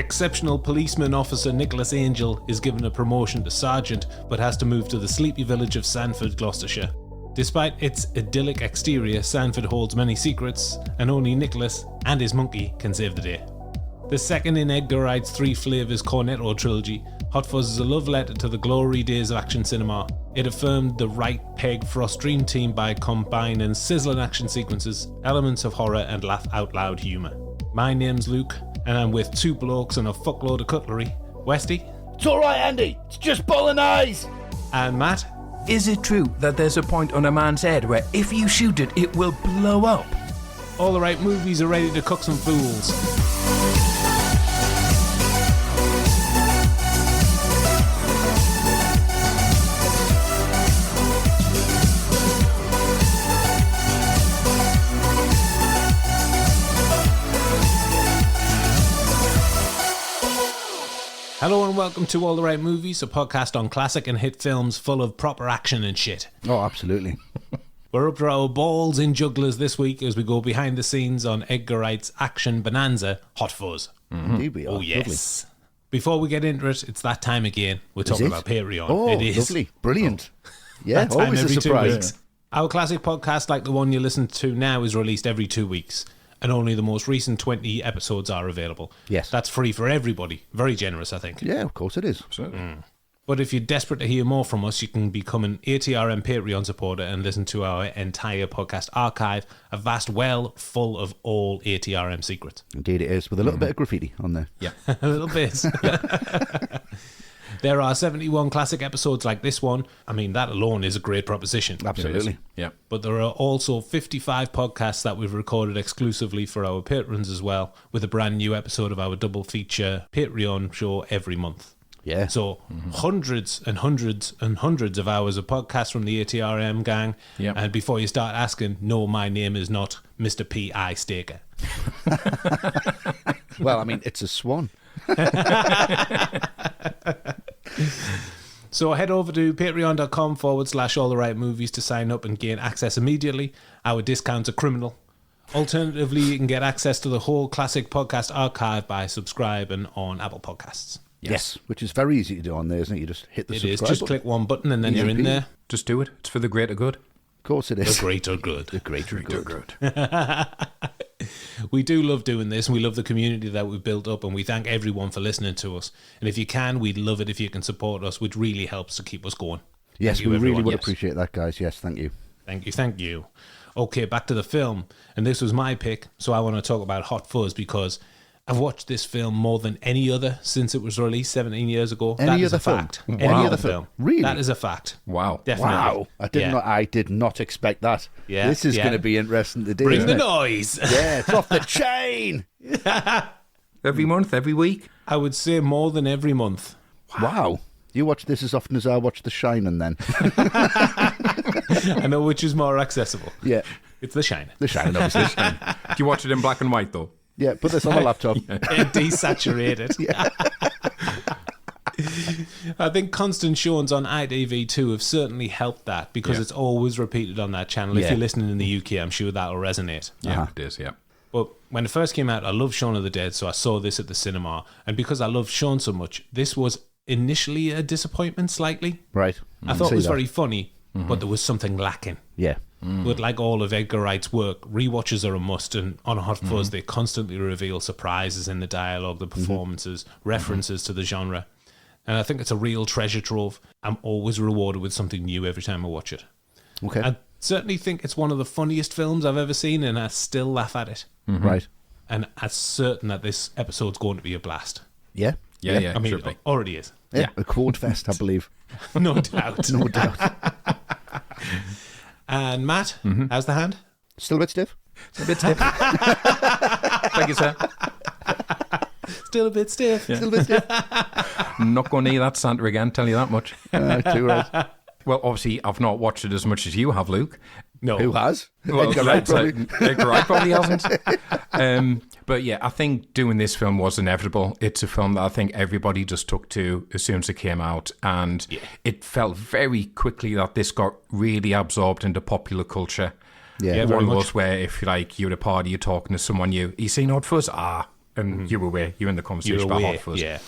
Exceptional policeman officer Nicholas Angel is given a promotion to sergeant, but has to move to the sleepy village of Sandford, Gloucestershire. Despite its idyllic exterior, Sandford holds many secrets, and only Nicholas and his monkey can save the day. The second in Edgar Wright's Three Flavours Cornetto Trilogy, Hot Fuzz is a love letter to the glory days of action cinema. It affirmed the Wright, Pegg, Frost dream team by combining sizzling action sequences, elements of horror and laugh-out-loud humour. My name's Luke, and I'm with two blokes and a fuckload of cutlery. Westy. It's alright, Andy. It's just bolognese. And Matt. Is it true that there's a point on a man's head where if you shoot it, it will blow up? All the right movies are ready to cook some fools. Hello and welcome to All the Right Movies, a podcast on classic and hit films full of proper action and shit. Oh, absolutely. We're up to our balls in jugglers this week as we go behind the scenes on Edgar Wright's action bonanza, Hot Fuzz. Indeed we are. Oh, yes. Lovely. Before we get into it, it's that time again. We're talking about Patreon. Oh, it is. lovely. Brilliant. Yeah, That time always a every 2 surprise. weeks. Our classic podcast, like the one you listen to now, is released every 2 weeks. And only the most recent 20 episodes are available. Yes. That's free for everybody. Very generous, I think. Yeah, of course it is. But if you're desperate to hear more from us, you can become an ATRM Patreon supporter and listen to our entire podcast archive, a vast well full of all ATRM secrets. Indeed it is, with a little bit of graffiti on there. Yeah, a little bit. There are 71 classic episodes like this one. I mean, that alone is a great proposition. Absolutely. Yeah. But there are also 55 podcasts that we've recorded exclusively for our patrons as well, with a brand new episode of our double feature Patreon show every month. Yeah. So hundreds and hundreds and hundreds of hours of podcasts from the ATRM gang. Yep. And before you start asking, no, my name is not Mr. P.I. Staker. Well, I mean, it's a swan. So head over to patreon.com/all the right movies to sign up and gain access immediately. Our discounts are criminal. Alternatively, you can get access to the whole classic podcast archive by subscribing on Apple Podcasts. Yes. Which is very easy to do on there, isn't it? You just hit the It subscribe is. Just button. click one button and then Easy you're in peasy. there. Just do it. It's for the greater good. Of course it The is. greater good. The greater good. We do love doing this, and we love the community that we've built up, and we thank everyone for listening to us. And if you can, we'd love it if you can support us, which really helps to keep us going. Yes, Thank you, we really everyone. would Yes. appreciate that, guys. Yes, thank you. Thank you. Okay, back to the film. And this was my pick, so I want to talk about Hot Fuzz because I've watched this film more than any other since it was released 17 years ago. Any That is other a film? fact. Wow. Any other film. Really? That is a fact. Wow. Definitely. Wow. I did not expect that. Yeah, This is yeah. going to be interesting today. Bring isn't the it? noise. Yeah, it's off the chain. Every month, every week. I would say more than every month. Wow. You watch this as often as I watch The Shining then. I know which is more accessible. Yeah. It's The Shining. The Shining, obviously. Do you watch it in black and white, though? Yeah, put this on my laptop. Desaturated. I think constant showings on ITV2 have certainly helped that because it's always repeated on that channel. If Yeah. you're listening in the UK, I'm sure that'll resonate. Yeah, it is, yeah. But when it first came out, I loved Shaun of the Dead, so I saw this at the cinema. And because I loved Shaun so much, this was initially a disappointment slightly. Right. I thought See it was that. very funny, but there was something lacking. Yeah. But like all of Edgar Wright's work, rewatches are a must, and on Hot Fuzz they constantly reveal surprises in the dialogue, the performances, references to the genre. And I think it's a real treasure trove. I'm always rewarded with something new every time I watch it. Okay. I certainly think it's one of the funniest films I've ever seen, and I still laugh at it. Right. And I'm certain that this episode's going to be a blast. Yeah. Yeah. I mean, should be. it already is. Yeah. A quad fest, I believe. No doubt. No doubt. And Matt, how's the hand? Still a bit stiff? It's a bit stiff. Thank you, sir. Still a bit stiff. Still a bit stiff? I'm not going to need that Santa again, tell you that much. Too right. Well, obviously, I've not watched it as much as you have, Luke. No. Who has? Well, Edgar Wright, probably. Edgar Wright probably hasn't. But yeah, I think doing this film was inevitable. It's a film that I think everybody just took to as soon as it came out. And it felt very quickly that this got really absorbed into popular culture. Yeah. very One much. was where if you're at a party, you're talking to someone you seen Hot Fuzz? and you were away. You were in the conversation You're about away, Hot Fuzz. yeah.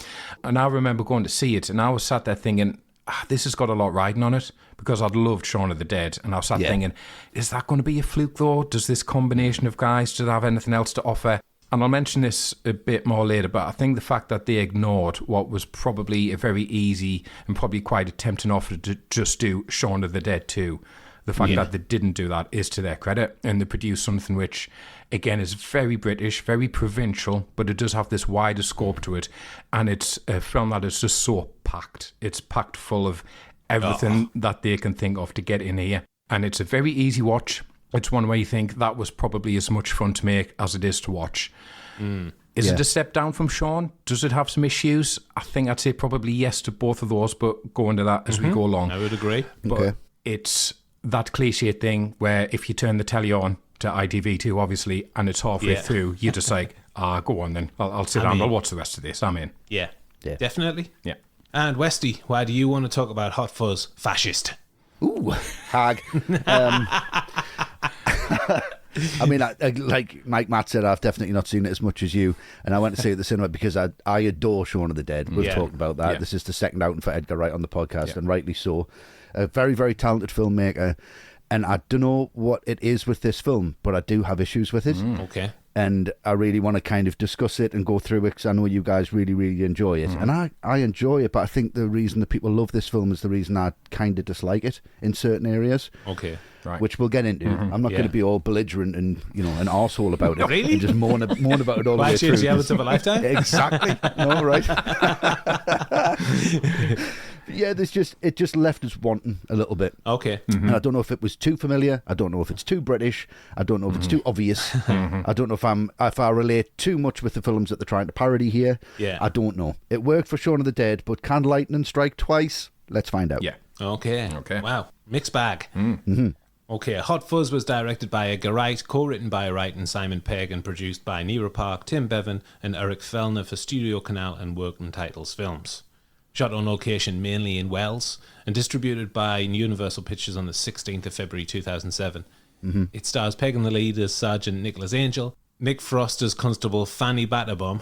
And I remember going to see it, and I was sat there thinking, this has got a lot riding on it, because I'd loved Shaun of the Dead, and I was sat thinking, is that going to be a fluke though? Does this combination of guys, does it have anything else to offer? And I'll mention this a bit more later, but I think the fact that they ignored what was probably a very easy and probably quite a tempting offer to just do Shaun of the Dead 2, the fact that they didn't do that is to their credit, and they produced something which, again, is very British, very provincial, but it does have this wider scope to it, and it's a film that is just so packed. It's packed full of everything that they can think of to get in here, and it's a very easy watch. It's one where you think that was probably as much fun to make as it is to watch. Is it a step down from Shaun? Does it have some issues? I think I'd say probably yes to both of those, but go into that as we go along. I would agree. But it's that cliche thing where if you turn the telly on to ITV2, obviously, and it's halfway through, you're just like, go on then. I'll sit down. I'll watch the rest of this. I'm in. Yeah, definitely. Yeah. And Westy, why do you want to talk about Hot Fuzz? Fascist. Ooh, hag. I mean, like Matt said, I've definitely not seen it as much as you. And I went to see it at the cinema because I adore Shaun of the Dead. We've talked about that. Yeah. This is the second outing for Edgar Wright on the podcast, and rightly so. A very, very talented filmmaker. And I don't know what it is with this film, but I do have issues with it. Okay. And I really want to kind of discuss it and go through it because I know you guys really, really enjoy it. And I enjoy it, but I think the reason that people love this film is the reason I kind of dislike it in certain areas. Okay. Right. Which we'll get into. I'm not going to be all belligerent and, an arsehole about it. Really? And just moan about it all the Why way change through. the habits of a lifetime? Exactly. No, right. Yeah, it just left us wanting a little bit. Okay. And I don't know if it was too familiar. I don't know if it's too British. I don't know if it's too obvious. I don't know if I relate too much with the films that they're trying to parody here. Yeah. I don't know. It worked for Shaun of the Dead, but can lightning strike twice? Let's find out. Yeah. Okay. Wow. Mixed bag. Okay, Hot Fuzz was directed by Edgar Wright, co-written by Wright and Simon Pegg, and produced by Nira Park, Tim Bevan, and Eric Fellner for Studio Canal and Working Titles Films. Shot on location mainly in Wales, and distributed by Universal Pictures on the 16th of February 2007. It stars Pegg in the lead as Sergeant Nicholas Angel, Nick Frost as Constable Fanny Batterbomb.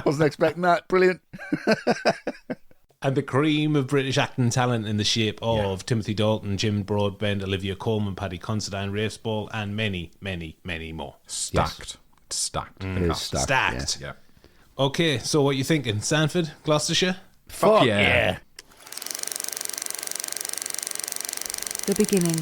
Wasn't expecting that. Brilliant. And the cream of British acting talent in the shape of Timothy Dalton, Jim Broadbent, Olivia Colman, Paddy Considine, Rafe Spall, and many, many, many more. Stacked. Stacked. It is stacked. Yeah. Okay, so what you thinking? Sanford, Gloucestershire? Fuck yeah. The beginning.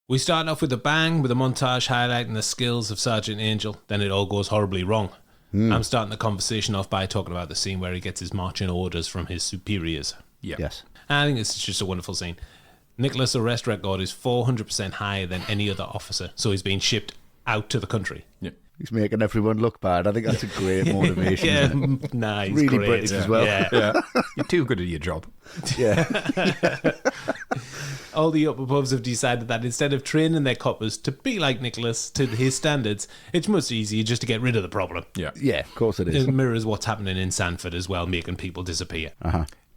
We start off with a bang, with a montage highlighting the skills of Sergeant Angel. Then it all goes horribly wrong. I'm starting the conversation off by talking about the scene where he gets his marching orders from his superiors. Yeah. Yes. I think it's just a wonderful scene. Nicholas' arrest record is 400% higher than any other officer, so he's being shipped out to the country. Yeah. He's making everyone look bad. I think that's a great motivation. Yeah, nah, he's Really great. British as well. Yeah. You're too good at your job. Yeah. All the up-abovs have decided that instead of training their coppers to be like Nicholas to his standards, it's much easier just to get rid of the problem. Yeah. Yeah, of course it is. It mirrors what's happening in Sanford as well, making people disappear.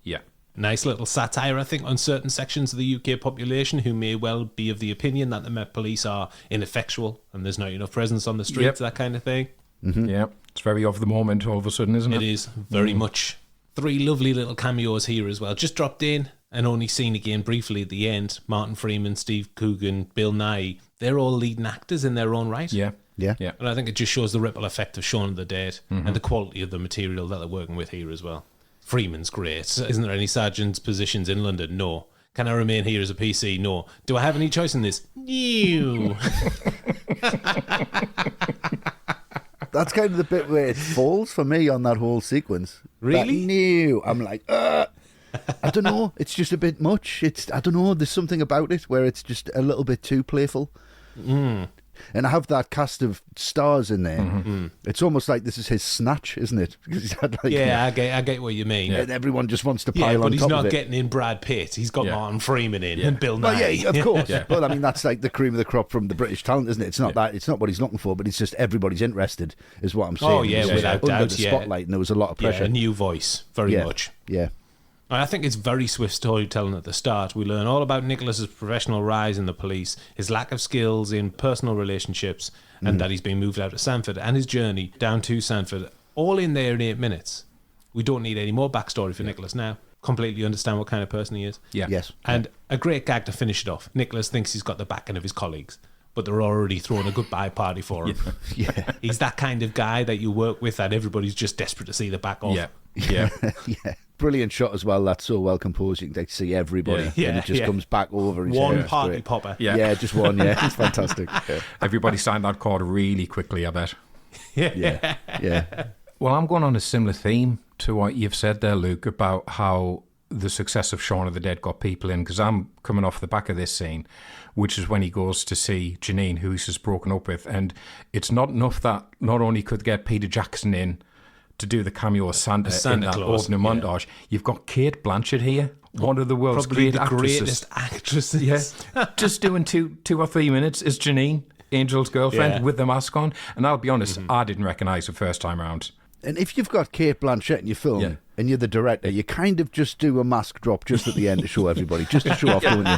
Yeah. Nice little satire, I think, on certain sections of the UK population who may well be of the opinion that the Met Police are ineffectual and there's not enough presence on the streets, that kind of thing. Yeah. It's very of the moment all of a sudden, isn't it? It is, very much. 3 lovely little cameos here as well. Just dropped in and only seen again briefly at the end. Martin Freeman, Steve Coogan, Bill Nighy. They're all leading actors in their own right. Yeah. Yeah. Yeah. And I think it just shows the ripple effect of Shaun of the Dead and the quality of the material that they're working with here as well. Freeman's great. Isn't there any sergeant's positions in London? No. Can I remain here as a PC? No. Do I have any choice in this? No. That's kind of the bit where it falls for me on that whole sequence. Really? No. I'm like, I don't know. It's just a bit much. I don't know. There's something about it where it's just a little bit too playful. And I have that cast of stars in there. It's almost like this is his Snatch, isn't it? Because he's had like, Yeah, I get what you mean. and everyone just wants to Yeah, pile on but he's top not of it. getting in Brad Pitt. He's got Martin Freeman in and Bill Nighy. Well, yeah, of course. But I mean, that's like the cream of the crop from the British talent, isn't it? It's not that. It's not what he's looking for, but it's just everybody's interested, is what I'm saying. Oh, yeah, It's without under doubt, the yeah. spotlight, and there was a lot of pressure. Yeah, a new voice, very much. Yeah. I think it's very swift storytelling at the start. We learn all about Nicholas's professional rise in the police, his lack of skills in personal relationships, and that he's been moved out of Sanford, and his journey down to Sanford, all in there in 8 minutes. We don't need any more backstory for Nicholas now. Completely understand what kind of person he is. Yeah. Yes. And a great gag to finish it off. Nicholas thinks he's got the backing of his colleagues, but they're already throwing a goodbye party for him. Yeah. He's that kind of guy that you work with that everybody's just desperate to see the back of. Yeah. Yeah. Yeah. Brilliant shot as well. That's so well composed. You can see everybody. Yeah. And it just comes back over. And One it's party great. popper. Yeah. Yeah, just one. Yeah, it's fantastic. Yeah. Everybody signed that card really quickly, I bet. Yeah. Yeah. Well, I'm going on a similar theme to what you've said there, Luke, about how the success of Shaun of the Dead got people in, because I'm coming off the back of this scene, which is when he goes to see Janine, who he's just broken up with. And it's not enough that not only could get Peter Jackson in to do the cameo of Santa in that Claus, opening montage, you've got Kate Blanchett here, one of the world's Probably great the actresses. greatest actresses. Yeah, just doing 2 or 3 minutes is Janine, Angel's girlfriend, Yeah. with the mask on. And I'll be honest, I didn't recognise her first time round. And if you've got Kate Blanchett in your film Yeah. and you're the director, you kind of just do a mask drop just at the end to show everybody, just to show off, don't you?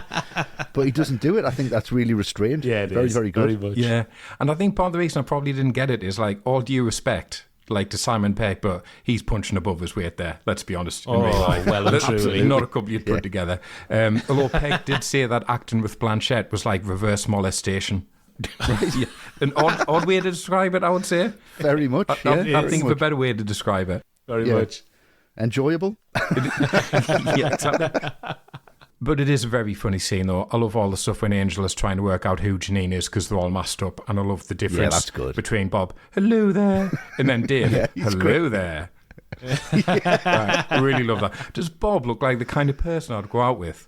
But he doesn't do it. I think that's really restrained. Yeah, it very, is. very good. Very much. Yeah, and I think part of the reason I probably didn't get it is like, all due respect, like to Simon Pegg, but he's punching above his weight there. Let's be honest. In real life. well and That's truly. absolutely not a couple you'd put together. Although Pegg did say that acting with Blanchett was like reverse molestation. Yeah. An odd way to describe it, I would say. Very much. Yeah, I very think of a much. better way to describe it. Very Yeah. much. Enjoyable. Yeah, exactly. But it is a very funny scene, though. I love all the stuff when Angel is trying to work out who Janine is because they're all masked up, and I love the difference that's good. between Bob, hello there, and then Dave, Yeah, he's hello there. Right, I really love that. Does Bob look like the kind of person I'd go out with?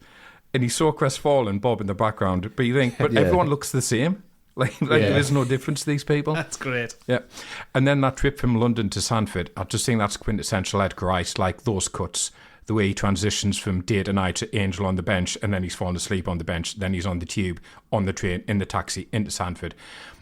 And he's so crestfallen, Bob in the background, but you think, but Yeah. everyone looks the same. Like there is no difference to these people. That's great. Yeah. And then that trip from London to Sanford, I just think that's quintessential Edgar Wright, like those cuts, the way he transitions from day to night to Angel on the bench, and then he's falling asleep on the bench, then he's on the tube, on the train, in the taxi, into Sanford.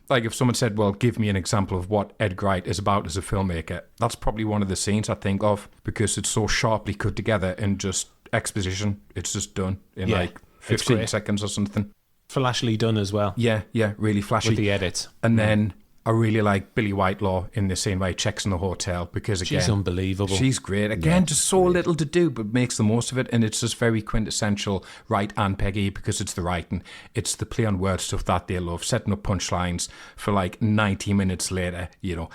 Like if someone said, well, give me an example of what Edgar Wright is about as a filmmaker, that's probably one of the scenes I think of, because it's so sharply cut together and just exposition. It's just done in like 15 seconds or something. Flashily done as well. Yeah, really flashy. With the edit. And then I really like Billy Whitelaw in the scene where he checks in the hotel, because again, She's unbelievable. she's great. Again, just so little to do, but makes the most of it. And it's just very quintessential Wright and Peggy, because it's the writing. It's the play on word stuff that they love, setting up punchlines for like 90 minutes later,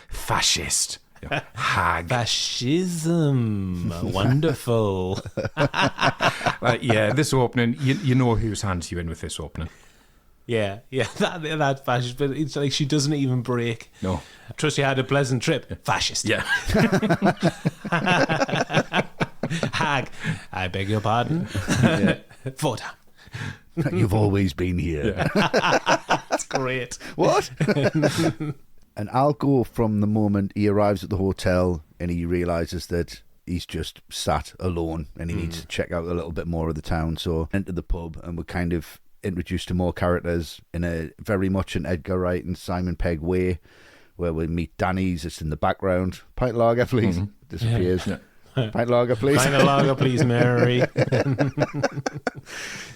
fascist. Hag. Fascism. Wonderful. Yeah, this opening, you know whose hands you're in with this opening. Yeah, that fascist, but it's like she doesn't even break. No. Trust you had a pleasant trip. Fascist. Yeah. Hag. I beg your pardon. Vote. You've always been here. That's great. What? And I'll go from the moment he arrives at the hotel and he realises that he's just sat alone and he needs to check out a little bit more of the town. So enter the pub and we're kind of introduced to more characters in a very much an Edgar Wright and Simon Pegg way, where we meet Danny's just in the background. Pint lager, please. Disappears. Yeah. Pint lager, please. Pint of lager, please, Mary.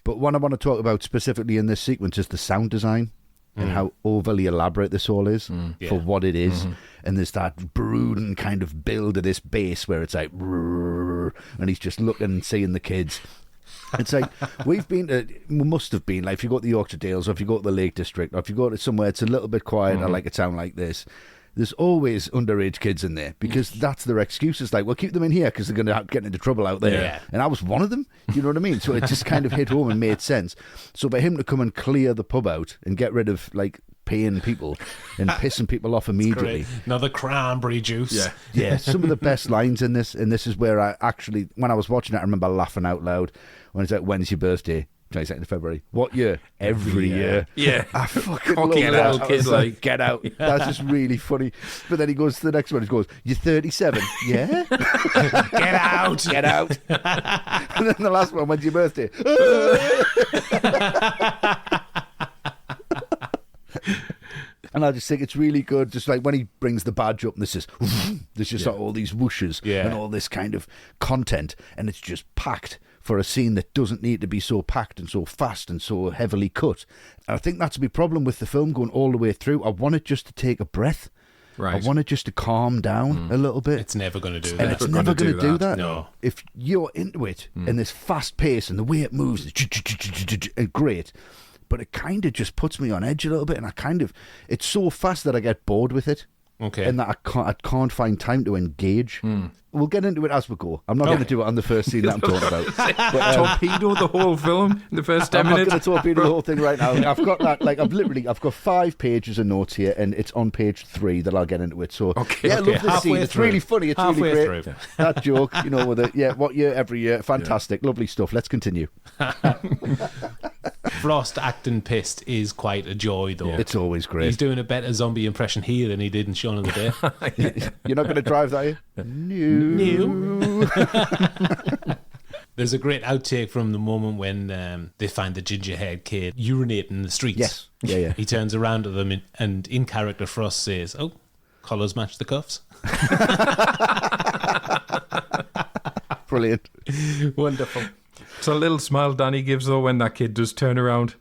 But what I want to talk about specifically in this sequence is the sound design and how overly elaborate this all is for what it is. And there's that brooding kind of build of this bass where it's like, and he's just looking and seeing the kids. It's like, we must have been, like, if you go to the Yorkshire Dales or if you go to the Lake District or if you go to somewhere it's a little bit quieter, like a town like this, there's always underage kids in there because that's their excuse. It's like, well, keep them in here because they're going to get into trouble out there. Yeah. And I was one of them, you know what I mean? So it just kind of hit home and made sense. So for him to come and clear the pub out and get rid of, like, paying people and pissing people off immediately. Great. Another cranberry juice. Yeah, some of the best lines in this, and this is where I actually, when I was watching it, I remember laughing out loud when it's like, when's your birthday? 22nd of February. What year? Every year. Yeah. I fucking love Cocky that. little I kid, was like. get out. That's just really funny. But then he goes to the next one. He goes, you're 37. Yeah? Get out. Get out. And then the last one, when's your birthday? And I just think it's really good, just like when he brings the badge up and there's just like all these whooshes and all this kind of content, and it's just packed for a scene that doesn't need to be so packed and so fast and so heavily cut. And I think that's my problem with the film going all the way through. I want it just to take a breath. Right. I want it just to calm down a little bit. It's never going to do And that. it's never going to do that. No. If you're into it and this fast pace and the way it moves is great, but it kind of just puts me on edge a little bit, and it's so fast that I get bored with it. Okay. And that I can't find time to engage. We'll get into it as we go. I'm not going to do it on the first scene that I'm talking about. But, Torpedo the whole film in the first 10 I'm not minutes. going to torpedo the whole thing right now. I've got that, I've got 5 pages of notes here, and it's on page 3 that I'll get into it. So, I love this scene. It's really funny. It's really great. Through. That joke, with it. What year, every year. Fantastic. Lovely stuff. Let's continue. Frost acting pissed is quite a joy, though. It's always great. He's doing a better zombie impression here than he did in Shaun of the Dead. You're not going to drive that, are you? New. There's a great outtake from the moment when they find the ginger-haired kid urinating in the streets. Yes. Yeah. He turns around to them and in character Frost says, "Oh, collars match the cuffs." Brilliant. Wonderful. It's a little smile Danny gives, though, when that kid does turn around.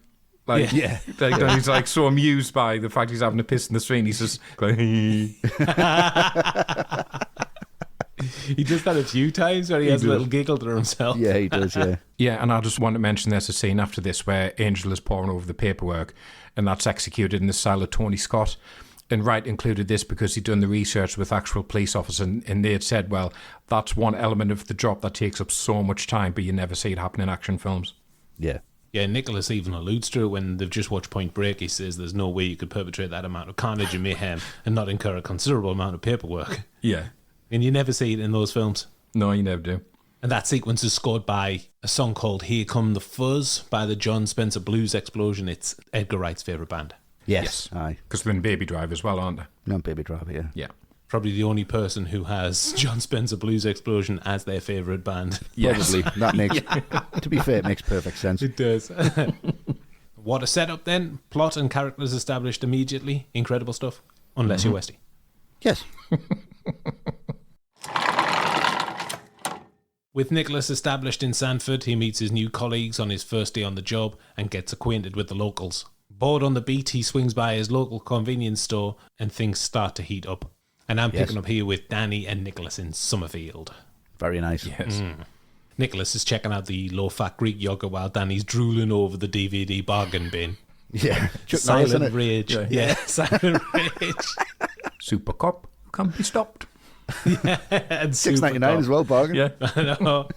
Like, he's like so amused by the fact he's having a piss in the street, and he's just going, He does that a few times where he has a little giggle to himself. Yeah, he does, yeah. Yeah, and I just want to mention there's a scene after this where Angel is poring over the paperwork, and that's executed in the style of Tony Scott. And Wright included this because he'd done the research with actual police officers, and they had said, well, that's one element of the job that takes up so much time, but you never see it happen in action films. Yeah. Yeah, Nicholas even alludes to it when they've just watched Point Break. He says there's no way you could perpetrate that amount of carnage and mayhem and not incur a considerable amount of paperwork. Yeah. And you never see it in those films. No, you never do. And that sequence is scored by a song called Here Come the Fuzz by the John Spencer Blues Explosion. It's Edgar Wright's favourite band. Yes. Aye. Because they're in Baby Drive as well, aren't they? No, Baby Driver, yeah. Yeah. Probably the only person who has John Spencer Blues Explosion as their favourite band. Probably. That makes, to be fair, it makes perfect sense. It does. What a setup then. Plot and characters established immediately. Incredible stuff. Unless you're Westy. Yes. With Nicholas established in Sanford, he meets his new colleagues on his first day on the job and gets acquainted with the locals. Bored on the beat, he swings by his local convenience store and things start to heat up. And I'm picking up here with Danny and Nicholas in Summerfield. Very nice. Yes. Nicholas is checking out the low-fat Greek yogurt while Danny's drooling over the DVD bargain bin. Yeah. Silent rage. Yeah. Silent rage. Super Cop can't be stopped. And $6.99 as well, bargain. Yeah. I know.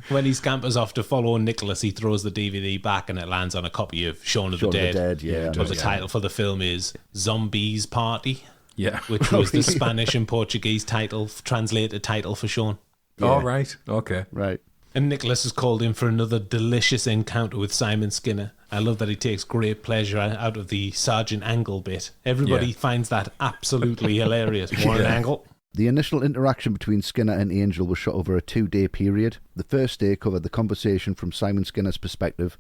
When he scampers off to follow Nicholas, he throws the DVD back and it lands on a copy of Shaun of the Dead. Yeah. But the title for the film is Zombies Party, Yeah. which was the Spanish and Portuguese translated title for Shaun. Yeah. All right. Okay. Right. And Nicholas is called in for another delicious encounter with Simon Skinner. I love that he takes great pleasure out of the Sergeant Angle bit. Everybody finds that absolutely hilarious. More an angle. The initial interaction between Skinner and Angel was shot over a 2-day period. The first day covered the conversation from Simon Skinner's perspective.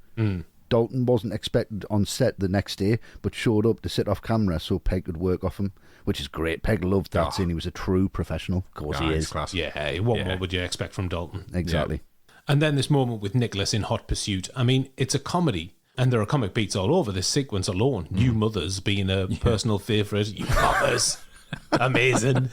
Dalton wasn't expected on set the next day, but showed up to sit off camera so Pegg could work off him, which is great. Pegg loved that scene. He was a true professional. Of course he is. Class. Yeah, what more would you expect from Dalton? Exactly. And then this moment with Nicholas in Hot Pursuit. I mean, it's a comedy, and there are comic beats all over this sequence alone. New Mothers being a personal favourite. You Mothers. Amazing.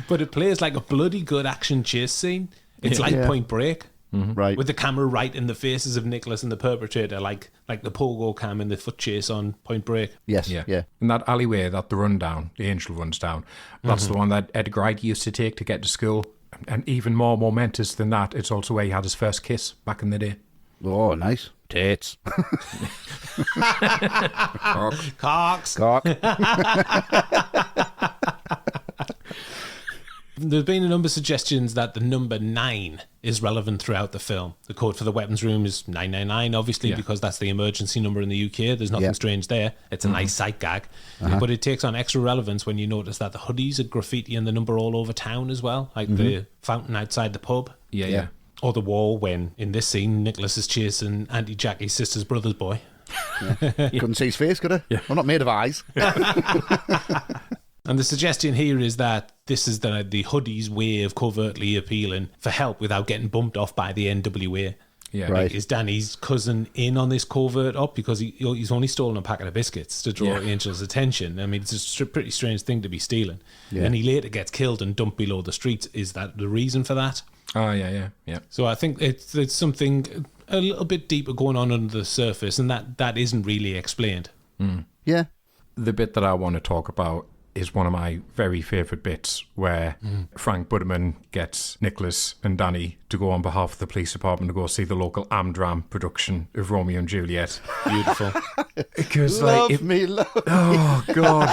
But it plays like a bloody good action chase scene. It's like Point Break. Right. With the camera right in the faces of Nicholas and the perpetrator, like the pogo cam in the foot chase on Point Break. Yes. Yeah. Yeah. And that alleyway that the rundown, the Angel runs down, that's the one that Edgar Wright used to take to get to school. And even more momentous than that, it's also where he had his first kiss back in the day. Oh, nice. Tits. Cocks. Cock. There's been a number of suggestions that the number 9 is relevant throughout the film. The code for the weapons room is 999, obviously, because that's the emergency number in the UK. There's nothing strange there. It's a nice sight gag. But it takes on extra relevance when you notice that the hoodies are graffiti and the number all over town as well, like the fountain outside the pub. Yeah. Or the wall when, in this scene, Nicholas is chasing Auntie Jackie's sister's brother's boy. Couldn't see his face, could I? Yeah. I'm not made of eyes. And the suggestion here is that this is the hoodie's way of covertly appealing for help without getting bumped off by the NWA. Yeah. Right. Like, is Danny's cousin in on this covert up because he's only stolen a packet of biscuits to draw Angel's attention? I mean, it's a pretty strange thing to be stealing. Yeah. And he later gets killed and dumped below the streets. Is that the reason for that? Oh, yeah. So I think it's something a little bit deeper going on under the surface, and that isn't really explained. Yeah. The bit that I want to talk about is one of my very favourite bits where Frank Butterman gets Nicholas and Danny to go on behalf of the police department to go see the local Amdram production of Romeo and Juliet. Beautiful. Because Love me. oh God,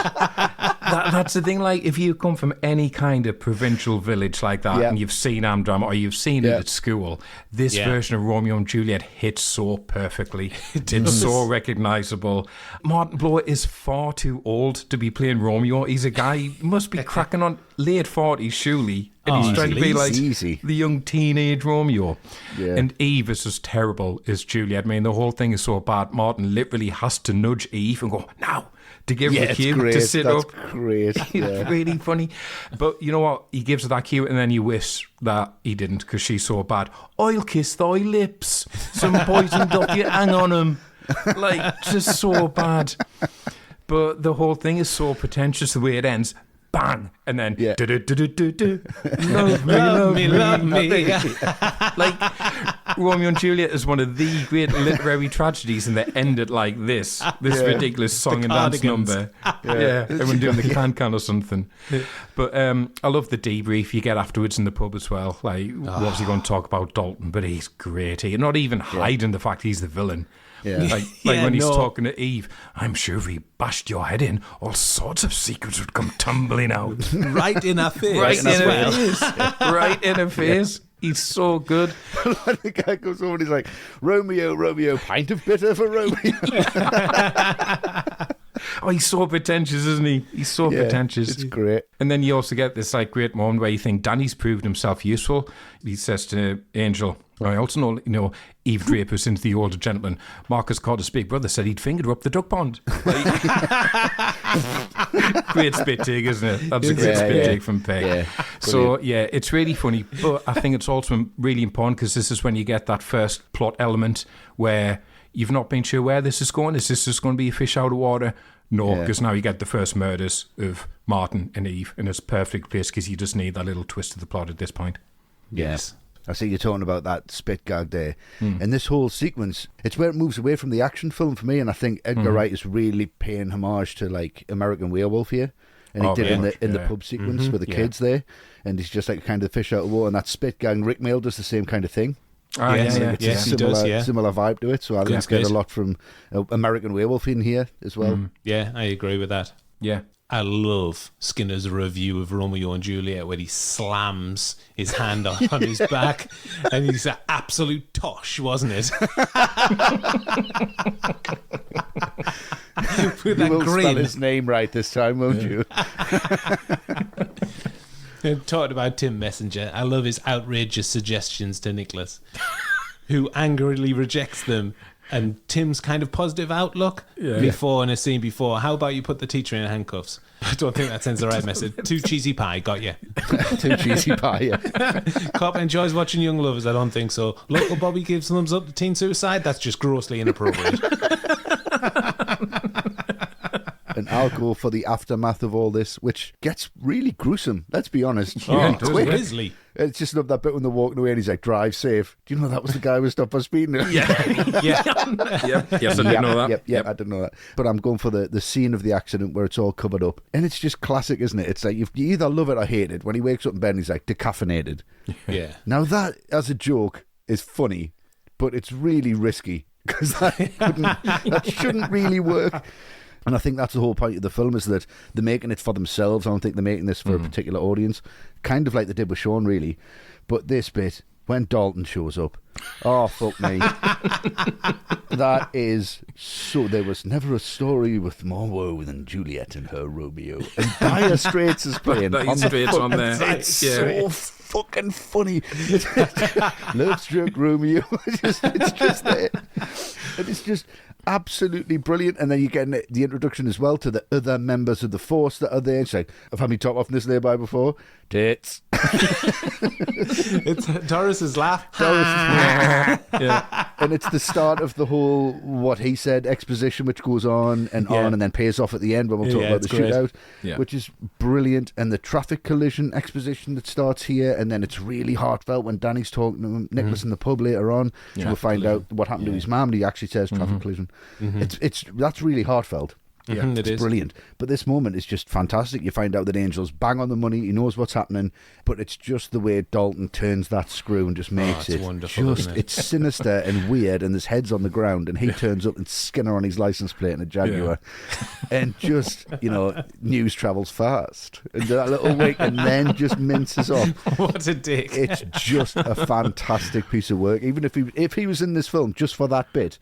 that's the thing. Like, if you come from any kind of provincial village like that, and you've seen Amdram or you've seen it at school, this version of Romeo and Juliet hits so perfectly. It's so recognisable. Martin Blower is far too old to be playing Romeo. He's a guy, he must be cracking on late 40s, surely. And he's trying to be like the young teenage Romeo. Yeah. And Eve is just terrible as Juliet. I mean, the whole thing is so bad. Martin literally has to nudge Eve and go, now, to give her the cue to sit up. Great. It's really funny. But you know what? He gives her that cue and then you wish that he didn't because she's so bad. I'll kiss thy lips. Some poisoned up you hang on him. Like, just so bad. But the whole thing is so pretentious the way it ends. Bang! And then do-do-do-do-do-do. Love me. Like, Romeo and Juliet is one of the great literary tragedies, and they end it like this ridiculous song and dance number. Everyone doing the can or something. But I love the debrief you get afterwards in the pub as well. Like, what's he going to talk about Dalton? But he's great. He's not even hiding the fact he's the villain. Yeah. Like when he's talking to Eve, I'm sure if he bashed your head in, all sorts of secrets would come tumbling out. Right in her face. Right in her face. Right in her face. He's so good. The guy comes over and he's like, Romeo, pint of bitter for Romeo. Oh, he's so pretentious, isn't he? He's so pretentious. It's great. And then you also get this like great moment where you think Danny's proved himself useful. He says to Angel, I also know, Eve Draper's into the older gentleman. Marcus Carter's big brother said he'd fingered her up the duck pond. Great spit take, isn't it? That's a great spit take from Pegg. Yeah, so, it's really funny. But I think it's also really important because this is when you get that first plot element where you've not been sure where this is going. Is this just going to be a fish out of water? No, because now you get the first murders of Martin and Eve, and it's perfect place because you just need that little twist to the plot at this point. Yes. I see you're talking about that spit gag there. And this whole sequence, it's where it moves away from the action film for me, and I think Edgar Wright is really paying homage to like American Werewolf here. And he did in the pub sequence with the kids there. And he's just like kind of fish out of water. And that spit gang, Rick Mail does the same kind of thing. It's a similar vibe to it. So I think it's got a lot from American Werewolf in here as well. Yeah, I agree with that. Yeah. I love Skinner's review of Romeo and Juliet where he slams his hand on his back and he's an absolute tosh, wasn't it? With that you will grin. spell his name right this time, won't you? Talking about Tim Messenger, I love his outrageous suggestions to Nicholas, who angrily rejects them. And Tim's kind of positive outlook before in a scene before. How about you put the teacher in handcuffs? I don't think that sends the right message. Too cheesy pie, got you. Too cheesy pie, yeah. Cop enjoys watching Young Lovers, I don't think so. Local Bobby gives thumbs up to teen suicide, that's just grossly inappropriate. And I'll go for the aftermath of all this, which gets really gruesome, let's be honest. Oh, grizzly. It's just love that bit when they're walking away and he's like, drive safe. Do you know that was the guy who stopped for speeding? Yes, I didn't know that. I didn't know that. But I'm going for the scene of the accident where it's all covered up. And it's just classic, isn't it? It's like you either love it or hate it. When he wakes up in bed and he's like, decaffeinated. Yeah. Now that, as a joke, is funny, but it's really risky because that shouldn't really work. And I think that's the whole point of the film, is that they're making it for themselves. I don't think they're making this for a particular audience. Kind of like they did with Sean, really. But this bit, when Dalton shows up, oh, fuck me. That is so... There was never a story with more woe than Juliet and her Romeo. And Dire Straits is playing. Dire Straits on there. It's so fucking funny. Love struck Romeo. It's just there. And it's just... absolutely brilliant. And then you get the introduction as well to the other members of the Force that are there. It's like, I've had me top off in this nearby before. Tits. It's Doris's laugh. Yeah. And it's the start of the whole what he said exposition, which goes on and then pays off at the end when we'll talk about the shootout, which is brilliant. And the traffic collision exposition that starts here, and then it's really heartfelt when Danny's talking to him, Nicholas in the pub later on. We'll find out what happened to his mum, and he actually says traffic collision. That's really heartfelt. Yeah, it's brilliant. But this moment is just fantastic. You find out that Angel's bang on the money. He knows what's happening, but it's just the way Dalton turns that screw and just makes it wonderful. It's sinister and weird. And there's heads on the ground, and he turns up and Skinner on his license plate in a Jaguar, and just news travels fast. And that little wink, and then just minces off. What a dick! It's just a fantastic piece of work. Even if he was in this film just for that bit,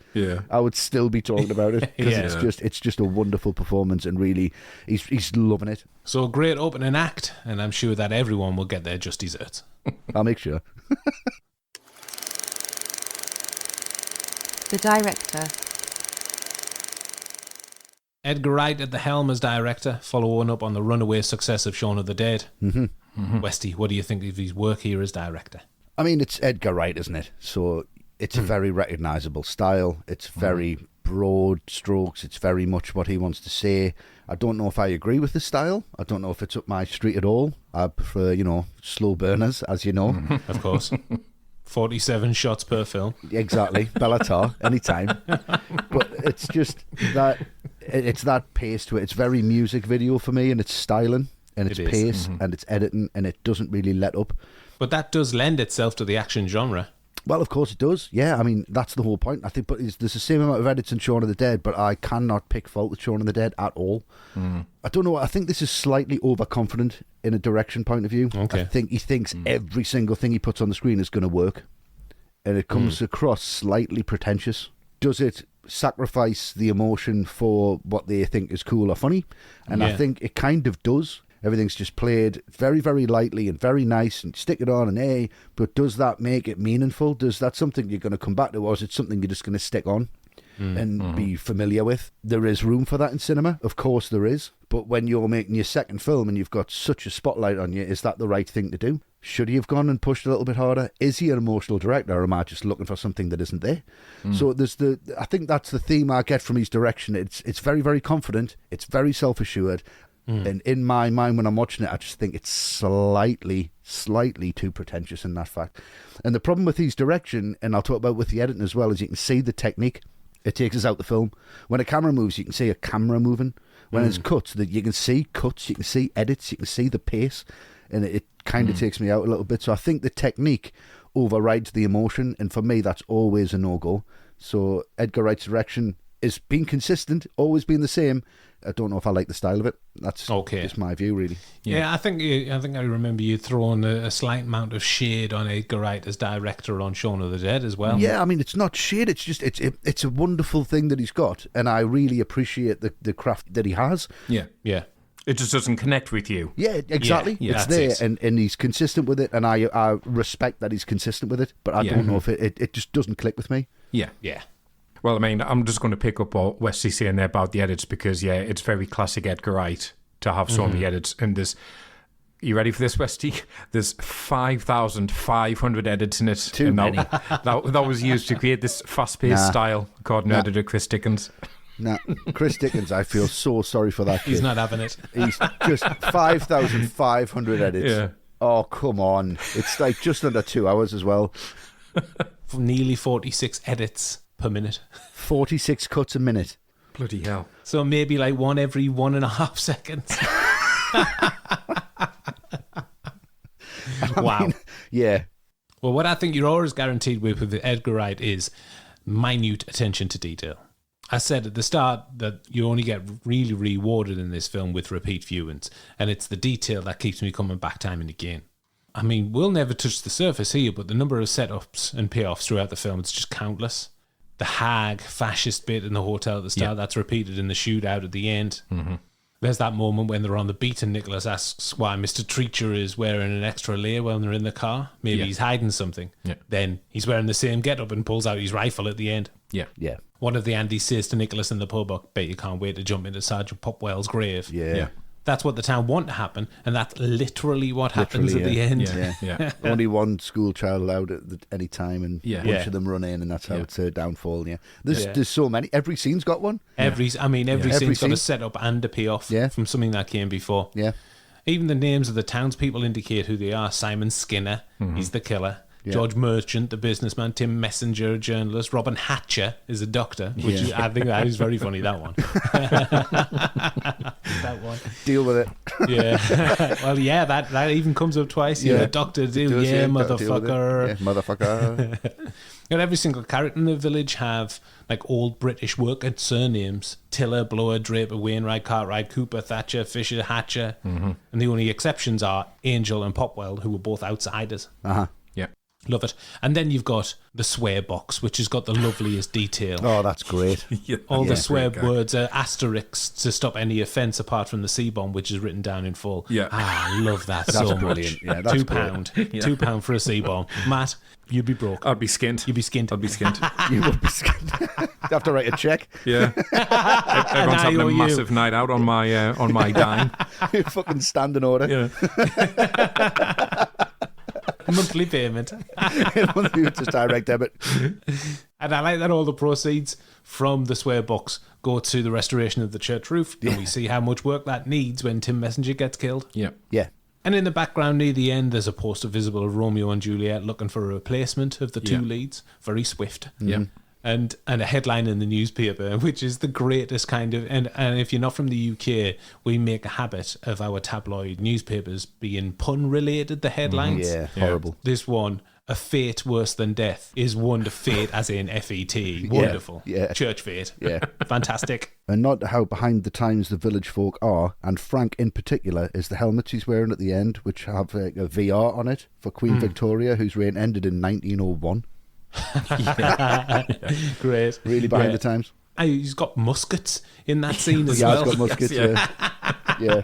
I would still be talking about it because it's just a wonderful performance, and really he's loving it. So a great opening act, and I'm sure that everyone will get their just desserts. I'll make sure. The director. Edgar Wright at the helm as director, following up on the runaway success of Shaun of the Dead. Westy, what do you think of his work here as director? I mean, it's Edgar Wright, isn't it? So it's a very recognisable style. It's very broad strokes. It's very much what he wants to say. I don't know if I agree with the style. I don't know if it's up my street at all. I prefer, slow burners, as you know. Of course. 47 shots per film. Exactly. Bellatar, anytime. But it's just that, it's that pace to it. It's very music video for me, and it's styling, and it's pace, and it's editing, and it doesn't really let up. But that does lend itself to the action genre. Well, of course it does. Yeah, I mean, that's the whole point. I think, but there's the same amount of edits in Shaun of the Dead, but I cannot pick fault with Shaun of the Dead at all. I don't know. I think this is slightly overconfident in a direction point of view. Okay. I think he thinks every single thing he puts on the screen is going to work, and it comes across slightly pretentious. Does it sacrifice the emotion for what they think is cool or funny? And I think it kind of does. Everything's just played very, very lightly and very nice, and stick it on and hey, but does that make it meaningful? Does that something you're going to come back to, or is it something you're just going to stick on and be familiar with? There is room for that in cinema, of course there is, but when you're making your second film and you've got such a spotlight on you, is that the right thing to do? Should he have gone and pushed a little bit harder? Is he an emotional director, or am I just looking for something that isn't there? So I think that's the theme I get from his direction. It's very, very confident, it's very self-assured. And in my mind, when I'm watching it, I just think it's slightly too pretentious in that fact. And the problem with his direction, and I'll talk about with the editing as well, is you can see the technique. It takes us out the film. When a camera moves, you can see a camera moving. When it's cuts, you can see cuts, you can see edits, you can see the pace, and it kind of takes me out a little bit. So I think the technique overrides the emotion, and for me, that's always a no-go. So Edgar Wright's direction is being consistent, always been the same. I don't know if I like the style of it. That's just my view, really. Yeah, I think I remember you throwing a slight amount of shade on Edgar Wright as director on Shaun of the Dead as well. Yeah, I mean, it's not shade. It's just it's a wonderful thing that he's got, and I really appreciate the craft that he has. Yeah. It just doesn't connect with you. Yeah, exactly. Yeah, it's there, and he's consistent with it, and I respect that he's consistent with it, but I don't know if it just doesn't click with me. Yeah. Well, I mean, I'm just going to pick up what Westy's saying there about the edits, because, it's very classic Edgar Wright to have so many edits. And you ready for this, Westy? There's 5,500 edits in it. Too many. That was used to create this fast-paced style, according to editor Chris Dickens. Nah, Chris Dickens, I feel so sorry for that kid. He's not having it. He's just 5,500 edits. Yeah. Oh, come on. It's like just under 2 hours as well. Nearly 46 edits per minute. 46 cuts a minute. Bloody hell. So maybe like one every 1.5 seconds. Wow. Yeah. Well, what I think you're always guaranteed with Edgar Wright is minute attention to detail. I said at the start that you only get really rewarded in this film with repeat viewings, and it's the detail that keeps me coming back time and again. I mean, we'll never touch the surface here, but the number of setups and payoffs throughout the film, it's just countless. The hag fascist bit in the hotel at the start, that's repeated in the shootout at the end. There's that moment when they're on the beat and Nicholas asks why Mr. Treacher is wearing an extra layer when they're in the car. Maybe he's hiding something. Then he's wearing the same getup and pulls out his rifle at the end. Yeah. one of the Andys says to Nicholas in the pub, "I bet you can't wait to jump into Sergeant Popwell's grave." Yeah. That's what the town want to happen, and that's literally what happens at the end. Yeah. Only one school child allowed at any time, and a bunch of them run in, and that's how it's a downfall. Yeah, there's so many. Every scene's got one. Every scene's got a setup and a payoff from something that came before. Yeah. Even the names of the townspeople indicate who they are. Simon Skinner, he's the killer. Yeah. George Merchant, the businessman. Tim Messenger, a journalist. Robin Hatcher is a doctor, which is, I think that is very funny, that one. That one. Deal with it. Yeah. Well, yeah, that even comes up twice. You're a doctor, motherfucker. Yeah, motherfucker. And every single character in the village have like old British worker surnames: Tiller, Blower, Draper, Wainwright, Cartwright, Cooper, Thatcher, Fisher, Hatcher. And the only exceptions are Angel and Popwell, who were both outsiders. Uh-huh. Love it. And then you've got the swear box, which has got the loveliest detail. Oh, that's great. All the swear words are asterisks to stop any offence apart from the C-bomb, which is written down in full. Yeah. I love that That's so brilliant. much. Yeah, that's £2. £2 for a C-bomb. Matt, you'd be broke. I'd be skint. You'd be skint. I'd be skint. You would be scared. You have to write a check. Yeah. Everyone's having a massive night out on my dime. You fucking standing order. Yeah. Monthly payment. It's just direct debit. And I like that all the proceeds from the swear box go to the restoration of the church roof. And we see how much work that needs when Tim Messenger gets killed. Yeah. Yeah. And in the background near the end, there's a poster visible of Romeo and Juliet looking for a replacement of the two leads. Very swift. Yeah. And a headline in the newspaper, which is the greatest kind of... And if you're not from the UK, we make a habit of our tabloid newspapers being pun-related, the headlines. Yeah, horrible. This one, a fate worse than death, is one to fate as in F-E-T. Wonderful. Yeah. Church fate. Yeah. Fantastic. And not how behind the times the village folk are, and Frank in particular is the helmets he's wearing at the end, which have a VR on it for Queen Victoria, whose reign ended in 1901. Great. Really behind the times. He's got muskets in that scene as Yeah, well. he's got muskets, yeah.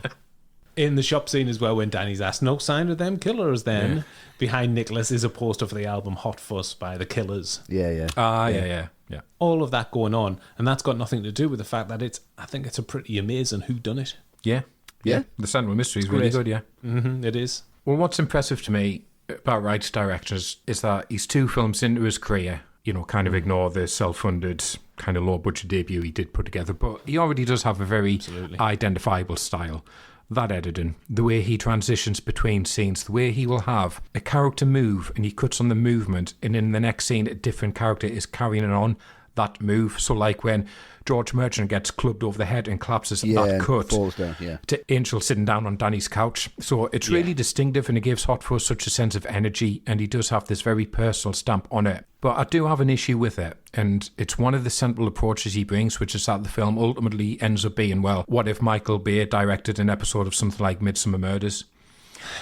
In the shop scene as well, when Danny's asked, no sign of them Killers then. Yeah. Behind Nicholas is a poster for the album Hot Fuss by the Killers. Yeah. Yeah. All of that going on, and that's got nothing to do with the fact that I think it's a pretty amazing whodunit. Yeah. The Central Mystery is really good, yeah. Mm-hmm, it is. Well, what's impressive to me about Wright's directors is that he's 2 films into his career, kind of ignore the self-funded kind of low-budget debut he did put together, but he already does have a very identifiable style. That editing, the way he transitions between scenes, the way he will have a character move and he cuts on the movement, and in the next scene a different character is carrying on that move. So like when George Merchant gets clubbed over the head and collapses, that cut falls down, to Angel sitting down on Danny's couch. So it's really distinctive, and it gives Hot Fuzz such a sense of energy, and he does have this very personal stamp on it. But I do have an issue with it, and it's one of the central approaches he brings, which is that the film ultimately ends up being, well, what if Michael Bay directed an episode of something like Midsummer Murders?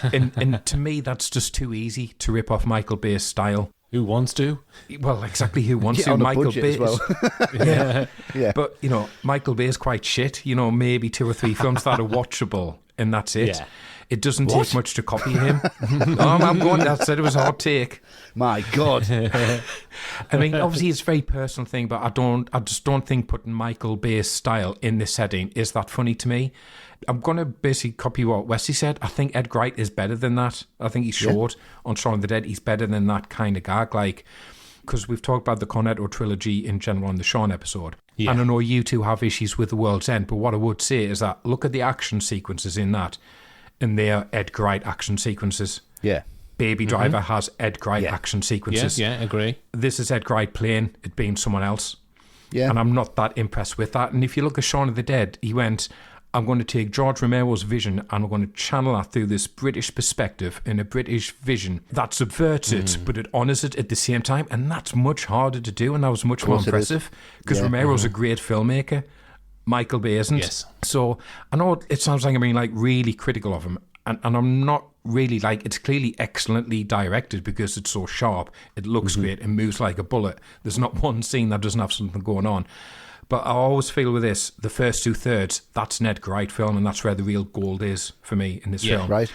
And to me, that's just too easy to rip off Michael Bay's style. Who wants to? Well, exactly, who wants to? On Michael Bay as well. Yeah. But, Michael Bay's quite shit. Maybe 2 or 3 films that are watchable, and that's it. Yeah. It doesn't take much to copy him. I'm going, that said it was a hot take. My God. I mean, obviously it's a very personal thing, but I just don't think putting Michael Bay's style in this setting is that funny to me. I'm going to basically copy what Westy said. I think Edgar Wright is better than that. I think he showed on Shaun of the Dead. He's better than that kind of gag. Because we've talked about the Cornetto Trilogy in general on the Shaun episode. Yeah. And I know you two have issues with The World's End, but what I would say is that look at the action sequences in that, and they are Edgar Wright action sequences. Yeah. Baby Driver has Edgar Wright action sequences. Yeah, agree. This is Edgar Wright playing it being someone else. Yeah. And I'm not that impressed with that. And if you look at Shaun of the Dead, he went, I'm going to take George Romero's vision and I'm going to channel that through this British perspective in a British vision that subverts it, but it honours it at the same time. And that's much harder to do, and that was much more impressive because Romero's a great filmmaker. Michael Bay isn't. Yes. So I know it sounds like I'm being really critical of him, and I'm not really. It's clearly excellently directed because it's so sharp. It looks great and moves like a bullet. There's not one scene that doesn't have something going on. But I always feel with this, the first 2/3, that's an Edgar Wright film, and that's where the real gold is for me in this film. Right.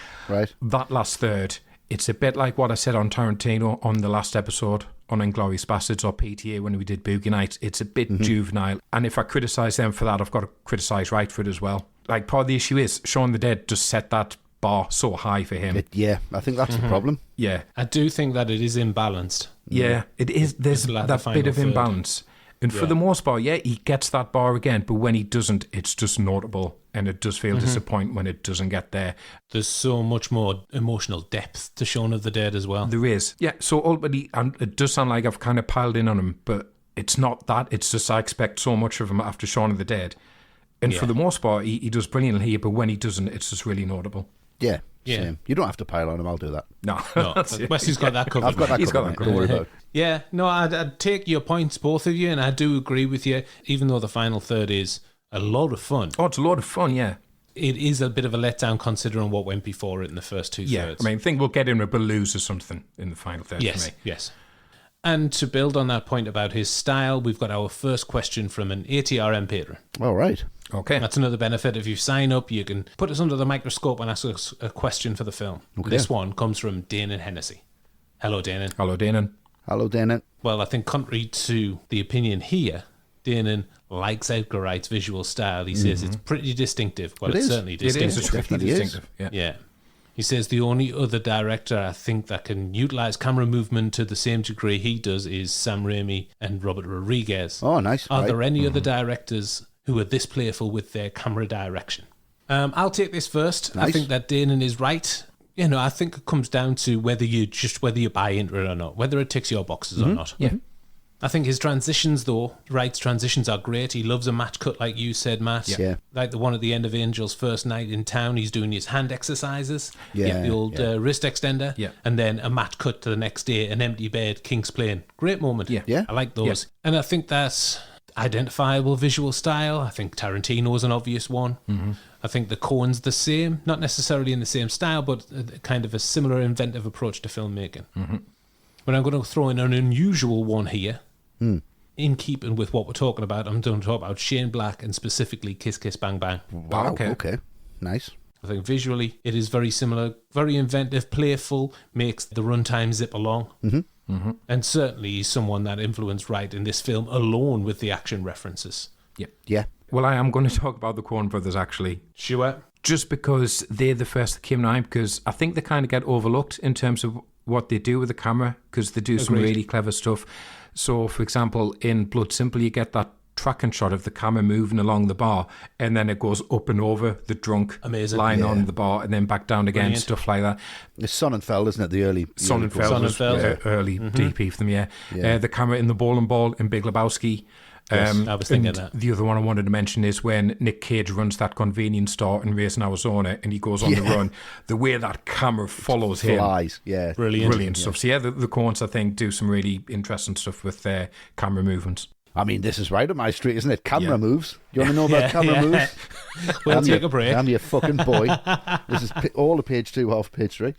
That last third It's a bit like what I said on Tarantino on the last episode on Inglourious Bastards or PTA when we did Boogie Nights. It's a bit juvenile. And if I criticise them for that, I've got to criticise Wright for it as well. Like, part of the issue is Shaun of the Dead just set that bar so high for him. I think that's the problem. Yeah. I do think that it is imbalanced. Yeah, it is. There's Like that the bit of final third. imbalance. And for the most part, he gets that bar again, but when he doesn't, it's just notable, and it does feel disappointing when it doesn't get there. There's so much more emotional depth to Shaun of the Dead as well. There is. Yeah, so ultimately, and it does sound like I've kind of piled in on him, but it's not that. It's just I expect so much of him after Shaun of the Dead. And for the most part, he does brilliantly here, but when he doesn't, it's just really notable. Yeah. Yeah. Same. You don't have to pile on him. I'll do that. No. Wesley's got that covered. I've got that He's covered. got that mate. Don't worry about it. Yeah, no, I'd take your points, both of you, and I do agree with you, even though the final third is a lot of fun. Oh, it's a lot of fun, yeah. It is a bit of a letdown considering what went before it in the first two Yeah, thirds. I mean, I think we'll get in a Blues or something in the final third for me. Yes. And to build on that point about his style, we've got our first question from an ATRM patron. All right. Okay. That's another benefit. If you sign up, you can put us under the microscope and ask us a question for the film. Okay. This one comes from Danon Hennessy. Hello, Danon. Hello, Danon. Hello, Dana. Well, I think contrary to the opinion here, Danon likes Edgar Wright's visual style. He says it's pretty distinctive. Well, It it's is. certainly It is. distinctive. It's really Definitely is. distinctive. Yeah. Yeah. He says the only other director I think that can utilise camera movement to the same degree he does is Sam Raimi and Robert Rodriguez. Oh, nice. Are Right. there any other directors who are this playful with their camera direction? I'll take this first. I Nice. think that Danon is right. You know, I think it comes down to whether you buy into it or not, whether it ticks your boxes or not. Yeah. I think his transitions, though, Wright's transitions are great. He loves a match cut, like you said, Matt. Yeah. Like the one at the end of Angel's first night in town, he's doing his hand exercises. Yeah, The old wrist extender. Yeah. And then a match cut to the next day, an empty bed, King's playing. Great moment. Yeah. Yeah. I like those. And I think that's identifiable visual style. I think Tarantino's an obvious one. I think the Coen's the same, not necessarily in the same style, but kind of a similar inventive approach to filmmaking. But I'm going to throw in an unusual one here. In keeping with what we're talking about, I'm going to talk about Shane Black and specifically Kiss Kiss Bang Bang. Wow. Okay. Okay. Nice. I think visually it is very similar, very inventive, playful, makes the runtime zip along. And certainly he's someone that influenced Wright in this film alone with the action references. Yeah. Well, I am going to talk about the Coen brothers, actually. Sure. Just because they're the first that came to mind, because I think they kind of get overlooked in terms of what they do with the camera, because they do some Agreed. really clever stuff. So, for example, in Blood Simple, you get that tracking shot of the camera moving along the bar, and then it goes up and over the drunk Amazing. lying on the bar, and then back down again, Brilliant. stuff like that. It's Sonnenfeld, isn't it? The early Sonnenfeld was Sonnenfeld. early DP for them, yeah. Yeah. The camera in the bowling ball in Big Lebowski. Yes, I was thinking and that. The other one I wanted to mention is when Nick Cage runs that convenience store in Racing Arizona and he goes on the run. The way that camera follows him. flies. Yeah. Brilliant. Stuff. So yeah, the Coens, I think, do some really interesting stuff with their camera movements. I mean, this is right up my street, isn't it? Camera Yeah. moves. Do you want to know about camera moves? We'll I'm take your- a break. I'm your fucking boy. This is all of page 2, half page 3.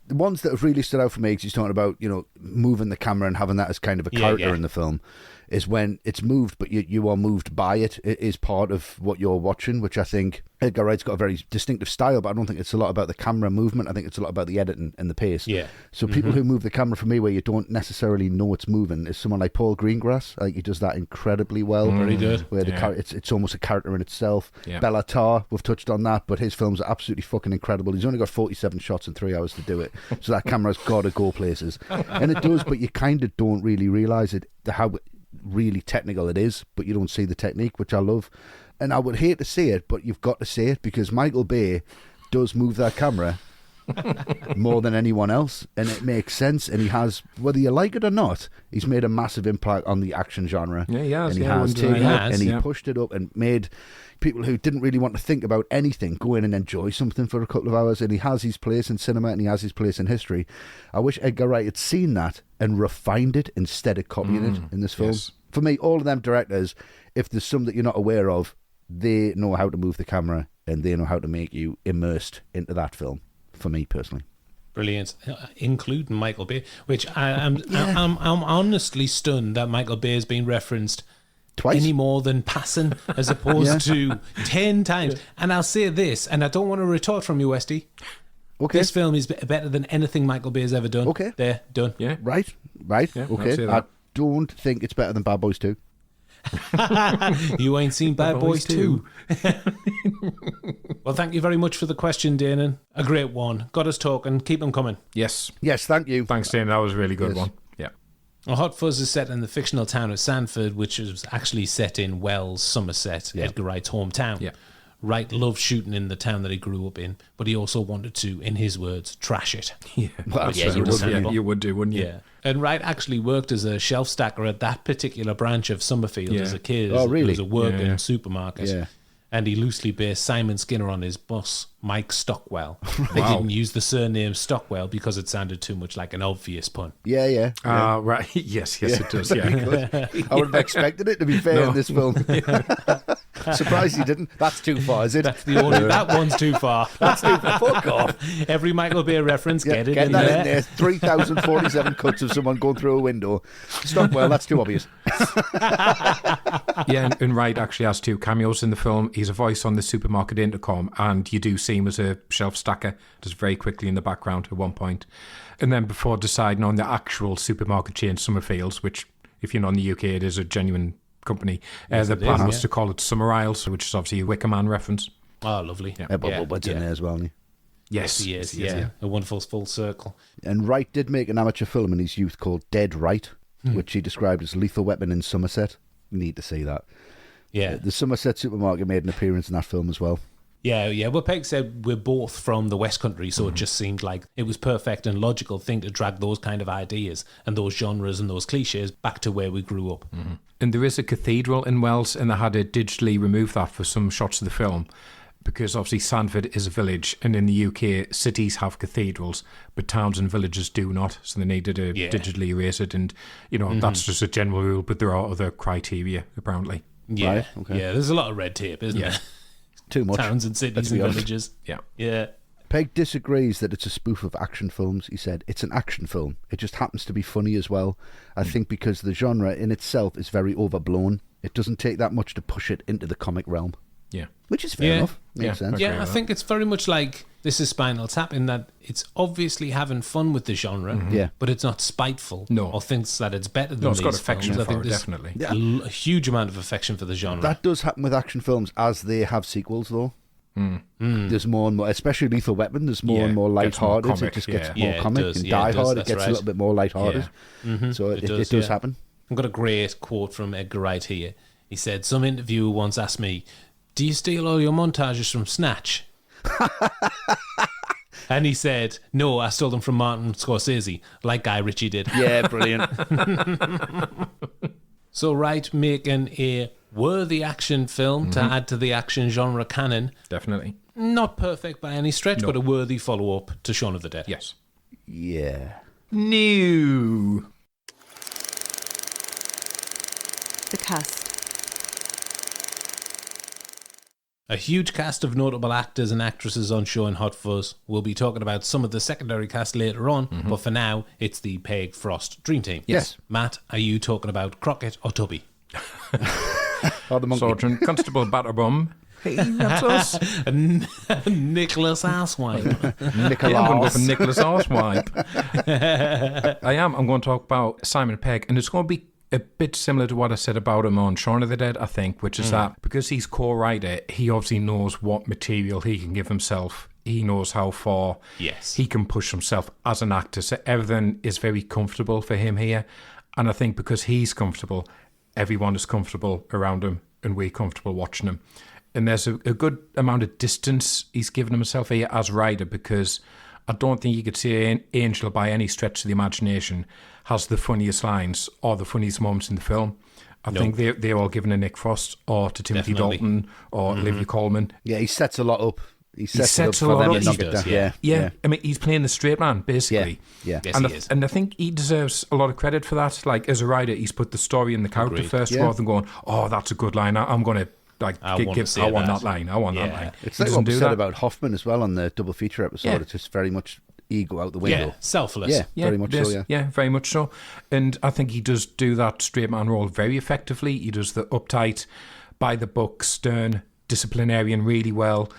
The ones that have really stood out for me, because he's talking about, moving the camera and having that as kind of a character in the film, is when it's moved, but you are moved by it. It is part of what you're watching, which I think Edgar Wright's got a very distinctive style, but I don't think it's a lot about the camera movement. I think it's a lot about the editing and the pace. Yeah. So people who move the camera for me where you don't necessarily know it's moving is someone like Paul Greengrass. I think he does that incredibly well. Very good. Where the Yeah. it's almost a character in itself. Yeah. Bela Tarr, we've touched on that, but his films are absolutely fucking incredible. He's only got 47 shots in 3 hours to do it, so that camera's got to go places. And it does, but you kind of don't really realise it, how really technical it is, but you don't see the technique, which I love. And I would hate to say it, but you've got to say it, because Michael Bay does move that camera more than anyone else, and it makes sense. And he has, whether you like it or not, he's made a massive impact on the action genre. Yeah, he has. And he Yeah, I has wouldn't deny taken it that. up and he Yeah. pushed it up and made people who didn't really want to think about anything go in and enjoy something for a couple of hours. And he has his place in cinema and he has his place in history. I wish Edgar Wright had seen that and refined it instead of copying it in this film. yes. For me, all of them directors, if there's some that you're not aware of, they know how to move the camera and they know how to make you immersed into that film, for me personally. Brilliant, including Michael Bay, which I'm honestly stunned that Michael Bay has been referenced Twice. any more than passing, as opposed to 10 times. And I'll say this, and I don't want to retort from you, Westy. Okay. This film is better than anything Michael Bay has ever done. Okay. There, done. Yeah. Right. Yeah, I'd say Okay. that. I don't think it's better than Bad Boys 2. You ain't seen Bad Boys 2. Well, thank you very much for the question, Danon. A great one. Got us talking. Keep them coming. Yes. Yes, thank you. Thanks, Dana. That was a really good Yes. one. Yeah. Well, Hot Fuzz is set in the fictional town of Sanford, which is actually set in Wells, Somerset, Edgar Wright's hometown. Yeah. Wright loved shooting in the town that he grew up in, but he also wanted to, in his words, trash it. Yeah. Well, Yeah, that's you would, understandable. You would do, wouldn't you? Yeah. And Wright actually worked as a shelf stacker at that particular branch of Summerfield Yeah. as a kid. Oh, really? As a worker Yeah. in supermarket. Yeah. And he loosely based Simon Skinner on his boss, Mike Stockwell. They Wow. didn't use the surname Stockwell because it sounded too much like an obvious pun. Yeah. Right. Yes, it does. Yeah. I would have expected it, to be fair, in this film. Surprised you didn't. That's too far, is it? That's the only. That one's too far. That's too far. Fuck off. Every Michael Bay reference, Yeah, get it get in that there. in there. 3,047 cuts of someone going through a window. Stockwell, that's too obvious. Yeah, and Wright actually has 2 cameos in the film. He's a voice on the supermarket intercom, and you do see him as a shelf stacker, just very quickly in the background at one point. And then before deciding on the actual supermarket chain Summerfields, which, if you're not in the UK, it is a genuine company, the it plan is, was yeah. to call it Summer Isles, which is obviously a Wicker Man reference. Oh, lovely. Yeah. But Woodward's in there as well, isn't he? Yes, He is, yes, he is, yeah. A wonderful full circle. And Wright did make an amateur film in his youth called Dead Right, which he described as Lethal Weapon in Somerset. You need to see that. Yeah. The Somerset supermarket made an appearance in that film as well. Yeah. Well, Peg said we're both from the West Country, so it just seemed like it was perfect and logical thing to drag those kind of ideas and those genres and those cliches back to where we grew up. And there is a cathedral in Wells, and they had to digitally remove that for some shots of the film, because obviously Sanford is a village, and in the UK, cities have cathedrals, but towns and villages do not, so they needed to digitally erase it, and, that's just a general rule, but there are other criteria, apparently. Yeah. Right, okay. Yeah, there's a lot of red tape, isn't there? Too much. Towns and cities Let's and be honest. villages. Yeah. Yeah. Peg disagrees that it's a spoof of action films. He said, it's an action film. It just happens to be funny as well. I think because the genre in itself is very overblown. It doesn't take that much to push it into the comic realm. Yeah. Which is fair enough. Makes Yeah. sense. Okay, Yeah, I well. think it's very much like This Is Spinal Tap in that it's obviously having fun with the genre, Yeah. but it's not spiteful No. or thinks that it's better than No, it's got these affection films. I for think it, there's definitely. Yeah. a huge amount of affection for the genre. That does happen with action films as they have sequels, though. There's more and more, especially Lethal Weapon, there's more Yeah, and more gets more lighthearted. It comic, just gets yeah. more Yeah, it comic. does, And yeah, Die it does, Hard, it that's gets a right. little bit more lighthearted. So it does happen. I've got a great quote from Edgar Wright here. He said, some interviewer once asked me, do you steal all your montages from Snatch? And he said, no, I stole them from Martin Scorsese, like Guy Ritchie did. Yeah, brilliant. So Wright making a worthy action film to add to the action genre canon. Definitely. Not perfect by any stretch, No. but a worthy follow-up to Shaun of the Dead. Yes. Yeah. New. The cast. A huge cast of notable actors and actresses on show in Hot Fuzz. We'll be talking about some of the secondary cast later on, but for now, it's the Peg Frost Dream Team. Yes. Matt, are you talking about Crockett or Tubby? Oh, the monkey. Sergeant Constable Batterbum. Hey, that's us. Nicholas Asswipe. Nicholas. Yeah, I'm going to go for Nicholas Asswipe. I am. I'm going to talk about Simon Pegg, and it's going to be a bit similar to what I said about him on Shaun of the Dead, I think, which is that because he's co-writer, he obviously knows what material he can give himself. He knows how far Yes. he can push himself as an actor. So everything is very comfortable for him here. And I think because he's comfortable, everyone is comfortable around him, and we're comfortable watching him. And there's a good amount of distance he's given himself here as writer, because I don't think you could say Angel, by any stretch of the imagination, has the funniest lines or the funniest moments in the film. I think they're all given to Nick Frost or to Timothy Definitely. Dalton or Olivia Colman. Yeah, he sets a lot up. He sets sets it a up for lot them up. to knock He it does, down. yeah. Yeah, I mean, he's playing the straight man, basically. Yeah. Yes, and, he is. and I think he deserves a lot of credit for that. Like, as a writer, he's put the story and the character Agreed. first, Yeah. rather than going, oh, that's a good line. I'm going to, like, I give, want to say I want that. that line. I want that Yeah. line. It's He like doesn't what we do said that. about Hoffman as well on the double feature episode. Yeah. It's just very much ego out the window. Yeah, selfless. Yeah, very much so, yeah. very much so. And I think he does do that straight man role very effectively. He does the uptight, by the book, stern disciplinarian really well.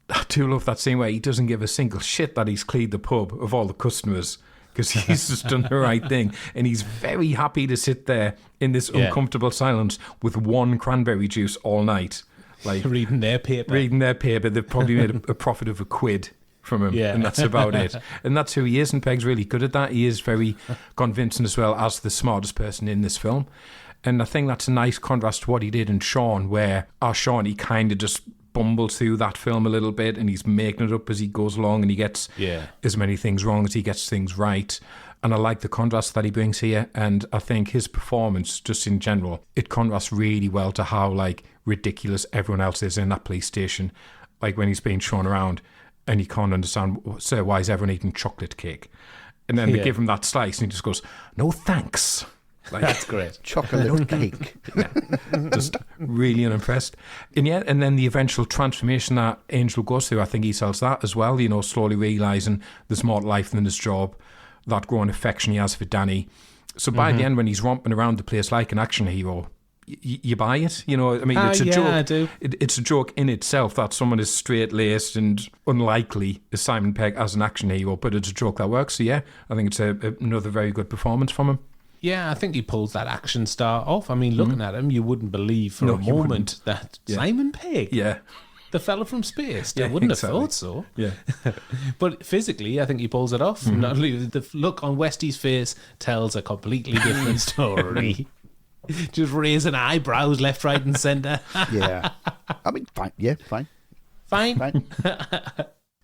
I do love that scene where he doesn't give a single shit that he's cleared the pub of all the customers because he's just done the right thing. And he's very happy to sit there in this uncomfortable silence with one cranberry juice all night. Like reading their paper. They've probably made a profit of £1 from him, and that's about it. And that's who he is, and Pegg's really good at that. He is very convincing as well as the smartest person in this film. And I think that's a nice contrast to what he did in Shaun, where Shaun, he kind of just bumbles through that film a little bit and he's making it up as he goes along, and he gets as many things wrong as he gets things right. And I like the contrast that he brings here, and I think his performance, just in general, it contrasts really well to how like ridiculous everyone else is in that police station. Like when he's being shown around and he can't understand, sir, why is everyone eating chocolate cake? And then they give him that slice and he just goes, no thanks. Like, that's great. Chocolate cake. Just really unimpressed. And then the eventual transformation that Angel goes through, I think he sells that as well, you know, slowly realising there's more to life than his job, that growing affection he has for Danny. So by the end, when he's romping around the place like an action hero, you buy it, you know. I mean, it's a joke. I do. It's a joke in itself that someone is straight-laced and unlikely as Simon Pegg as an action hero, but it's a joke that works. So yeah, I think it's another very good performance from him. Yeah, I think he pulls that action star off. I mean, looking at him, you wouldn't believe for a moment that Simon Pegg, the fella from Space, I wouldn't have thought so. Yeah, but physically, I think he pulls it off. Not only the look on Westy's face tells a completely different story. Just raising eyebrows left, right, and centre. Yeah, I mean, fine. Yeah, fine.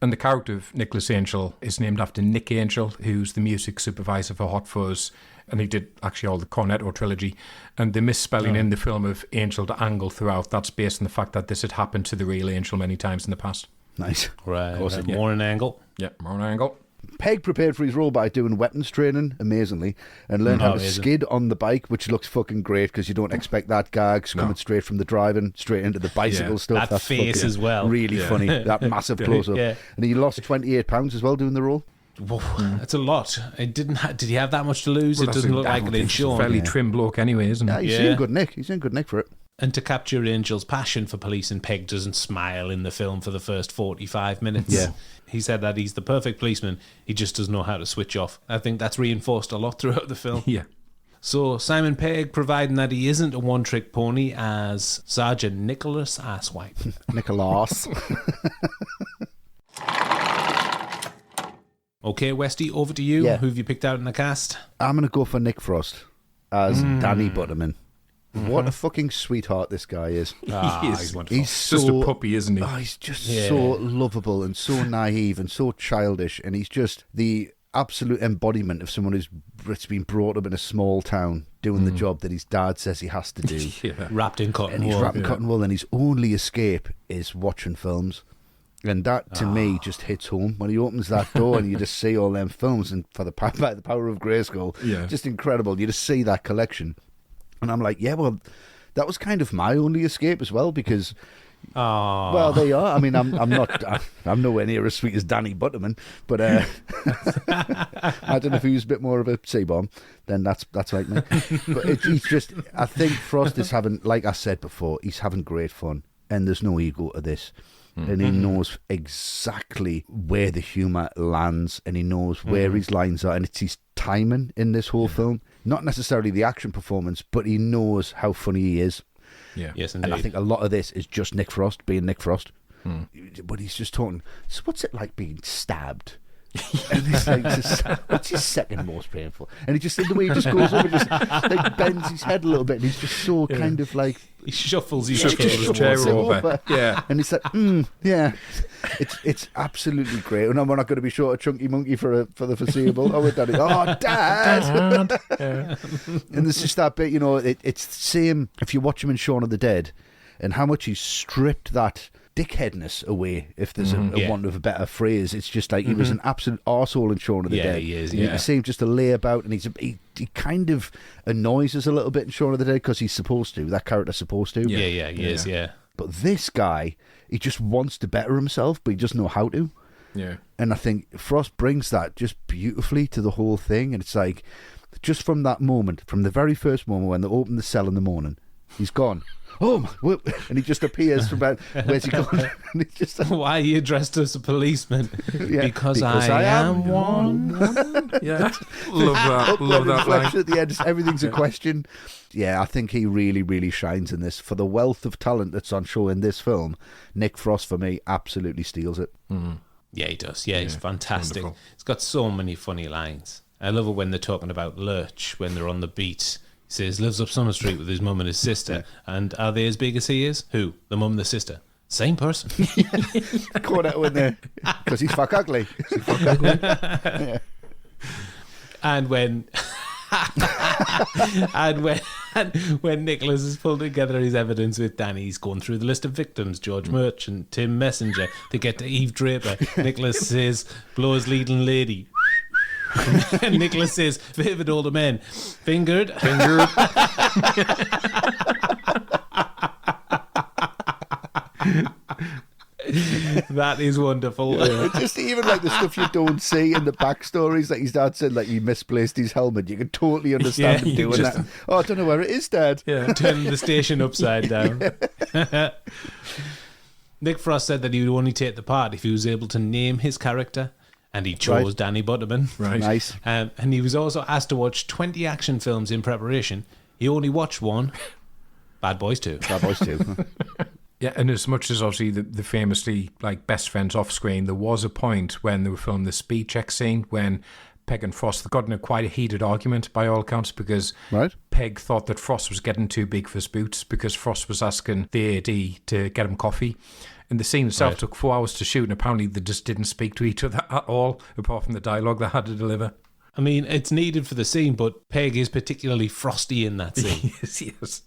And the character of Nicholas Angel is named after Nick Angel, who's the music supervisor for Hot Fuzz. And he did actually all the Cornetto Trilogy. And the misspelling in the film of Angel to Angle throughout, that's based on the fact that this had happened to the real Angel many times in the past. Nice. Right. More an angle. Yeah, more an angle. Pegg prepared for his role by doing weapons training, amazingly, and learned how to skid on the bike, which looks fucking great because you don't expect that gags coming straight from the driving, straight into the bicycle stuff. That's face as well. Really funny, that massive close-up. Yeah. And he lost 28 pounds as well doing the role. Whoa, that's a lot. Did he have that much to lose? It doesn't look like it in Shaun. Fairly trim bloke anyway, isn't he? Yeah, he's in good nick. He's in good nick for it. And to capture Angel's passion for policing, Pegg doesn't smile in the film for the first 45 minutes. Yeah. He said that he's the perfect policeman. He just doesn't know how to switch off. I think that's reinforced a lot throughout the film. Yeah. So Simon Pegg, providing that he isn't a one-trick pony, as Sergeant Nicholas Asswipe. Nicholas. Okay, Westy, over to you. Yeah. Who have you picked out in the cast? I'm going to go for Nick Frost as Danny Butterman. What a fucking sweetheart this guy is. He's wonderful. He's so, just a puppy, isn't he? Oh, he's just so lovable and so naive and so childish, and he's just the absolute embodiment of someone who's been brought up in a small town doing the job that his dad says he has to do. Wrapped in cotton and wool. He's wrapped in cotton wool, and his only escape is watching films. And that, to me, just hits home. When he opens that door and you just see all them films, and by the power of Grayskull, just incredible. You just see that collection. And I'm like, yeah, well, that was kind of my only escape as well, because, well, there you are. I mean, I'm nowhere near as sweet as Danny Butterman, but I don't know if he was a bit more of a C-bomb, then that's like me. But he's just, I think Frost is having, like I said before, he's having great fun, and there's no ego to this. And he knows exactly where the humour lands, and he knows where his lines are, and it's his timing in this whole film. Not necessarily the action performance, but he knows how funny he is. Yeah. Yes, indeed. And I think a lot of this is just Nick Frost being Nick Frost. But he's just talking, so what's it like being stabbed? And he's like, what's his second most painful? And he just, the way he just goes over, just like bends his head a little bit, and he's just so kind of like, he shuffles his chair over. Yeah. And it's like, yeah. It's absolutely great. And we're not going to be short a chunky monkey for the foreseeable. Oh, Daddy. Oh, Dad. And there's just that bit, you know, it's the same if you watch him in Shaun of the Dead, and how much he's stripped that dickheadness away, if there's a want of a better phrase. It's just like he was an absolute arsehole in Shaun of the Dead. He is, You can see him just a layabout, and he kind of annoys us a little bit in Shaun of the Dead because he's supposed to. That character's supposed to. Yeah, he is. But this guy, he just wants to better himself, but he doesn't know how to. Yeah. And I think Frost brings that just beautifully to the whole thing. And it's like, just from that moment, from the very first moment when they open the cell in the morning, He's gone. Oh, and he just appears from about, where's he gone? And he's just like, Why are you dressed as a policeman? Yeah, because I am one. Yeah. Love that. Love that line. At the end, everything's a question. Yeah, I think he really, really shines in this. For the wealth of talent that's on show in this film, Nick Frost, for me, absolutely steals it. Yeah, he does. Yeah, he's fantastic. wonderful. He's got so many funny lines. I love it when they're talking about Lurch, when they're on the beat. He says, lives up Summer Street with his mum and his sister. And are they as big as he is? Who? The mum and the sister. Same person. Cornetto in there. Because he's fuck ugly. Yeah. And when... when Nicholas has pulled together his evidence with Danny, he's going through the list of victims: George Merchant, Tim Messenger, to get to Eve Draper. Nicholas says, blows leading lady. And Nicholas says, favourite older men, fingered. That is wonderful. It's just even like the stuff you don't see in the backstories, like his dad said, like he misplaced his helmet. You can totally understand him doing that. Oh, I don't know where it is, Dad. Yeah, turning the station upside down. Nick Frost said that he would only take the part if he was able to name his character, and he chose Danny Butterman. Right. Nice. And he was also asked to watch 20 action films in preparation. He only watched one, Bad Boys 2. Bad Boys 2. Yeah, and as much as obviously the famously like best friends off screen, there was a point when they were filming the speed check scene when Pegg and Frost got in quite a heated argument by all accounts because Pegg thought that Frost was getting too big for his boots because Frost was asking the AD to get him coffee. And the scene itself took 4 hours to shoot, and apparently they just didn't speak to each other at all, apart from the dialogue they had to deliver. I mean, it's needed for the scene, but Pegg is particularly frosty in that scene. Yes.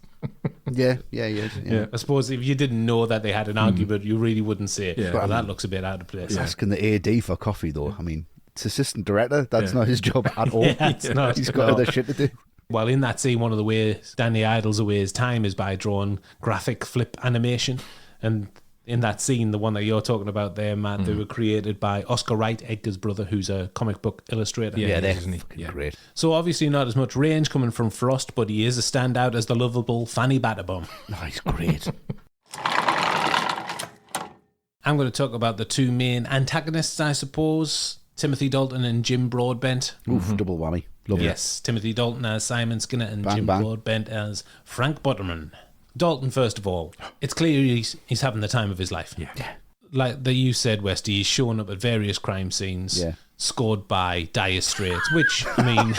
Yeah, he is. Yeah. I suppose if you didn't know that they had an argument, you really wouldn't say it. Yeah. Well, that looks a bit out of place. He's asking the AD for coffee, though. I mean, it's assistant director. That's not his job at all. It's not. He's got other shit to do. Well, in that scene, one of the ways Danny idles away his time is by drawing graphic flip animation. And in that scene, the one that you're talking about there, Matt, they were created by Oscar Wright, Edgar's brother, who's a comic book illustrator. Yeah, they're isn't he? fucking great. So obviously not as much range coming from Frost, but he is a standout as the lovable Fanny Batterbum. No, he's great. I'm going to talk about the two main antagonists, I suppose, Timothy Dalton and Jim Broadbent. Oof, double whammy. Love it. Yes, Timothy Dalton as Simon Skinner and Bang, Jim bang. Broadbent as Frank Butterman. Dalton, first of all, it's clear he's having the time of his life. Yeah. Like that you said, Westy, he's showing up at various crime scenes, scored by Dire Straits, which, I mean...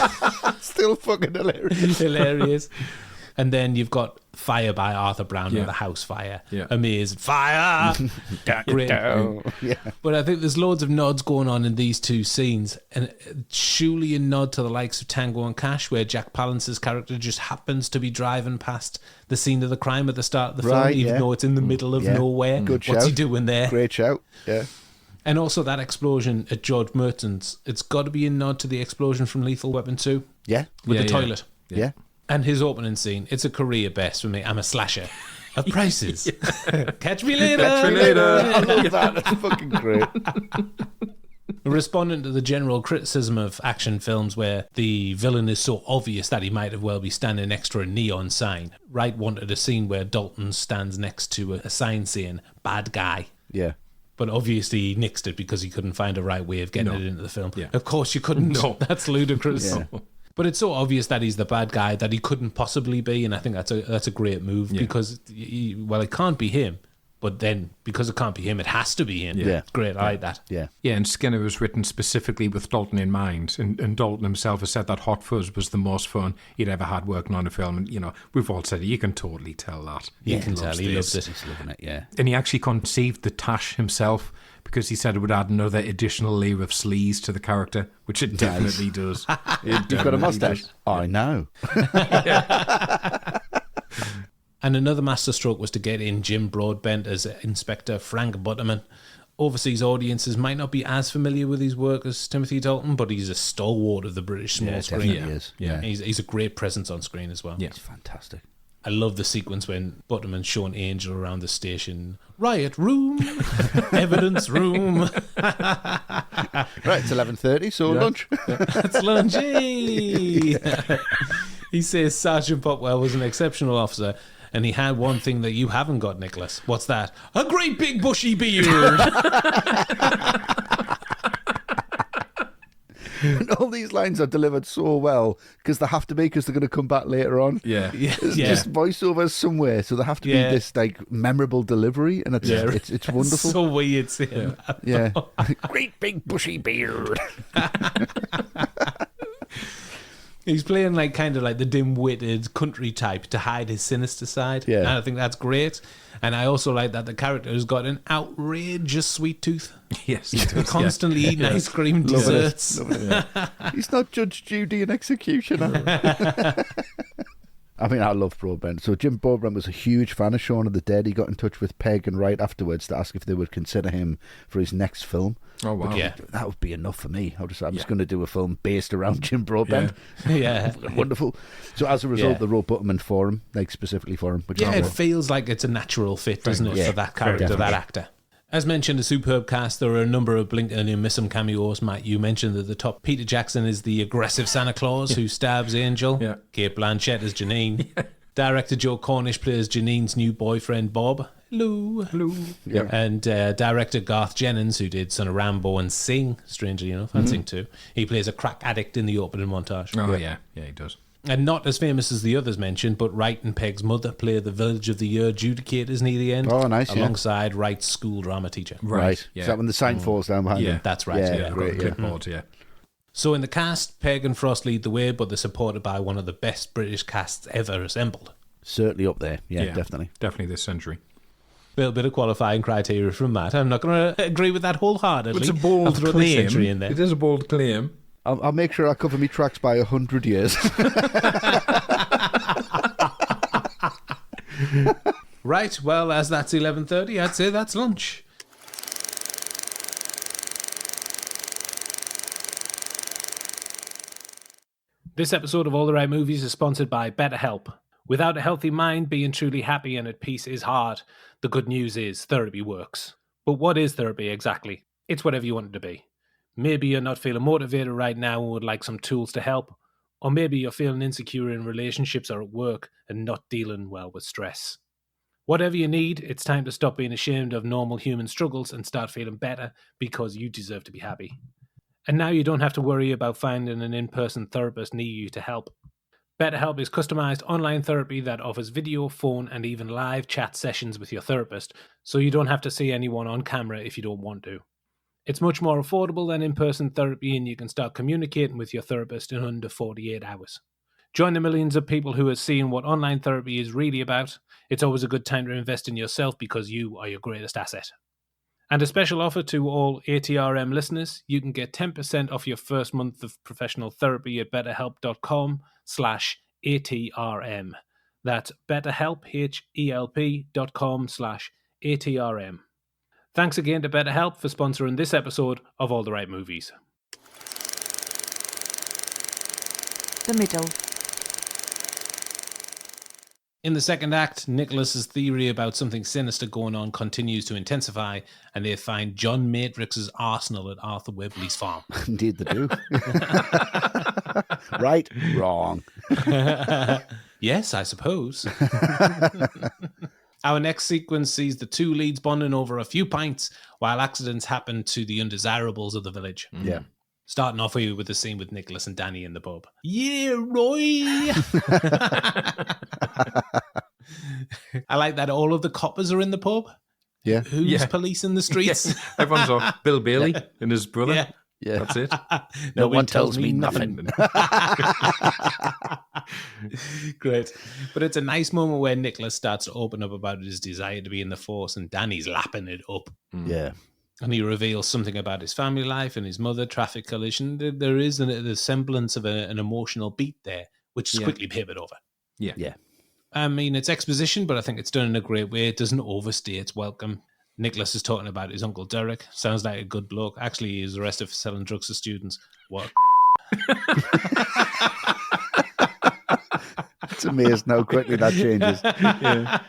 Still fucking hilarious. hilarious. And then you've got Fire by Arthur Brown, or The House Fire. Yeah. Amazing. Fire! Great. Yeah. But I think there's loads of nods going on in these two scenes, and surely a nod to the likes of Tango and Cash, where Jack Palance's character just happens to be driving past the scene of the crime at the start of the film, even though it's in the middle of nowhere. Good What's he shout. doing there? Great shout. Yeah. And also that explosion at George Merton's, it's got to be a nod to the explosion from Lethal Weapon 2 Yeah. with the toilet. Yeah. And his opening scene, it's a career best for me. I'm a slasher of prices. Catch me later. Catch me later. I love that. That's fucking great. Responding to the general criticism of action films where the villain is so obvious that he might have well be standing next to a neon sign, Wright wanted a scene where Dalton stands next to a sign saying, bad guy. Yeah. But obviously he nixed it because he couldn't find a right way of getting it into the film. Yeah. Of course you couldn't. No. That's ludicrous. Yeah. But it's so obvious that he's the bad guy that he couldn't possibly be, and I think that's a great move because, it can't be him, but then because it can't be him, it has to be him. Yeah. It's great. I like that. Yeah. Yeah, and Skinner was written specifically with Dalton in mind, and Dalton himself has said that Hot Fuzz was the most fun he'd ever had working on a film, and we've all said it, you can totally tell that. You can tell he loves it. He's loving it, yeah. And he actually conceived the tash himself because he said it would add another additional layer of sleaze to the character, which it definitely does. You've got a mustache. I know. And another masterstroke was to get in Jim Broadbent as Inspector Frank Butterman. Overseas audiences might not be as familiar with his work as Timothy Dalton, but he's a stalwart of the British small screen. Definitely is. Yeah. He's a great presence on screen as well. Yeah. It's fantastic. I love the sequence when Butterman's showing Angel around the station. Riot room, evidence room. Right, it's 11:30, so lunch. That's lunch. Yay! He says Sergeant Popwell was an exceptional officer And he had one thing that you haven't got, Nicholas. What's that? A great big bushy beard. And all these lines are delivered so well because they have to be, because they're going to come back later on. Yeah. There's just voiceovers somewhere, so there have to be this like memorable delivery, and it's wonderful. So weird seeing that. Yeah. Great big bushy beard. He's playing like kind of like the dim-witted country type to hide his sinister side. Yeah. And I think that's great. And I also like that the character has got an outrageous sweet tooth. Yes, he does. Constantly eating ice cream, desserts. He's not Judge Judy and Executioner. I mean, I love Broadbent. So Jim Broadbent was a huge fan of Shaun of the Dead. He got in touch with Pegg and Wright afterwards to ask if they would consider him for his next film. Oh, wow. Yeah. That would be enough for me. I'm just going to do a film based around Jim Broadbent. Yeah. Wonderful. So as a result, they wrote Butterman for him, like specifically for him. Which It feels like it's a natural fit, doesn't it, for that character, that actor. As mentioned, a superb cast. There are a number of blink and you miss them cameos. Matt, you mentioned at the top, Peter Jackson is the aggressive Santa Claus who stabs Angel. Yeah. Kate Blanchett is Janine. Director Joe Cornish plays Janine's new boyfriend, Bob. Hello. Yeah. And director Garth Jennings, who did Son of Rambo and Sing, strangely enough, and Sing 2. He plays a crack addict in the opening montage. Oh, yeah, he does. And not as famous as the others mentioned, but Wright and Pegg's mother play the Village of the Year adjudicators near the end. Oh, nice, alongside Wright's school drama teacher. Right. Yeah. Is that when the sign falls down behind him? That's right. Yeah, great. Clipboard, So in the cast, Pegg and Frost lead the way, but they're supported by one of the best British casts ever assembled. Certainly up there. Yeah, definitely. Definitely this century. Little bit of qualifying criteria from Matt. I'm not going to agree with that wholeheartedly. It's a bold I'll throw this claim. century in there. It is a bold claim. I'll make sure I cover me tracks by 100 years. Right, well, as that's 11:30, I'd say that's lunch. This episode of All the Right Movies is sponsored by BetterHelp. Without a healthy mind, being truly happy and at peace is hard. The good news is therapy works. But what is therapy exactly? It's whatever you want it to be. Maybe you're not feeling motivated right now and would like some tools to help. Or maybe you're feeling insecure in relationships or at work and not dealing well with stress. Whatever you need, it's time to stop being ashamed of normal human struggles and start feeling better, because you deserve to be happy. And now you don't have to worry about finding an in-person therapist near you to help. BetterHelp is customized online therapy that offers video, phone, and even live chat sessions with your therapist, so you don't have to see anyone on camera if you don't want to. It's much more affordable than in-person therapy, and you can start communicating with your therapist in under 48 hours. Join the millions of people who are seeing what online therapy is really about. It's always a good time to invest in yourself, because you are your greatest asset. And a special offer to all ATRM listeners: you can get 10% off your first month of professional therapy at betterhelp.com/ATRM. That's betterhelp, HELP.com/ATRM. Thanks again to BetterHelp for sponsoring this episode of All the Right Movies. The middle. In the second act, Nicholas's theory about something sinister going on continues to intensify, and they find John Matrix's arsenal at Arthur Webley's farm. Indeed they do. Right? Wrong. Yes, I suppose. Our next sequence sees the two leads bonding over a few pints while accidents happen to the undesirables of the village. Yeah. Starting off with the scene with Nicholas and Danny in the pub. Yeah, Roy! I like that all of the coppers are in the pub. Yeah. Who's policing the streets? Yeah. Everyone's off. Bill Bailey and his brother. Yeah. Yeah. That's it. No one tells me nothing. Great. But it's a nice moment where Nicholas starts to open up about his desire to be in the force, and Danny's lapping it up. Yeah. And he reveals something about his family life and his mother, traffic collision. There is the semblance of an emotional beat there, which is quickly papered over. Yeah. Yeah. I mean, it's exposition, but I think it's done in a great way. It doesn't overstay its welcome. Nicholas is talking about his uncle Derek. Sounds like a good bloke. Actually, he was arrested for selling drugs to students. What? It's amazing how quickly that changes. Yeah.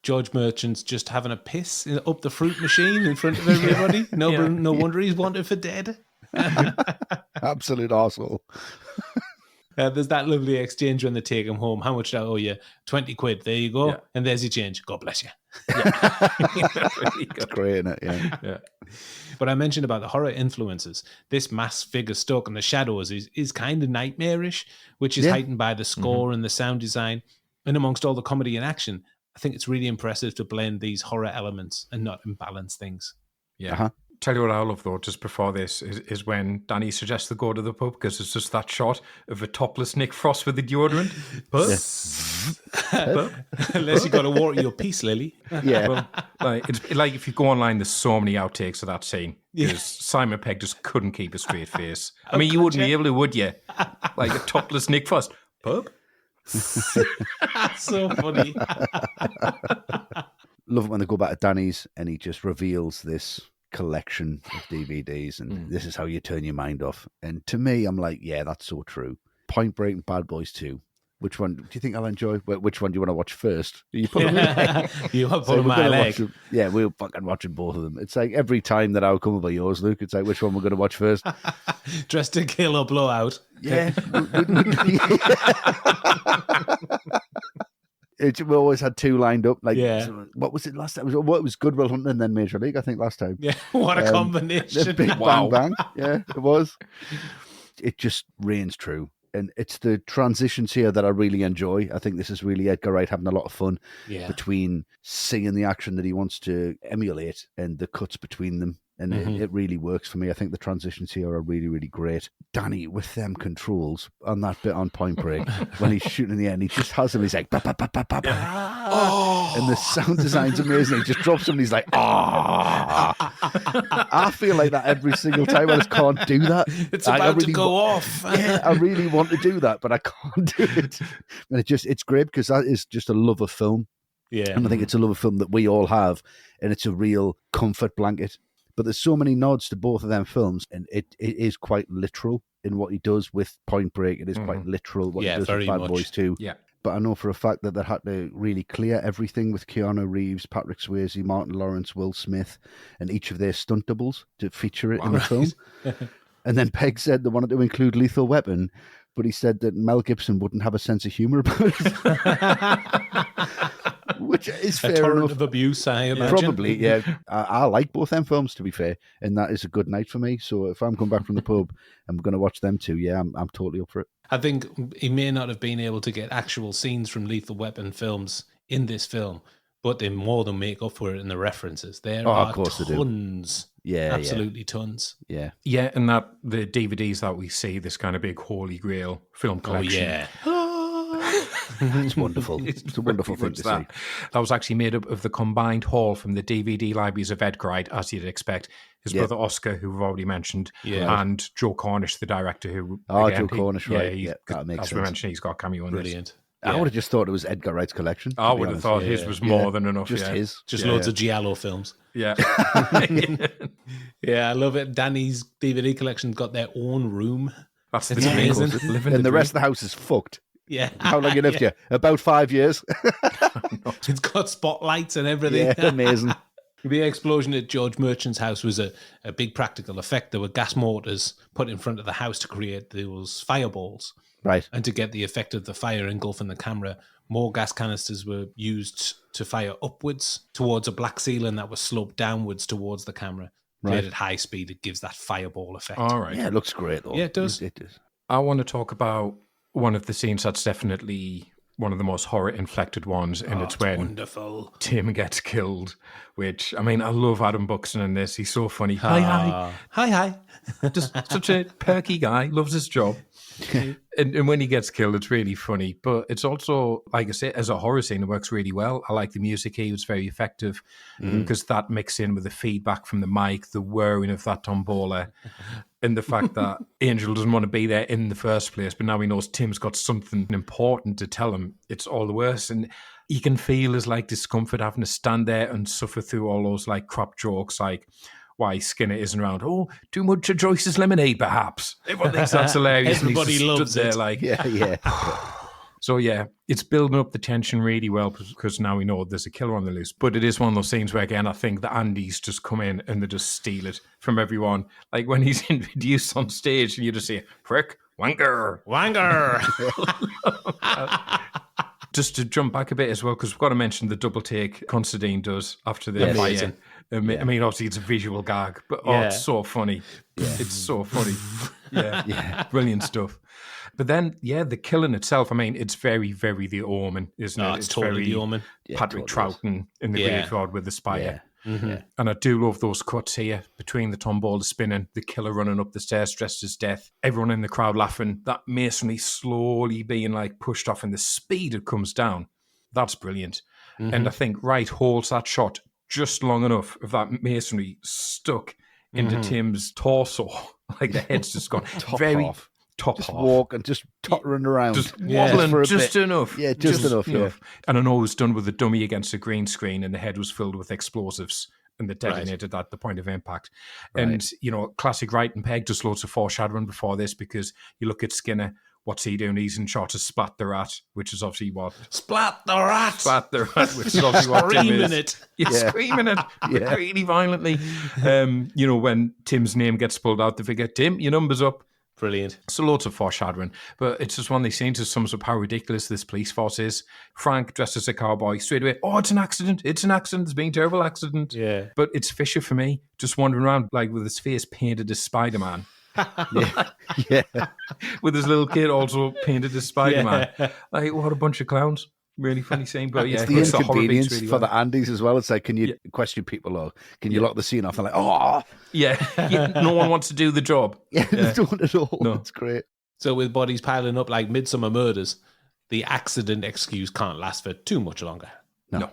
George Merchant's just having a piss up the fruit machine in front of everybody. No wonder he's wanted for dead. Absolute arsehole. There's that lovely exchange when they take him home. How much do I owe you? 20 quid. There you go. Yeah. And there's your change. God bless you. It's great, isn't it? Yeah. But I mentioned about the horror influences. This masked figure stuck in the shadows is kind of nightmarish, which is heightened by the score and the sound design. And amongst all the comedy and action, I think it's really impressive to blend these horror elements and not imbalance things. Yeah. Uh-huh. Tell you what I love, though, just before this, is when Danny suggests they go to the pub, because it's just that shot of a topless Nick Frost with the deodorant. Unless you got to water your piece, Lily. Yeah. Well, it's like if you go online, there's so many outtakes of that scene, because Simon Pegg just couldn't keep a straight face. I mean, you wouldn't be able to, would you? Like a topless Nick Frost. Pub? So funny. Love it when they go back to Danny's and he just reveals this collection of DVDs and this is how you turn your mind off. And to me, I'm like, yeah, that's so true. Point Break and Bad Boys 2. Which one do you think I'll enjoy? Which one do you want to watch first? You put them You have put my leg. Yeah, we're fucking watching both of them. It's like every time that I'll come over yours, Luke, it's like, which one we're going to watch first? Dressed to Kill or Blowout. Yeah. We always had two lined up. Like, what was it last time? It was Good Will Hunting and then Major League, I think, last time. Yeah, what a combination. Big Bang Bang. Yeah, it was. It just reigns true. And it's the transitions here that I really enjoy. I think this is really Edgar Wright having a lot of fun between seeing the action that he wants to emulate and the cuts between them. And it really works for me. I think the transitions here are really, really great. Danny, with them controls on that bit on Point Break, when he's shooting in the air and he just has them, he's like, bah, bah, bah, bah, bah, bah. And the sound design's amazing. He just drops them and he's like, I feel like that every single time. I just can't do that. It's about to go off. Yeah, I really want to do that, but I can't do it. And it's great because that is just a love of film. Yeah. And I think it's a love of film that we all have. And it's a real comfort blanket. But there's so many nods to both of them films, and it is quite literal in what he does with Point Break. It is quite literal what he does with Bad Boys 2. Yeah. But I know for a fact that they had to really clear everything with Keanu Reeves, Patrick Swayze, Martin Lawrence, Will Smith, and each of their stunt doubles to feature it in the film. And then Pegg said they wanted to include Lethal Weapon, but he said that Mel Gibson wouldn't have a sense of humour about it. Which is fair enough. A torrent of abuse, I imagine. Probably, yeah. I like both them films, to be fair, and that is a good night for me. So if I'm coming back from the pub and we're going to watch them too, yeah, I'm totally up for it. I think he may not have been able to get actual scenes from Lethal Weapon films in this film, but they more than make up for it in the references. There are tons. Yeah, absolutely tons. Yeah. Yeah, and that the DVDs that we see, this kind of big holy grail film collection. Oh, yeah. It's wonderful. It's a wonderful thing to see. That was actually made up of the combined haul from the DVD libraries of Edgar Wright, as you'd expect. His brother Oscar, who we've already mentioned, and Joe Cornish, the director, who Joe Cornish, right? That makes sense. As we mentioned, he's got a cameo in Brilliant. This. I would have just thought it was Edgar Wright's collection. I would have thought his was more than enough. Just his. Just loads of Giallo films. Yeah. Yeah, I love it. Danny's DVD collection's got their own room. That's amazing. And the rest of the house is fucked. Yeah. How long you lived here? About 5 years. It's got spotlights and everything. Yeah, amazing. The explosion at George Merchant's house was a big practical effect. There were gas mortars put in front of the house to create those fireballs. Right. And to get the effect of the fire engulfing the camera, more gas canisters were used to fire upwards towards a black ceiling that was sloped downwards towards the camera. Right. At high speed, it gives that fireball effect. All right. Yeah, it looks great, though. Yeah, it does. It does. I want to talk about one of the scenes that's definitely one of the most horror-inflected ones, and it's when wonderful. Tim gets killed, which, I mean, I love Adam Buxton in this. He's so funny. Hi. Just such a perky guy, loves his job. And when he gets killed, it's really funny. But it's also, like I say, as a horror scene, it works really well. I like the music here. It's very effective because that mixed in with the feedback from the mic, the whirring of that tombola, and the fact that Angel doesn't want to be there in the first place, but now he knows Tim's got something important to tell him. It's all the worse. And you can feel his like discomfort having to stand there and suffer through all those like crap jokes like why Skinner isn't around. Oh, too much of Joyce's lemonade, perhaps. Everyone thinks that's hilarious. Everybody loves it. Like, yeah. So, yeah, it's building up the tension really well because now we know there's a killer on the loose. But it is one of those scenes where, again, I think the Andes just come in and they just steal it from everyone. Like when he's introduced on stage and you just say, prick, Wanker. Wanger! Just to jump back a bit as well, because we've got to mention the double take Considine does after the Amazing. fight. I mean, obviously it's a visual gag, but it's so funny. It's so funny. Yeah. Brilliant stuff. But then, the killing itself, I mean, it's very, very The Omen, isn't it? It's totally very The Omen. Patrick Troughton in the graveyard with the spire. Yeah. And I do love those cuts here between the tomball spinning, the killer running up the stairs dressed as death, everyone in the crowd laughing, that masonry slowly being like pushed off and the speed it comes down. That's brilliant. And I think Wright holds that shot just long enough of that masonry stuck into Tim's torso. Like the head's just gone. Top just off. walking, just tottering around. Just wobbling just enough. Yeah, just enough. And I know it was done with a dummy against a green screen and the head was filled with explosives and they detonated at the point of impact. Right. And, classic Wright and Pegg does loads of foreshadowing before this because you look at Skinner, what's he doing? He's in charge of Splat the Rat, which is obviously what... Splat the Rat! Splat the Rat, which is obviously what Tim is. Screaming it. You're screaming it really violently. When Tim's name gets pulled out, they forget, Tim, your number's up. Brilliant. So loads of foreshadowing, but it's just one of these scenes that sums up how ridiculous this police force is. Frank dressed as a cowboy, straight away, it's an accident, it's been a terrible accident. Yeah. But it's Fisher for me, just wandering around like with his face painted as Spider-Man. With his little kid also painted as Spider-Man. Like, what a bunch of clowns. Really funny scene, but it's the inconvenience really for the Andes as well. It's like, can you question people or can you lock the scene off? And like, no one wants to do the job. They don't at all. No. It's great. So with bodies piling up like Midsummer Murders, the accident excuse can't last for too much longer. No.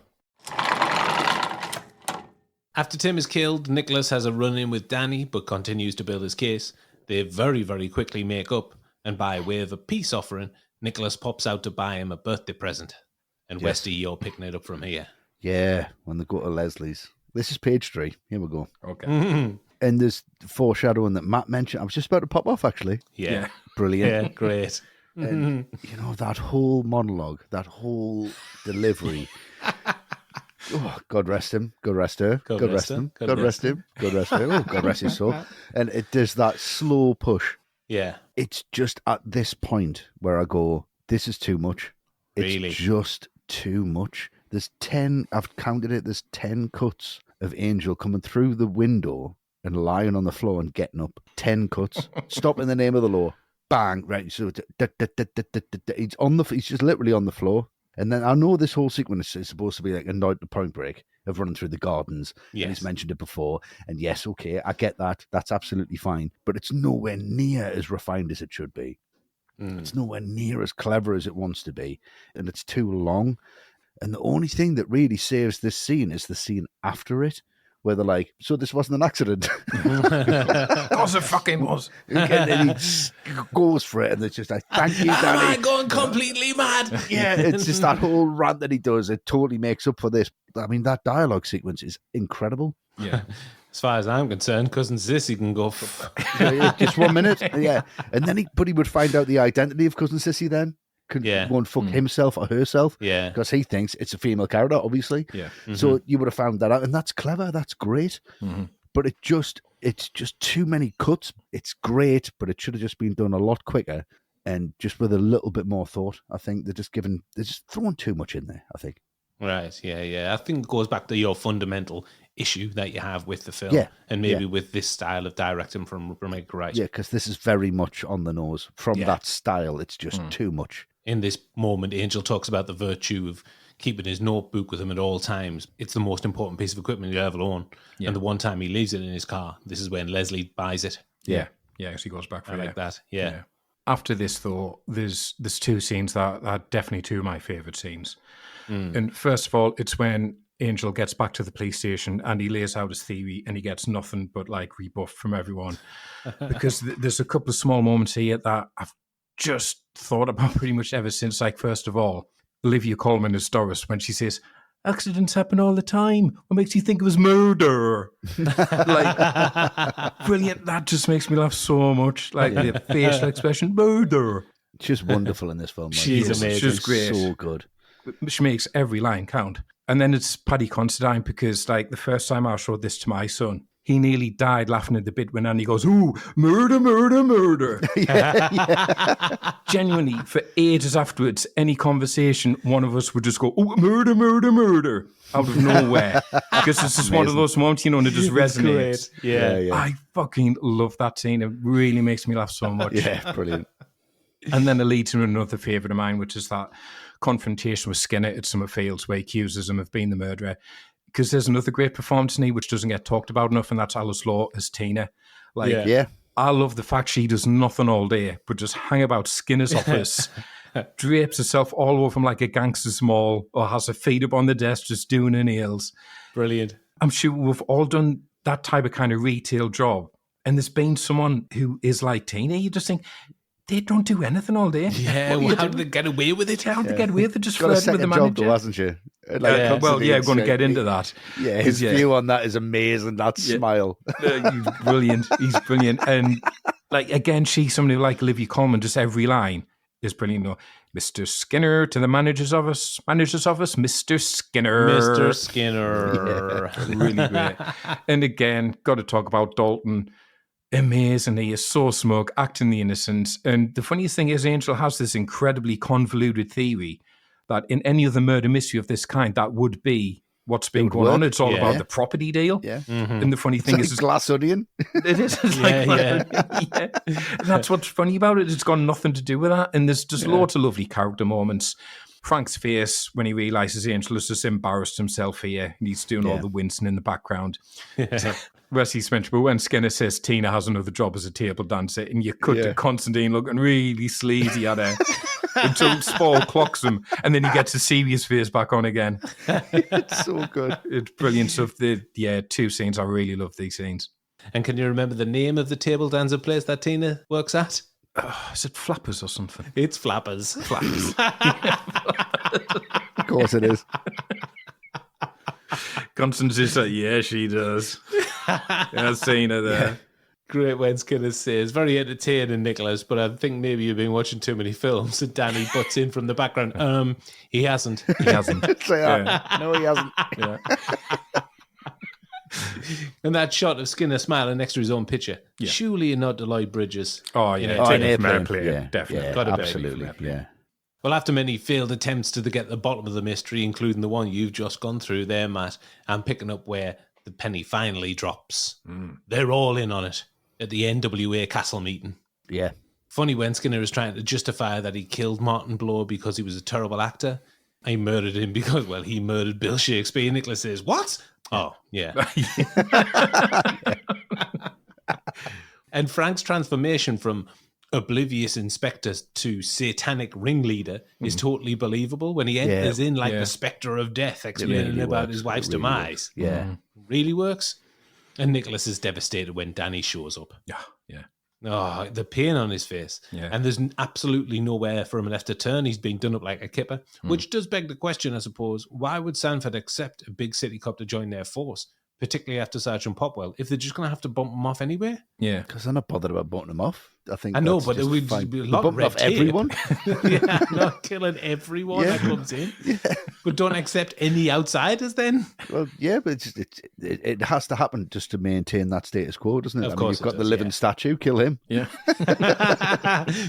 After Tim is killed, Nicholas has a run-in with Danny, but continues to build his case. They very, very quickly make up, and by way of a peace offering, Nicholas pops out to buy him a birthday present. And Westy, you're picking it up from here. Yeah, when they go to Leslie's. This is page 3. Here we go. Okay. And there's foreshadowing that Matt mentioned. I was just about to pop off, actually. Yeah. Brilliant. Yeah, great. And, that whole monologue, that whole delivery. God rest him. God rest her. God rest him. God rest him. God rest her. Oh, God rest his soul. And it does that slow push. Yeah. It's just at this point where I go, this is too much. It's just too much. There's 10, I've counted it, there's 10 cuts of Angel coming through the window and lying on the floor and getting up. 10 cuts. Stop in the name of the law. Bang. Right. So he's just literally on the floor. And then I know this whole sequence is supposed to be like a Night at Point Break of running through the gardens. Yes. And he's mentioned it before. And yes, okay, I get that. That's absolutely fine. But it's nowhere near as refined as it should be. It's nowhere near as clever as it wants to be. And it's too long. And the only thing that really saves this scene is the scene after it, where they're like, so this wasn't an accident. Of course it fucking was. And he goes for it, and it's just like, thank you, Danny. I'm going completely mad. Yeah, it's just that whole rant that he does. It totally makes up for this. I mean, that dialogue sequence is incredible. Yeah. As far as I'm concerned, Cousin Sissy can go for... just 1 minute. Yeah. And then he would find out the identity of Cousin Sissy then. Could go and fuck himself or herself. Yeah. Because he thinks it's a female character, obviously. Yeah. So you would have found that out. And that's clever. That's great. But it's just too many cuts. It's great, but it should have just been done a lot quicker and just with a little bit more thought. I think they're just throwing too much in there, I think. Right, yeah. I think it goes back to your fundamental issue that you have with the film, and maybe with this style of directing from Edgar Wright. Yeah, because this is very much on the nose. From that style, it's just too much. In this moment, Angel talks about the virtue of keeping his notebook with him at all times. It's the most important piece of equipment he'll ever own. Yeah. And the one time he leaves it in his car, this is when Leslie buys it. Yeah, so he goes back for it. I like that, yeah. After this, though, there's two scenes that are definitely two of my favourite scenes. And first of all, it's when Angel gets back to the police station and he lays out his theory and he gets nothing but like rebuff from everyone. Because there's a couple of small moments here that I've just thought about pretty much ever since. Like, first of all, Olivia Colman as Doris, when she says, accidents happen all the time. What makes you think it was murder? Like, brilliant. That just makes me laugh so much. Like the facial expression, murder. She's wonderful in this film. She's amazing. She's great. So good. She makes every line count. And then it's Paddy Considine, because like the first time I showed this to my son, he nearly died laughing at the bit when Andy goes, "Ooh, murder, murder, murder." Genuinely, for ages afterwards, any conversation, one of us would just go, "Ooh, murder, murder, murder," out of nowhere. Because it's just one of those moments, and it just resonates. Yeah. I fucking love that scene. It really makes me laugh so much. Yeah, brilliant. And then it leads to another favourite of mine, which is that confrontation with Skinner at Summerfields, where he accuses him of being the murderer. Because there's another great performance in here which doesn't get talked about enough, and that's Alice Law as Tina. I love the fact she does nothing all day but just hang about Skinner's office, drapes herself all over him like a gangster's mall, or has her feet up on the desk just doing her nails. Brilliant. I'm sure we've all done that type of kind of retail job, and there's been someone who is like Tina. You just think, they don't do anything all day. Yeah, how did they get away with it? How did they get away with it? Just Got a flirting with the second job, manager. though, hasn't she? We're going to get into that. Yeah, his view on that is amazing. That smile. He's brilliant. He's brilliant. And like again, she's somebody like Olivia Colman. Just every line is brilliant. You know, Mr. Skinner to the manager's office, Mr. Skinner. Mr. Skinner. Really great. And again, got to talk about Dalton. Amazing. He is so smug, acting the innocence. And the funniest thing is, Angel has this incredibly convoluted theory that in any other murder mystery of this kind, that would be what's been going on. It's all about the property deal. Yeah. And the funny thing It's is, like glass onion. it is. It's yeah. And that's what's funny about it. It's got nothing to do with that. And there's just loads of lovely character moments. Frank's face when he realises Angel has just embarrassed himself here, and he's doing all the wincing in the background. Wesley's mentioned, but when Skinner says Tina has another job as a table dancer, and you cut to Constantine looking really sleazy at her until Spall clocks him, and then he gets a serious face back on again. It's so good. It's brilliant stuff. Two scenes. I really love these scenes. And can you remember the name of the table dancer place that Tina works at? Is it Flappers or something? It's Flappers. Flappers. Of course it is. Constance is like, yeah, she does. I've seen her there. Yeah. Great when Skinner says, very entertaining, Nicholas, but I think maybe you've been watching too many films. And Danny butts in from the background. He hasn't. He hasn't. No, he hasn't. Yeah. And that shot of Skinner smiling next to his own picture. Yeah. Surely you're not Lloyd Bridges. Oh, yeah. In Airplane. Yeah, Definitely. Yeah, absolutely. Yeah. Well, after many failed attempts to get the bottom of the mystery, including the one you've just gone through there, Matt, and picking up where the penny finally drops, they're all in on it at the NWA Castle meeting. Yeah. Funny when Skinner is trying to justify that he killed Martin Blow because he was a terrible actor. I murdered him because, well, he murdered Bill Shakespeare. Nicholas says, what? Oh, yeah. And Frank's transformation from oblivious inspector to satanic ringleader is totally believable when he enters in like the spectre of death, explaining about his wife's demise. Yeah. Really works. And Nicholas is devastated when Danny shows up. Yeah. Oh, the pain on his face. Yeah. And there's absolutely nowhere for him left to turn. He's being done up like a kipper, which does beg the question, I suppose, why would Sanford accept a big city cop to join their force, particularly after Sergeant Popwell, if they're just going to have to bump him off anyway? Yeah. Because they're not bothered about bumping him off. I know, but it would be a lot of red off everyone. Yeah, not killing everyone that comes in. Yeah. But don't accept any outsiders then? Well, yeah, but it has to happen just to maintain that status quo, doesn't it? Of course you've got the living statue, kill him. Yeah.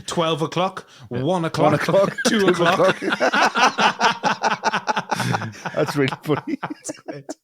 12 o'clock, 1 o'clock, 2 o'clock. That's really funny. That's great.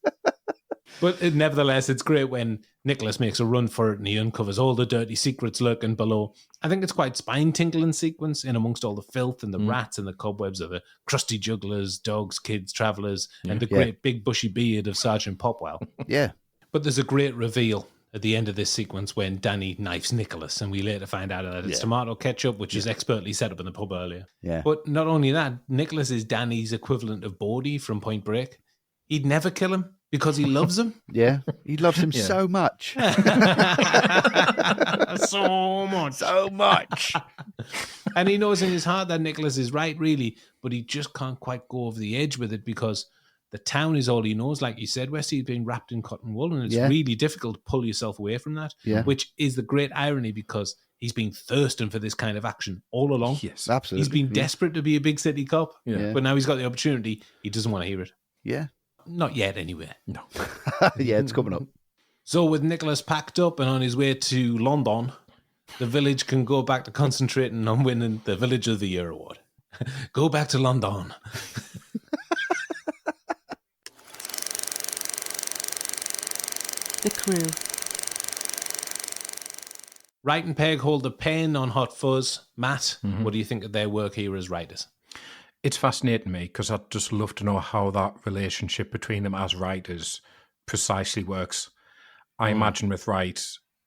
But nevertheless, it's great when Nicholas makes a run for it and he uncovers all the dirty secrets lurking below. I think it's quite spine-tingling sequence in amongst all the filth and the rats and the cobwebs of the crusty jugglers, dogs, kids, travellers, and the great big bushy beard of Sergeant Popwell. Yeah. But there's a great reveal at the end of this sequence when Danny knifes Nicholas, and we later find out that it's tomato ketchup, which is expertly set up in the pub earlier. Yeah. But not only that, Nicholas is Danny's equivalent of Bodie from Point Break. He'd never kill him because he loves him. Yeah, he loves him so much. So much. And he knows in his heart that Nicholas is right, really, but he just can't quite go over the edge with it because the town is all he knows. Like you said, Westy, he's been wrapped in cotton wool, and it's really difficult to pull yourself away from that, which is the great irony because he's been thirsting for this kind of action all along. Yes, absolutely. He's been desperate to be a big city cop, but now he's got the opportunity. He doesn't want to hear it. Yeah. Not yet, anyway. No. Yeah, it's coming up. So with Nicholas packed up and on his way to London, the village can go back to concentrating on winning the Village of the Year award. Go back to London. The crew. Wright and Pegg hold the pen on Hot Fuzz. Matt, what do you think of their work here as writers? It's fascinating me because I'd just love to know how that relationship between them as writers precisely works. I imagine with Wright,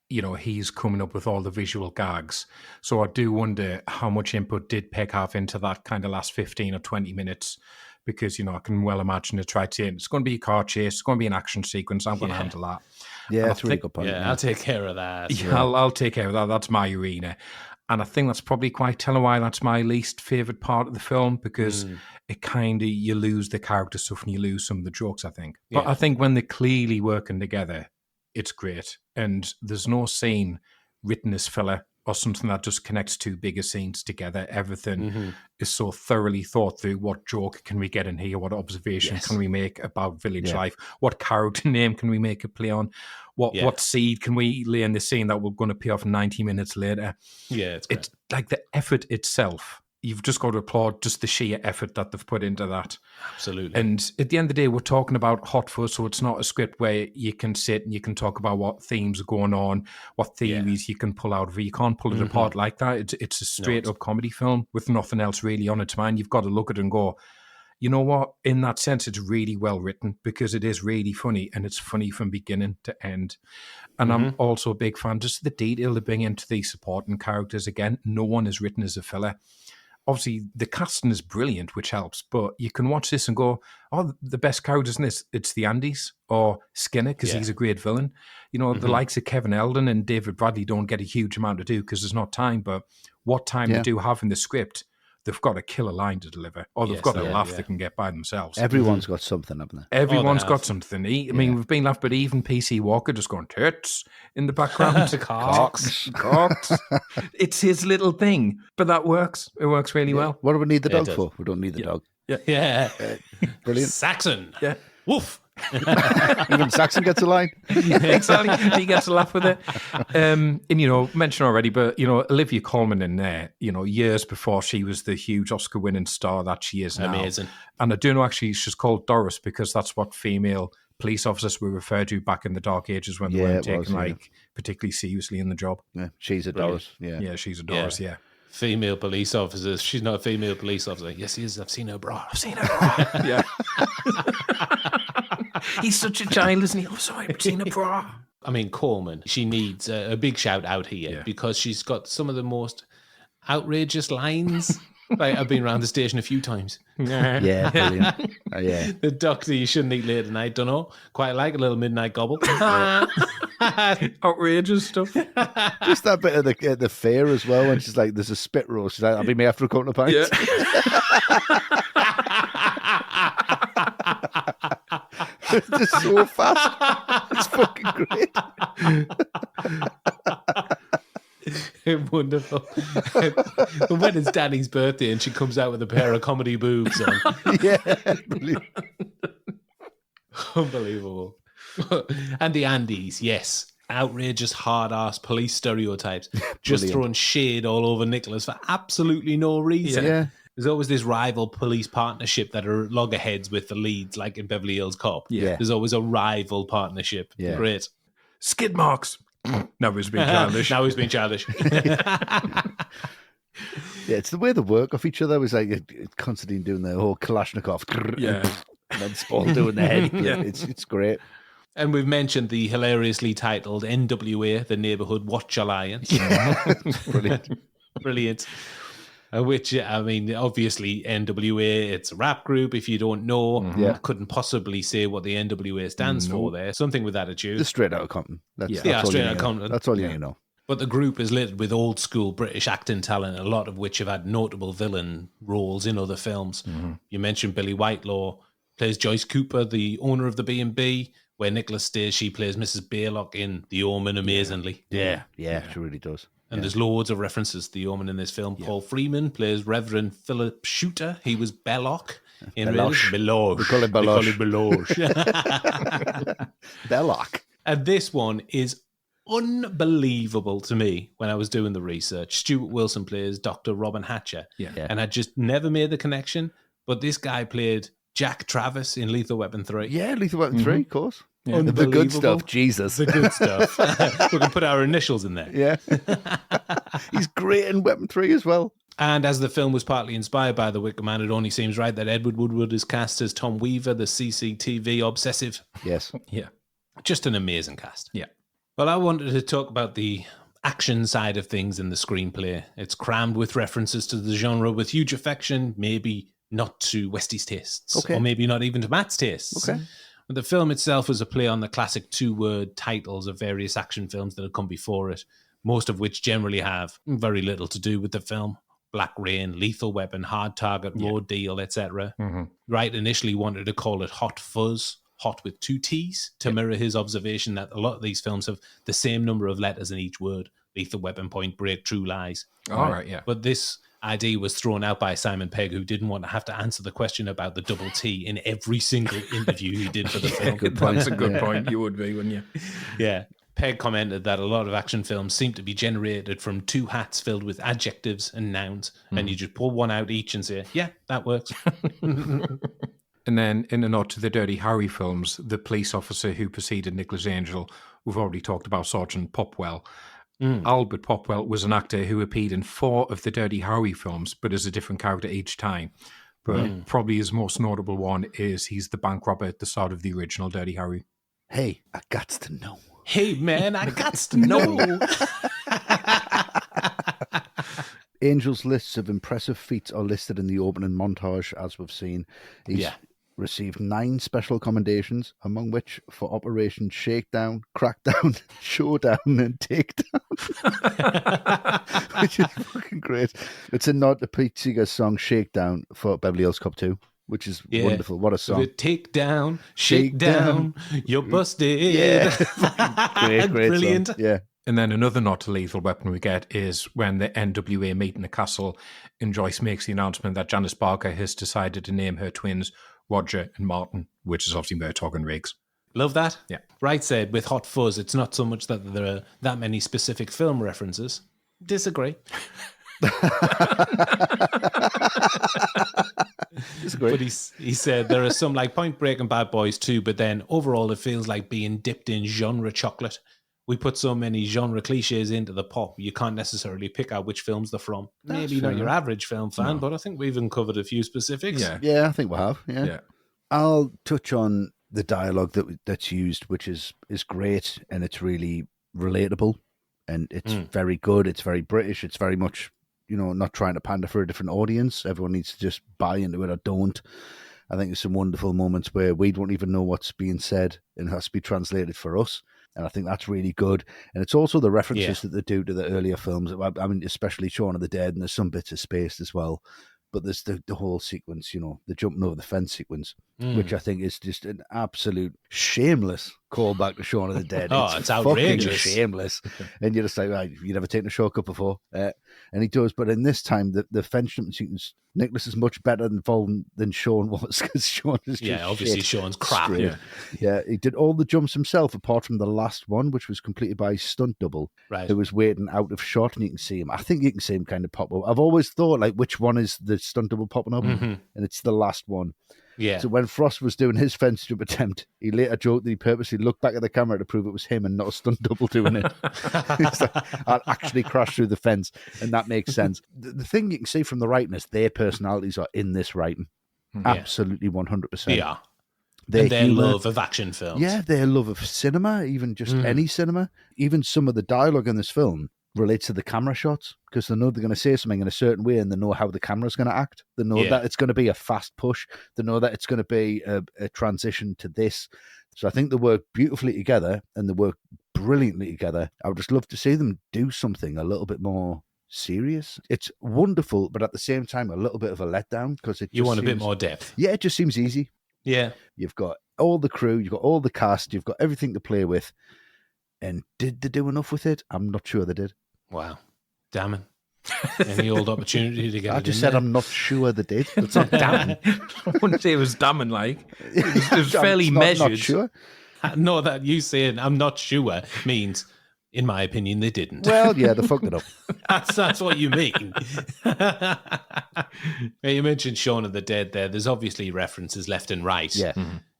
you know, he's coming up with all the visual gags. So I do wonder how much input did Pegg have into that kind of last 15 or 20 minutes, because, you know, I can well imagine it's right saying, it's going to be a car chase, it's going to be an action sequence, I'm going to handle that. Yeah, that's a really good point. Yeah, I'll take care of that. Yeah, I'll take care of that. That's my arena. And I think that's probably quite telling why that's my least favourite part of the film, because it kind of, you lose the character stuff and you lose some of the jokes, I think. But I think when they're clearly working together, it's great. And there's no scene written as filler or something that just connects two bigger scenes together. Everything is so thoroughly thought through. What joke can we get in here? What observation can we make about village life? What character name can we make a play on? What seed can we lay in the scene that we're going to pay off 90 minutes later? Yeah, it's like the effort itself. You've just got to applaud just the sheer effort that they've put into that. Absolutely. And at the end of the day, we're talking about Hot Fuzz, so it's not a script where you can sit and you can talk about what themes are going on, what theories you can pull out of it. You can't pull it apart like that. It's a straight-up comedy film with nothing else really on its mind. You've got to look at it and go, you know what? In that sense, it's really well written because it is really funny, and it's funny from beginning to end. And I'm also a big fan, just the detail they bring into these supporting characters. Again, no one is written as a filler. Obviously, the casting is brilliant, which helps, but you can watch this and go, oh, the best characters in this, it's the Andys or Skinner, because he's a great villain. You know, the likes of Kevin Eldon and David Bradley don't get a huge amount to do because there's not time, but what time they do have in the script, they've got a killer line to deliver, or they've got a laugh they can get by themselves. Everyone's got something, haven't they? Everyone's got something. I mean, we've been laughed, but even PC Walker just going, tits in the background. Cocks. It's his little thing, but that works. It works really well. What do we need the dog for? We don't need the dog. Yeah. Brilliant. Saxon. Yeah. Woof. Even Saxon gets a line. Exactly. He gets a laugh with it. And, you know, mentioned already, but, you know, Olivia Colman in there, you know, years before she was the huge Oscar-winning star that she is now. Amazing. And I do know, actually, she's called Doris because that's what female police officers were referred to back in the dark ages when they weren't taken, particularly seriously in the job. Yeah, she's a Doris. Yeah, she's a Doris, yeah. Female police officers. She's not a female police officer. Yes, she is. I've seen her bra. Yeah. He's such a child, isn't he? Oh, sorry, I've seen a bra. I mean, Coleman, she needs a big shout out here because she's got some of the most outrageous lines. Like, I've been around the station a few times. Yeah, brilliant. Yeah. The doctor you shouldn't eat late at night, don't know. Quite like a little midnight gobble. Outrageous stuff. Just that bit of the fair as well, when she's like, there's a spit roast. She's like, I'll be me after a couple of pints. Yeah. It's so fast. It's fucking great. Wonderful. When it's Danny's birthday and she comes out with a pair of comedy boobs on. Yeah, brilliant. Unbelievable. And the Andys, yes. Outrageous hard-ass police stereotypes. Just throwing shade all over Nicholas for absolutely no reason. Yeah. There's always this rival police partnership that are loggerheads with the leads, like in Beverly Hills Cop. Yeah. There's always a rival partnership. Yeah. Great. Skid marks. Now he's being childish. Now he's being childish. Yeah, it's the way they work off each other. It was like Constantine doing the whole Kalashnikov. Yeah. And then Spall doing the head. Yeah. It's great. And we've mentioned the hilariously titled NWA, the Neighborhood Watch Alliance. Brilliant. Brilliant. Which, I mean, obviously NWA, it's a rap group. If you don't know, I couldn't possibly say what the NWA stands for there. Something with attitude. The Straight Outta Compton. That's Straight Outta Compton. That's all you need to know. But the group is littered with old school British acting talent, a lot of which have had notable villain roles in other films. You mentioned Billy Whitelaw, plays Joyce Cooper, the owner of the B&B. Where Nicholas stays, she plays Mrs. Baylock in The Omen amazingly. Yeah, she really does. And there's loads of references to The Omen in this film. Paul Freeman plays Reverend Philip Shooter. He was Belloc in Belosh. Belosh. We call him Belosh. Belosh. Belloc. And this one is unbelievable to me when I was doing the research. Stuart Wilson plays Dr. Robin Hatcher. Yeah. And I just never made the connection. But this guy played Jack Travis in Lethal Weapon 3. Yeah, Lethal Weapon 3, of course. Yeah. The good stuff, Jesus. The good stuff. We can put our initials in there. Yeah. He's great in Weapon 3 as well. And as the film was partly inspired by The Wicker Man, it only seems right that Edward Woodward is cast as Tom Weaver, the CCTV obsessive. Yes. Yeah. Just an amazing cast. Yeah. Well, I wanted to talk about the action side of things in the screenplay. It's crammed with references to the genre with huge affection, maybe not to Westy's tastes, or maybe not even to Matt's tastes. Okay. But the film itself was a play on the classic two-word titles of various action films that had come before it, most of which generally have very little to do with the film. Black Rain, Lethal Weapon, Hard Target, Road Deal, etc. Wright initially wanted to call it Hot Fuzz, hot with 2 T's, to mirror his observation that a lot of these films have the same number of letters in each word. Lethal Weapon, Point Break, True Lies. All right, yeah. But this idea was thrown out by Simon Pegg, who didn't want to have to answer the question about the double T in every single interview he did for the film. That's a good point. You would be, wouldn't you? Yeah. Pegg commented that a lot of action films seem to be generated from 2 hats filled with adjectives and nouns, and you just pull one out each and say, yeah, that works. And then, in a nod to the Dirty Harry films, the police officer who preceded Nicholas Angel, we've already talked about Sergeant Popwell. Albert Popwell was an actor who appeared in 4 of the Dirty Harry films, but as a different character each time. But probably his most notable one is he's the bank robber at the start of the original Dirty Harry. Hey, I gots to know. Hey, man, I gots to know. Angel's lists of impressive feats are listed in the opening montage, as we've seen. He's received 9 special commendations, among which for Operation Shakedown, Crackdown, Showdown, and Takedown. Which is fucking great. It's a nod to Pete Seeger's song Shakedown for Beverly Hills Cop 2, which is wonderful. What a song. Take down, shake down, you're busted. Yeah. great Brilliant. Song. Yeah. And then another nod to Lethal Weapon we get is when the NWA meet in the castle and Joyce makes the announcement that Janice Barker has decided to name her twins Roger and Martin, which is obviously Murtaugh and Riggs. Love that. Yeah. Wright said with Hot Fuzz, it's not so much that there are that many specific film references. Disagree. But he said there are some like Point Break and Bad Boys too, but then overall it feels like being dipped in genre chocolate. We put so many genre cliches into the pop, you can't necessarily pick out which films they're from. Maybe not your average film fan, but I think we've uncovered a few specifics. Yeah, I think we have. Yeah. I'll touch on the dialogue that's used, which is great, and it's really relatable, and it's very good. It's very British. It's very much, not trying to pander for a different audience. Everyone needs to just buy into it or don't. I think there's some wonderful moments where we don't even know what's being said and it has to be translated for us. And I think that's really good. And it's also the references that they do to the earlier films. I mean, especially Shaun of the Dead, and there's some bits of space as well. But there's the whole sequence, the jumping over the fence sequence, which I think is just an absolute shameless callback to Shaun of the Dead. It's outrageous. Shameless. And you're just like, right, you've never taken a shortcut before. And he does. But in this time, the fence jumping sequence, Nicholas is much better involved than Shaun was, because Shaun is just obviously Shaun's crap. Yeah, he did all the jumps himself, apart from the last one, which was completed by his stunt double, who was waiting out of shot, and you can see him. I think you can see him kind of pop up. I've always thought, like, which one is the stunt double popping up? And it's the last one. Yeah. So when Frost was doing his fence jump attempt, he later joked that he purposely looked back at the camera to prove it was him and not a stunt double doing it. He's like, I'll actually crash through the fence, and that makes sense. The thing you can see from the writing is their personalities are in this writing. Absolutely 100%. Yeah. Their love of action films. Yeah, their love of cinema, even just any cinema. Even some of the dialogue in this film relates to the camera shots, because they know they're going to say something in a certain way, and they know how the camera's going to act. They know that it's going to be a fast push. They know that it's going to be a transition to this. So I think they work beautifully together, and they work brilliantly together. I would just love to see them do something a little bit more serious. It's wonderful, but at the same time, a little bit of a letdown, because you want a bit more depth. Yeah, it just seems easy. Yeah. You've got all the crew, you've got all the cast, you've got everything to play with. And did they do enough with it? I'm not sure they did. Wow. Damn it. Any old opportunity to get I just said I'm not sure they did. It's not damning. I wouldn't say it was damning, like. It was fairly measured. Not sure. No, that you saying I'm not sure means, in my opinion, they didn't. Well, yeah, they fucked it up. That's what you mean. You mentioned Shaun of the Dead there. There's obviously references left and right. Yeah.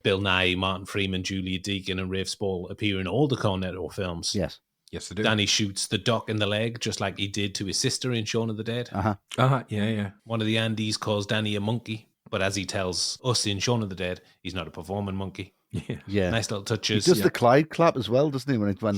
Bill Nye, Martin Freeman, Julia Deakin, and Rafe Spall appear in all the Cornetto films. Yes. Yes, they do. Danny shoots the doc in the leg, just like he did to his sister in Shaun of the Dead. Yeah. One of the Andes calls Danny a monkey, but as he tells us in Shaun of the Dead, he's not a performing monkey. Yeah. Nice little touches. He does the Clyde clap as well, doesn't he? When they go to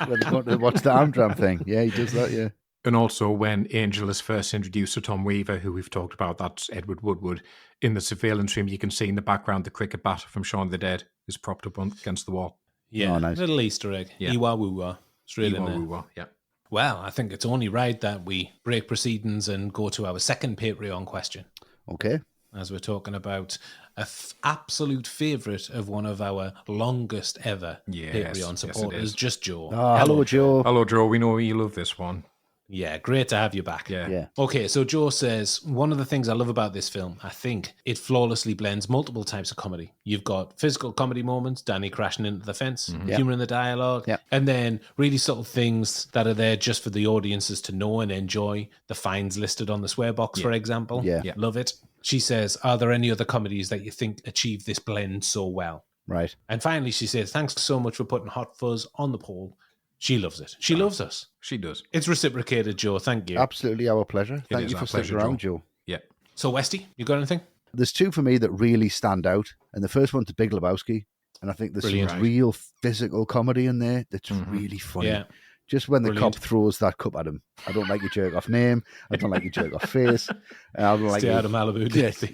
when they go to watch the Amdram thing. Yeah, he does that, yeah. And also when Angel is first introduced to Tom Weaver, who we've talked about, that's Edward Woodward, in the surveillance room, you can see in the background the cricket bat from Shaun of the Dead is propped up against the wall. Yeah, Oh, nice. little Easter egg. Yeah. Iwa-woo-wa. Straight in there. Iwa-woo-wa, yeah. Well, I think it's only right that we break proceedings and go to our second Patreon question, Okay. as we're talking about an absolute favourite of one of our longest ever Yes, Patreon yes, it supporters, is. just Joe. Oh, hello, Joe. Hello, Joe. We know you love this one. Yeah, great to have you back. Yeah. Okay, so Joe says, one of the things I love about this film, I think it flawlessly blends multiple types of comedy. You've got physical comedy moments, Danny crashing into the fence, humour in the dialogue, and then really subtle things that are there just for the audiences to know and enjoy. The fines listed on the swear box, for example. Yeah. Love it. She says, are there any other comedies that you think achieve this blend so well? Right. And finally, she says, thanks so much for putting Hot Fuzz on the poll. She loves it. She loves us. She does. It's reciprocated, Joe. Thank you. Absolutely our pleasure. Thank is you our for sticking pleasure, around, Joe. Yeah. So, Westy, you got anything? There's two for me that really stand out. And the first one's The Big Lebowski. And I think there's Brilliant. some real physical comedy in there that's really funny. Yeah. Just when the Brilliant. cop throws that cup at him. I don't like your jerk off name. I don't like your jerk off face. I don't like Stay your out of Malibu. Yes.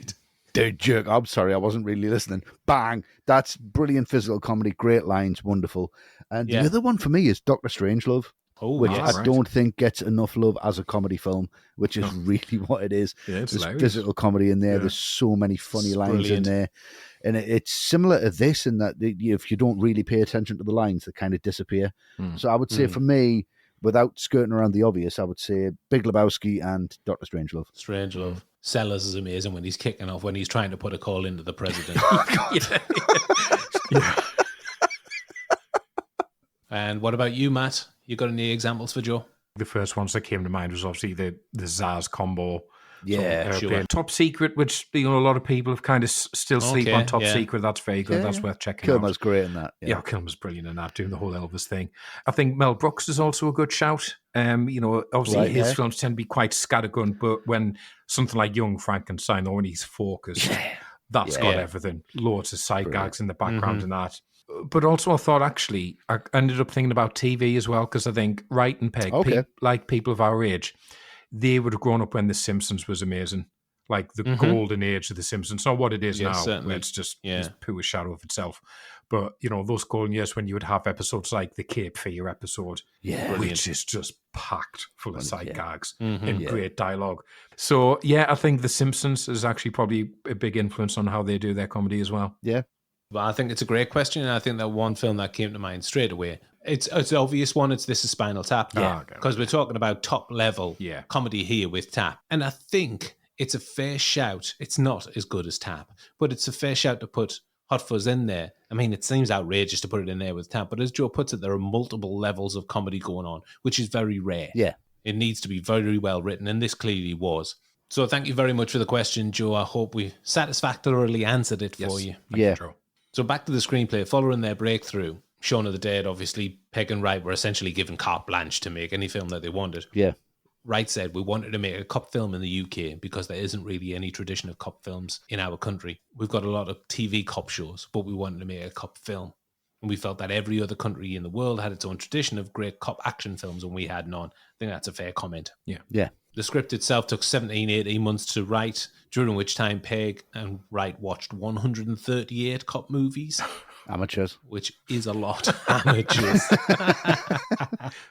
Dude, jerk. I'm sorry, I wasn't really listening. Bang. That's brilliant physical comedy. Great lines. Wonderful. And the other one for me is Dr. Strangelove. Oh, Which yes. I don't think gets enough love as a comedy film, which is really what it is. Yeah, it's There's hilarious. physical comedy in there. There's so many funny lines brilliant. in there. And it's similar to this in that if you don't really pay attention to the lines, they kind of disappear. So I would say for me, without skirting around the obvious, I would say Big Lebowski and Dr. Strangelove. Strangelove. Sellers is amazing when he's kicking off, when he's trying to put a call into the president. And what about you, Matt? You got any examples for Joe? The first ones that came to mind was obviously the Zaz combo. Yeah, sure. Top Secret, which a lot of people have kind of still sleep on Top Secret. That's very good. That's worth checking out. Kilmer's great in that. Yeah, Kilmer's brilliant in that, doing the whole Elvis thing. I think Mel Brooks is also a good shout. Obviously his films tend to be quite scattergun, but when something like Young Frankenstein, or when he's focused, that's got everything. Loads of side gags in the background and that. But also I thought, actually, I ended up thinking about TV as well, because I think Wright and Pegg, like people of our age, they would have grown up when The Simpsons was amazing. Like the golden age of The Simpsons. Not what it is now, certainly. where it's just this poor shadow of itself. But, those golden years when you would have episodes like the Cape Fear episode, which is just packed full of side gags and great dialogue. So, I think The Simpsons is actually probably a big influence on how they do their comedy as well. Yeah. Well, I think it's a great question, and I think that one film that came to mind straight away, it's the obvious one, it's This Is Spinal Tap. Because we're talking about top-level comedy here with Tap. And I think it's a fair shout. It's not as good as Tap, but it's a fair shout to put Hot Fuzz in there. I mean, it seems outrageous to put it in there with Tap, but as Joe puts it, there are multiple levels of comedy going on, which is very rare. Yeah. It needs to be very well written, and this clearly was. So thank you very much for the question, Joe. I hope we satisfactorily answered it for you. Thank you, Joe. So back to the screenplay. Following their breakthrough, Shaun of the Dead, obviously, Pegg and Wright were essentially given carte blanche to make any film that they wanted. Yeah. Wright said, we wanted to make a cop film in the UK because there isn't really any tradition of cop films in our country. We've got a lot of TV cop shows, but we wanted to make a cop film. And we felt that every other country in the world had its own tradition of great cop action films, and we had none. I think that's a fair comment. Yeah. The script itself took 18 months to write, during which time Pegg and Wright watched 138 cop movies. Amateurs. Which is a lot. Amateurs.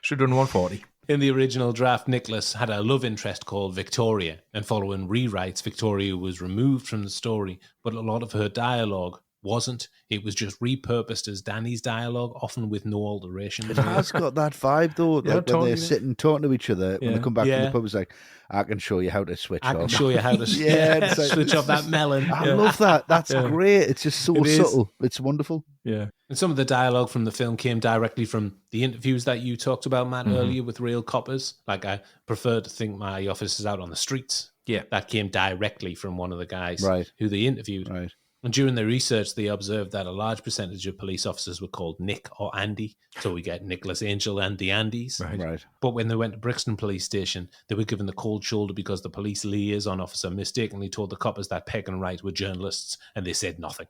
Should have done 140. In the original draft, Nicholas had a love interest called Victoria, and following rewrites, Victoria was removed from the story, but a lot of her dialogue wasn't. It was just repurposed as Danny's dialogue, often with no alteration. It has got that vibe, though. Yeah, Like when totally. they're sitting talking to each other, when they come back from the pub, it's like, I can show you how to switch I off. can show you how to it's like, switch off that melon. I love that. That's great. It's just so subtle. It's wonderful. Yeah. And some of the dialogue from the film came directly from the interviews that you talked about, Matt, earlier with real coppers. Like, I prefer to think my office is out on the streets. Yeah. That came directly from one of the guys who they interviewed. Right. And during their research, they observed that a large percentage of police officers were called Nick or Andy. So we get Nicholas Angel and the Andys. Right. But when they went to Brixton Police Station, they were given the cold shoulder because the police liaison officer mistakenly told the coppers that Pegg and Wright were journalists, and they said nothing.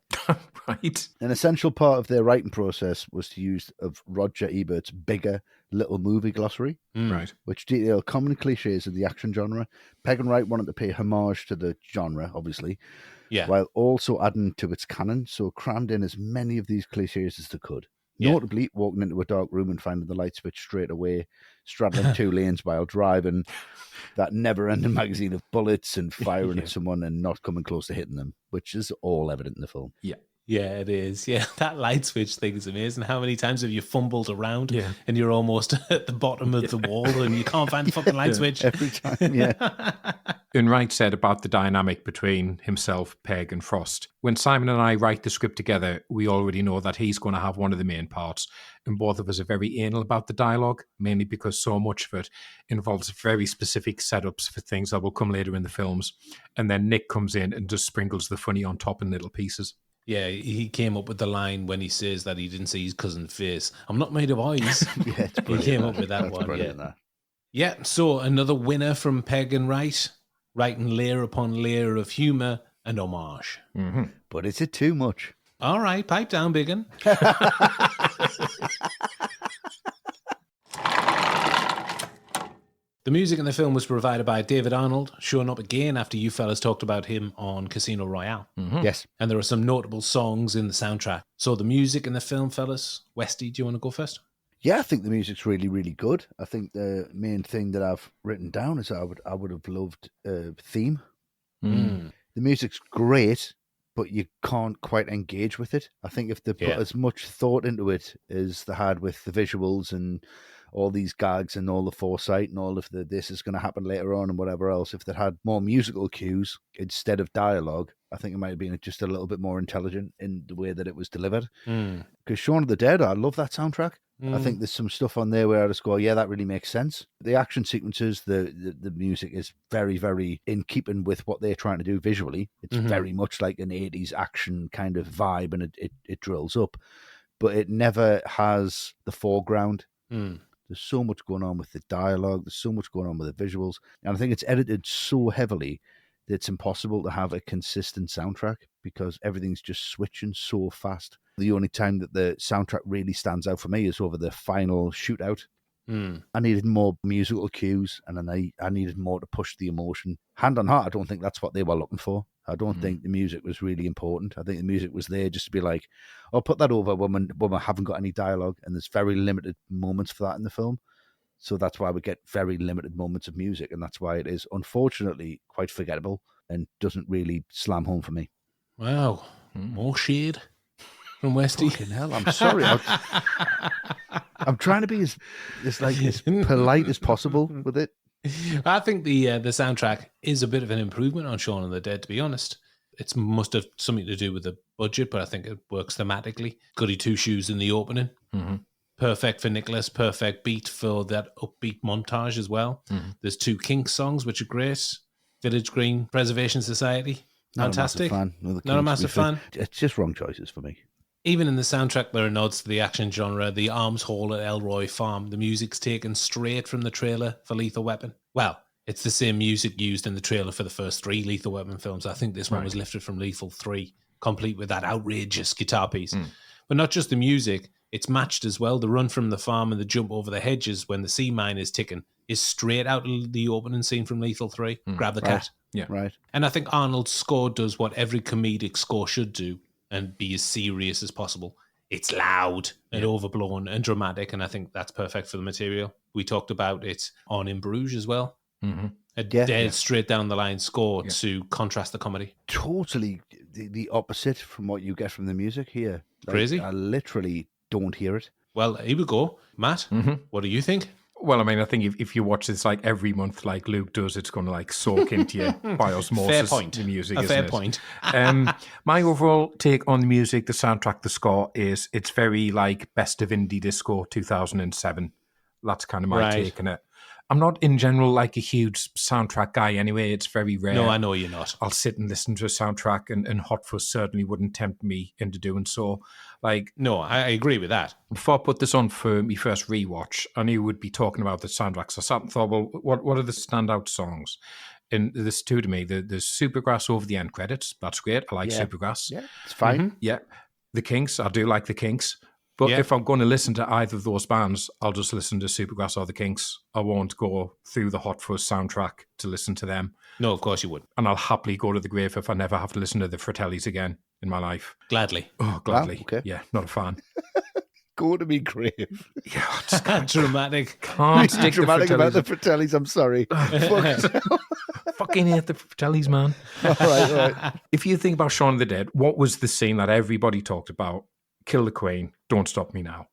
Right. An essential part of their writing process was the use of Roger Ebert's bigger little movie glossary, Right. which detailed common cliches of the action genre. Pegg and Wright wanted to pay homage to the genre, obviously, while also adding to its canon, so crammed in as many of these cliches as they could. Notably, walking into a dark room and finding the light switch straight away, straddling 2 lanes while driving, that never-ending magazine of bullets and firing at someone and not coming close to hitting them, which is all evident in the film. Yeah, it is. Yeah, that light switch thing is amazing. How many times have you fumbled around and you're almost at the bottom of the wall and you can't find the fucking light switch? Every time, yeah. And Wright said about the dynamic between himself, Pegg, and Frost. When Simon and I write the script together, we already know that he's going to have one of the main parts. And both of us are very anal about the dialogue, mainly because so much of it involves very specific setups for things that will come later in the films. And then Nick comes in and just sprinkles the funny on top in little pieces. Yeah, he came up with the line when he says that he didn't see his cousin's face. I'm not made of eyes. He came up with that one. Yeah, so another winner from Pegg and Wright, writing layer upon layer of humour and homage. Mm-hmm. But is it too much? All right, pipe down, biggin. The music in the film was provided by David Arnold, showing up again after you fellas talked about him on Casino Royale. Mm-hmm. Yes. And there are some notable songs in the soundtrack. So the music in the film, fellas. Westy, do you want to go first? Yeah, I think the music's really, really good. I think the main thing that I've written down is I would have loved a theme. Mm. The music's great, but you can't quite engage with it. I think if they put as much thought into it as they had with the visuals and all these gags and all the foresight and all of the this is going to happen later on and whatever else, if they had more musical cues instead of dialogue, I think it might have been just a little bit more intelligent in the way that it was delivered. Because Shaun of the Dead, I love that soundtrack. I think there's some stuff on there where I just go, yeah, that really makes sense. The action sequences, the music is very, very in keeping with what they're trying to do visually. It's very much like an 80s action kind of vibe, and it drills up. But it never has the foreground. There's so much going on with the dialogue. There's so much going on with the visuals. And I think it's edited so heavily that it's impossible to have a consistent soundtrack because everything's just switching so fast. The only time that the soundtrack really stands out for me is over the final shootout. I needed more musical cues, and then I needed more to push the emotion. Hand on heart, I don't think that's what they were looking for. I don't think the music was really important. I think the music was there just to be like, oh, put that over when we haven't got any dialogue, and there's very limited moments for that in the film. So that's why we get very limited moments of music, and that's why it is, unfortunately, quite forgettable and doesn't really slam home for me. Wow. More shade from Westy. Fucking hell, I'm sorry. I'm trying to be as polite as possible with it. I think the soundtrack is a bit of an improvement on Shaun of the Dead, to be honest. It must have something to do with the budget, but I think it works thematically. Goody Two Shoes in the opening. Perfect for Nicholas, perfect beat for that upbeat montage as well. There's 2 Kinks songs, which are great. Village Green Preservation Society. Fantastic. Not a massive fan. It's just wrong choices for me. Even in the soundtrack, there are nods to the action genre. The Arms Hall at Elroy Farm. The music's taken straight from the trailer for Lethal Weapon. Well, it's the same music used in the trailer for the first 3 Lethal Weapon films. I think this one was lifted from Lethal 3, complete with that outrageous guitar piece. But not just the music, it's matched as well. The run from the farm and the jump over the hedges when the sea mine is ticking is straight out of the opening scene from Lethal 3. Grab the cat. Yeah. Right. And I think Arnold's score does what every comedic score should do and be as serious as possible. It's loud and overblown and dramatic, and I think that's perfect for the material. We talked about it on In Bruges as well. A dead straight down the line score to contrast the comedy. Totally. the opposite from what you get from the music here. Like, Crazy? I literally don't hear it. Well, here we go. Matt, what do you think? Well, I mean, I think if you watch this like every month, like Luke does, it's going to like soak into you by osmosis. Fair point. The music, A isn't fair it? point. My overall take on the music, the soundtrack, the score is it's very like Best of Indie Disco 2007. That's kind of my take on it. I'm not in general like a huge soundtrack guy anyway. It's very rare. No, I know you're not. I'll sit and listen to a soundtrack, and Hot Fuzz certainly wouldn't tempt me into doing so. Like, No, I agree with that. before I put this on for my first rewatch, I knew we'd be talking about the soundtracks. So I sat and thought, well, what are the standout songs? And there's two to me. There's Supergrass over the end credits. That's great. I like Supergrass. Yeah, it's fine. Yeah. The Kinks. I do like the Kinks. But if I'm going to listen to either of those bands, I'll just listen to Supergrass or the Kinks. I won't go through the Hot Fuzz soundtrack to listen to them. No, of course you would. And I'll happily go to the grave if I never have to listen to the Fratellis again in my life. Gladly. Oh, gladly. okay. Yeah, not a fan. Go to me grave. Yeah, I just Dramatic. can't stick the Dramatic about Fratellis. the Fratellis, I'm sorry. Fucking hate the Fratellis, man. All right. If you think about Shaun of the Dead, what was the scene that everybody talked about? Kill the Queen, Don't Stop Me Now.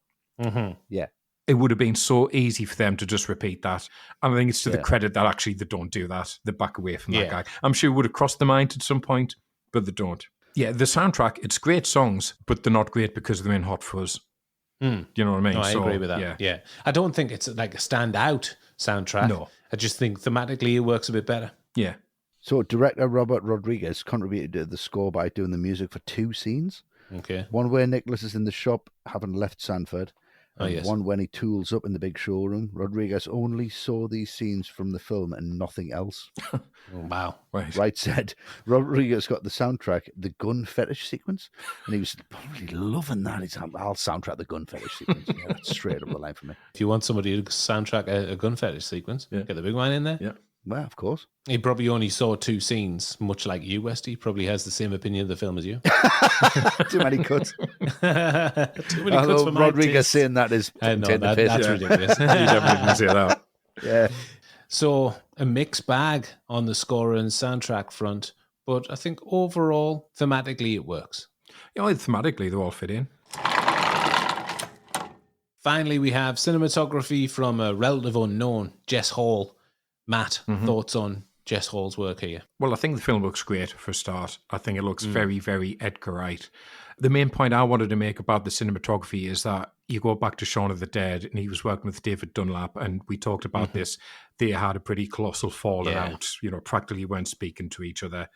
Yeah. It would have been so easy for them to just repeat that. And I think it's to the credit that actually they don't do that. They back away from that guy. I'm sure it would have crossed their mind at some point, but they don't. Yeah, the soundtrack, it's great songs, but they're not great because they're in Hot Fuzz. Do you know what I mean? No, I agree with that. Yeah. I don't think it's like a standout soundtrack. No. I just think thematically it works a bit better. Yeah. So director Robert Rodriguez contributed to the score by doing the music for two scenes. Okay. One where Nicholas is in the shop, having left Sanford. Oh, And yes. one when he tools up in the big showroom. Rodriguez only saw these scenes from the film and nothing else. Oh, wow. Right. Wright said Rodriguez got the soundtrack, the gun fetish sequence, and he was probably loving that. He's like, I'll soundtrack the gun fetish sequence. Yeah, that's straight up the line for me. If you want somebody to soundtrack a gun fetish sequence, get the big one in there. Yeah. Well, of course. He probably only saw two scenes, much like you, Westy. Probably has the same opinion of the film as you. Too many cuts. Too many cuts Although for my Rodriguez taste. saying that is No, taking the that, piss. that's ridiculous. You definitely didn't say that. Yeah. So a mixed bag on the score and soundtrack front, but I think overall, thematically, it works. Yeah, well, thematically, they all fit in. Finally, we have cinematography from a relative unknown, Jess Hall. Matt, thoughts on Jess Hall's work here? Well, I think the film looks great for a start. I think it looks very, very Edgar Wright. The main point I wanted to make about the cinematography is that you go back to Shaun of the Dead and he was working with David Dunlap, and we talked about this. They had a pretty colossal falling out, practically weren't speaking to each other,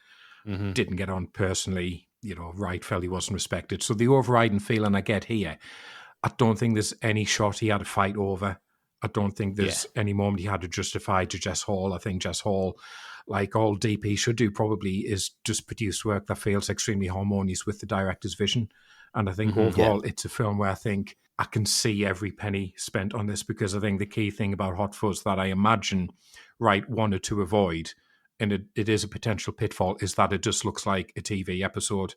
didn't get on personally, Wright felt he wasn't respected. So the overriding feeling I get here, I don't think there's any shot he had to fight over. I don't think there's any moment he had to justify to Jess Hall. I think Jess Hall, like all DP should do probably, is just produce work that feels extremely harmonious with the director's vision. And I think overall it's a film where I think I can see every penny spent on this, because I think the key thing about Hot Fuzz that I imagine Wright wanted to avoid, and it is a potential pitfall, is that it just looks like a TV episode,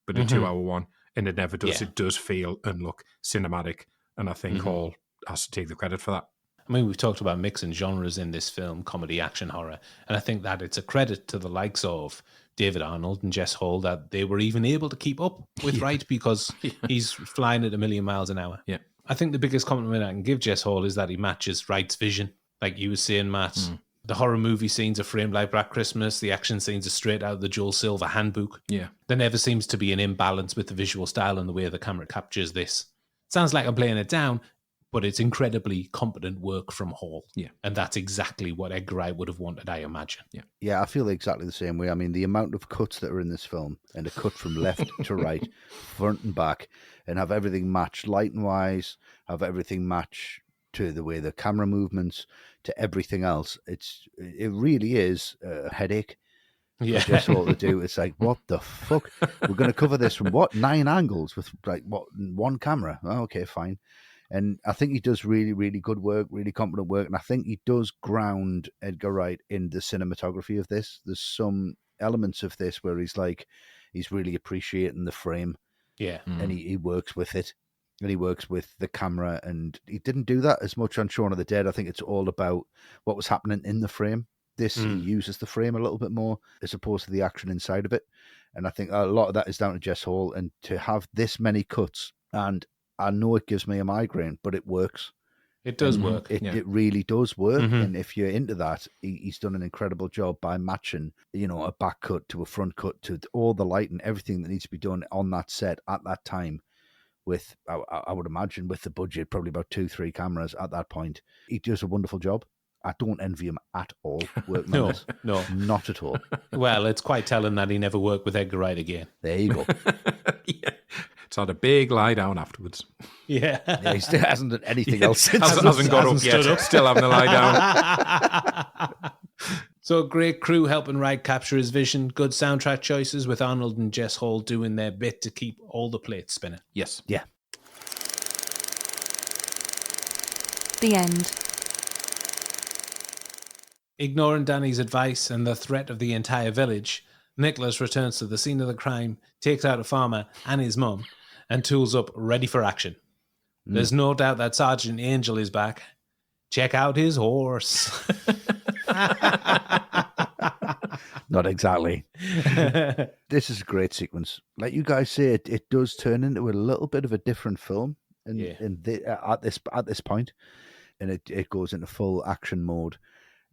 but a 2-hour one. And it never does. Yeah. It does feel and look cinematic. And I think Hall has to take the credit for that. I mean, we've talked about mixing genres in this film, comedy, action, horror, and I think that it's a credit to the likes of David Arnold and Jess Hall that they were even able to keep up with Wright, because he's flying at 1,000,000 miles an hour. Yeah. I think the biggest compliment I can give Jess Hall is that he matches Wright's vision. Like you were saying, Matt, the horror movie scenes are framed like Black Christmas. The action scenes are straight out of the Joel Silver handbook. Yeah. There never seems to be an imbalance with the visual style and the way the camera captures this. Sounds like I'm playing it down, but it's incredibly competent work from Hall. Yeah. And that's exactly what Edgar Wright would have wanted, I imagine. Yeah, I feel exactly the same way. I mean, the amount of cuts that are in this film, and a cut from left to right, front and back, and have everything match lighting-wise, have everything match to the way the camera movements, to everything else. It really is a headache. Yeah. Just all to do. It's like, what the fuck? We're going to cover this from 9 angles with one camera? Oh, okay, fine. And I think he does really, really good work, really competent work. And I think he does ground Edgar Wright in the cinematography of this. There's some elements of this where he's really appreciating the frame. Yeah. And he works with it. And he works with the camera. And he didn't do that as much on Shaun of the Dead. I think it's all about what was happening in the frame. this uses the frame a little bit more as opposed to the action inside of it. And I think a lot of that is down to Jess Hall. And to have this many cuts, and I know it gives me a migraine, but it works. It does work. It really does work. And if you're into that, he's done an incredible job by matching, a back cut to a front cut to all the light and everything that needs to be done on that set at that time. With, I would imagine, with the budget, probably about 2-3 cameras at that point. He does a wonderful job. I don't envy him at all. No, not at all. Well, it's quite telling that he never worked with Edgar Wright again. There you go. Yeah. It's had a big lie down afterwards. Yeah. He still hasn't done anything else since. Hasn't got up yet. Still having a lie down. So a great crew helping Wright capture his vision. Good soundtrack choices with Arnold and Jess Hall doing their bit to keep all the plates spinning. Yes. Yeah. The end. Ignoring Danny's advice and the threat of the entire village, Nicholas returns to the scene of the crime, takes out a farmer and his mum, and tools up ready for action. There's no doubt that Sergeant Angel is back. Check out his horse. Not exactly. This is a great sequence. Like you guys say, it does turn into a little bit of a different film at this point, and it goes into full action mode,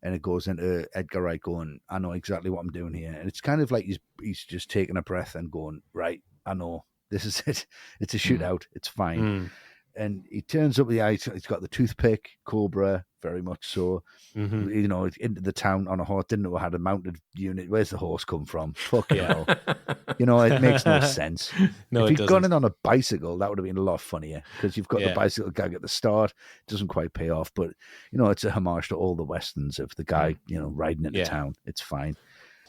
and it goes into Edgar Wright going, I know exactly what I'm doing here, and it's kind of like he's just taking a breath and going, right, I know this is it. It's a shootout. It's fine. And he turns up the ice. He's got the toothpick, Cobra, very much so. Into the town on a horse. Didn't know had a mounted unit. Where's the horse come from? Fuck yeah. It makes no sense. No, if it he'd gone in on a bicycle, that would have been a lot funnier because you've got the bicycle gag at the start. It doesn't quite pay off, but it's a homage to all the westerns of the guy, riding into town. It's fine.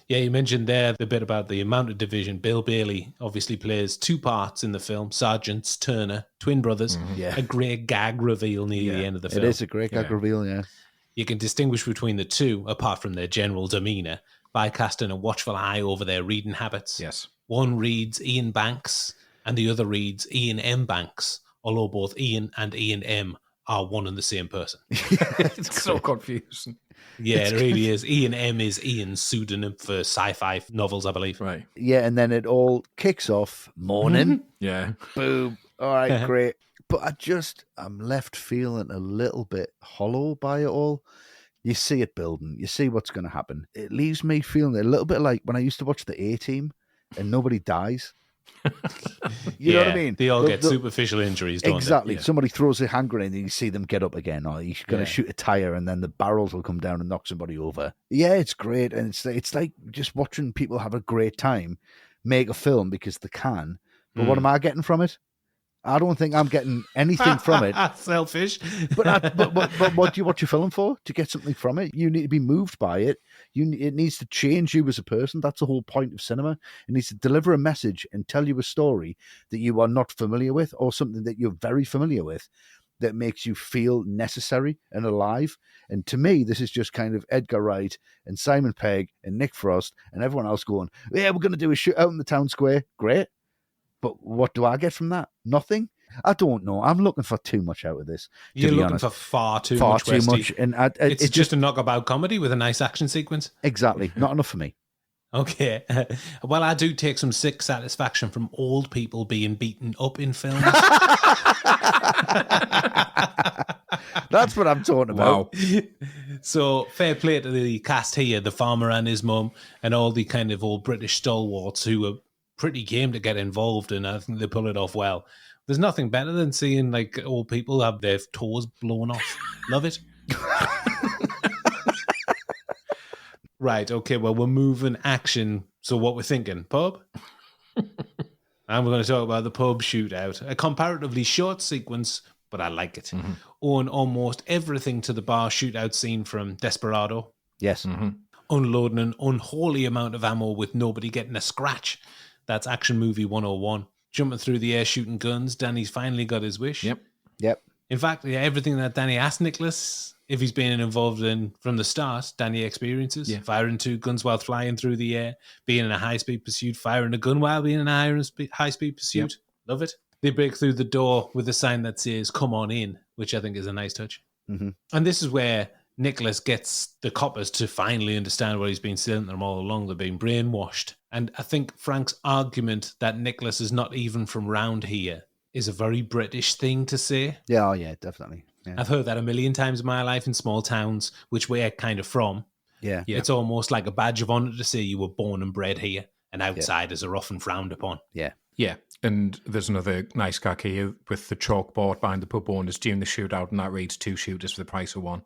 Yeah, you mentioned there the bit about the mounted division. Bill Bailey obviously plays 2 parts in the film. Sergeants Turner, twin brothers. A great gag reveal near the end of the film. It is a great gag reveal, yeah. You can distinguish between the two, apart from their general demeanour, by casting a watchful eye over their reading habits. Yes. One reads Ian Banks, and the other reads Ian M. Banks, although both Ian and Ian M. are one and the same person. It's so confusing. Yeah, it really is. Ian M is Ian's pseudonym for sci-fi novels, I believe. Right. Yeah, and then it all kicks off. Morning. Yeah. Boom. All right, great. But I'm left feeling a little bit hollow by it all. You see it building. You see what's going to happen. It leaves me feeling a little bit like when I used to watch the A-Team and nobody dies. You know what I mean? They all get superficial injuries, don't exactly. they? Yeah. Somebody throws a hand grenade and you see them get up again, or you're going to shoot a tire and then the barrels will come down and knock somebody over. Yeah, it's great. And it's like just watching people have a great time, make a film because they can. But what am I getting from it? I don't think I'm getting anything from it. Selfish. But what do you watch your film for? To get something from it? You need to be moved by it. It needs to change you as a person. That's the whole point of cinema. It needs to deliver a message and tell you a story that you are not familiar with, or something that you're very familiar with, that makes you feel necessary and alive. And to me, this is just kind of Edgar Wright and Simon Pegg and Nick Frost and everyone else going, yeah, we're going to do a shoot out in the town square. Great. But what do I get from that? Nothing. I don't know. I'm looking for too much out of this. You're looking for far too much, Westy. And it's just a knockabout comedy with a nice action sequence. Exactly. Not enough for me. Okay. Well, I do take some sick satisfaction from old people being beaten up in films. That's what I'm talking about. Wow. So fair play to the cast here, the farmer and his mum, and all the kind of old British stalwarts who are pretty game to get involved, and I think they pull it off well. There's nothing better than seeing like old people have their toes blown off. Love it. Right, okay, well, we're moving action. So what we're thinking, pub? And we're going to talk about the pub shootout. A comparatively short sequence, but I like it. Own almost everything to the bar shootout scene from Desperado. Yes. Unloading an unholy amount of ammo with nobody getting a scratch. That's Action Movie 101. Jumping through the air, shooting guns. Danny's finally got his wish. Yep. In fact, everything that Danny asked Nicholas, if he's been involved in from the start, Danny experiences. Firing 2 guns while flying through the air, being in a high-speed pursuit, firing a gun while being in a high-speed pursuit. Love it. They break through the door with a sign that says, come on in, which I think is a nice touch. And this is where Nicholas gets the coppers to finally understand what he's been saying to them all along. They've been brainwashed. And I think Frank's argument that Nicholas is not even from round here is a very British thing to say. Yeah, oh yeah, definitely. Yeah. I've heard that a million times in my life in small towns, which we're kind of from. Yeah. It's almost like a badge of honour to say you were born and bred here, and outsiders are often frowned upon. Yeah. Yeah, and there's another nice gag here with the chalkboard behind the pub owners during the shootout, and that reads 2 shooters for the price of 1.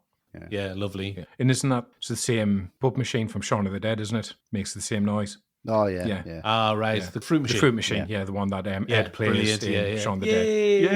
Yeah, lovely. Yeah. And isn't that it's the same pub machine from Shaun of the Dead, isn't it? Makes the same noise. Oh, yeah. Ah, right. Yeah. The fruit machine. The fruit machine, the one that Ed plays in Shaun of the Yay!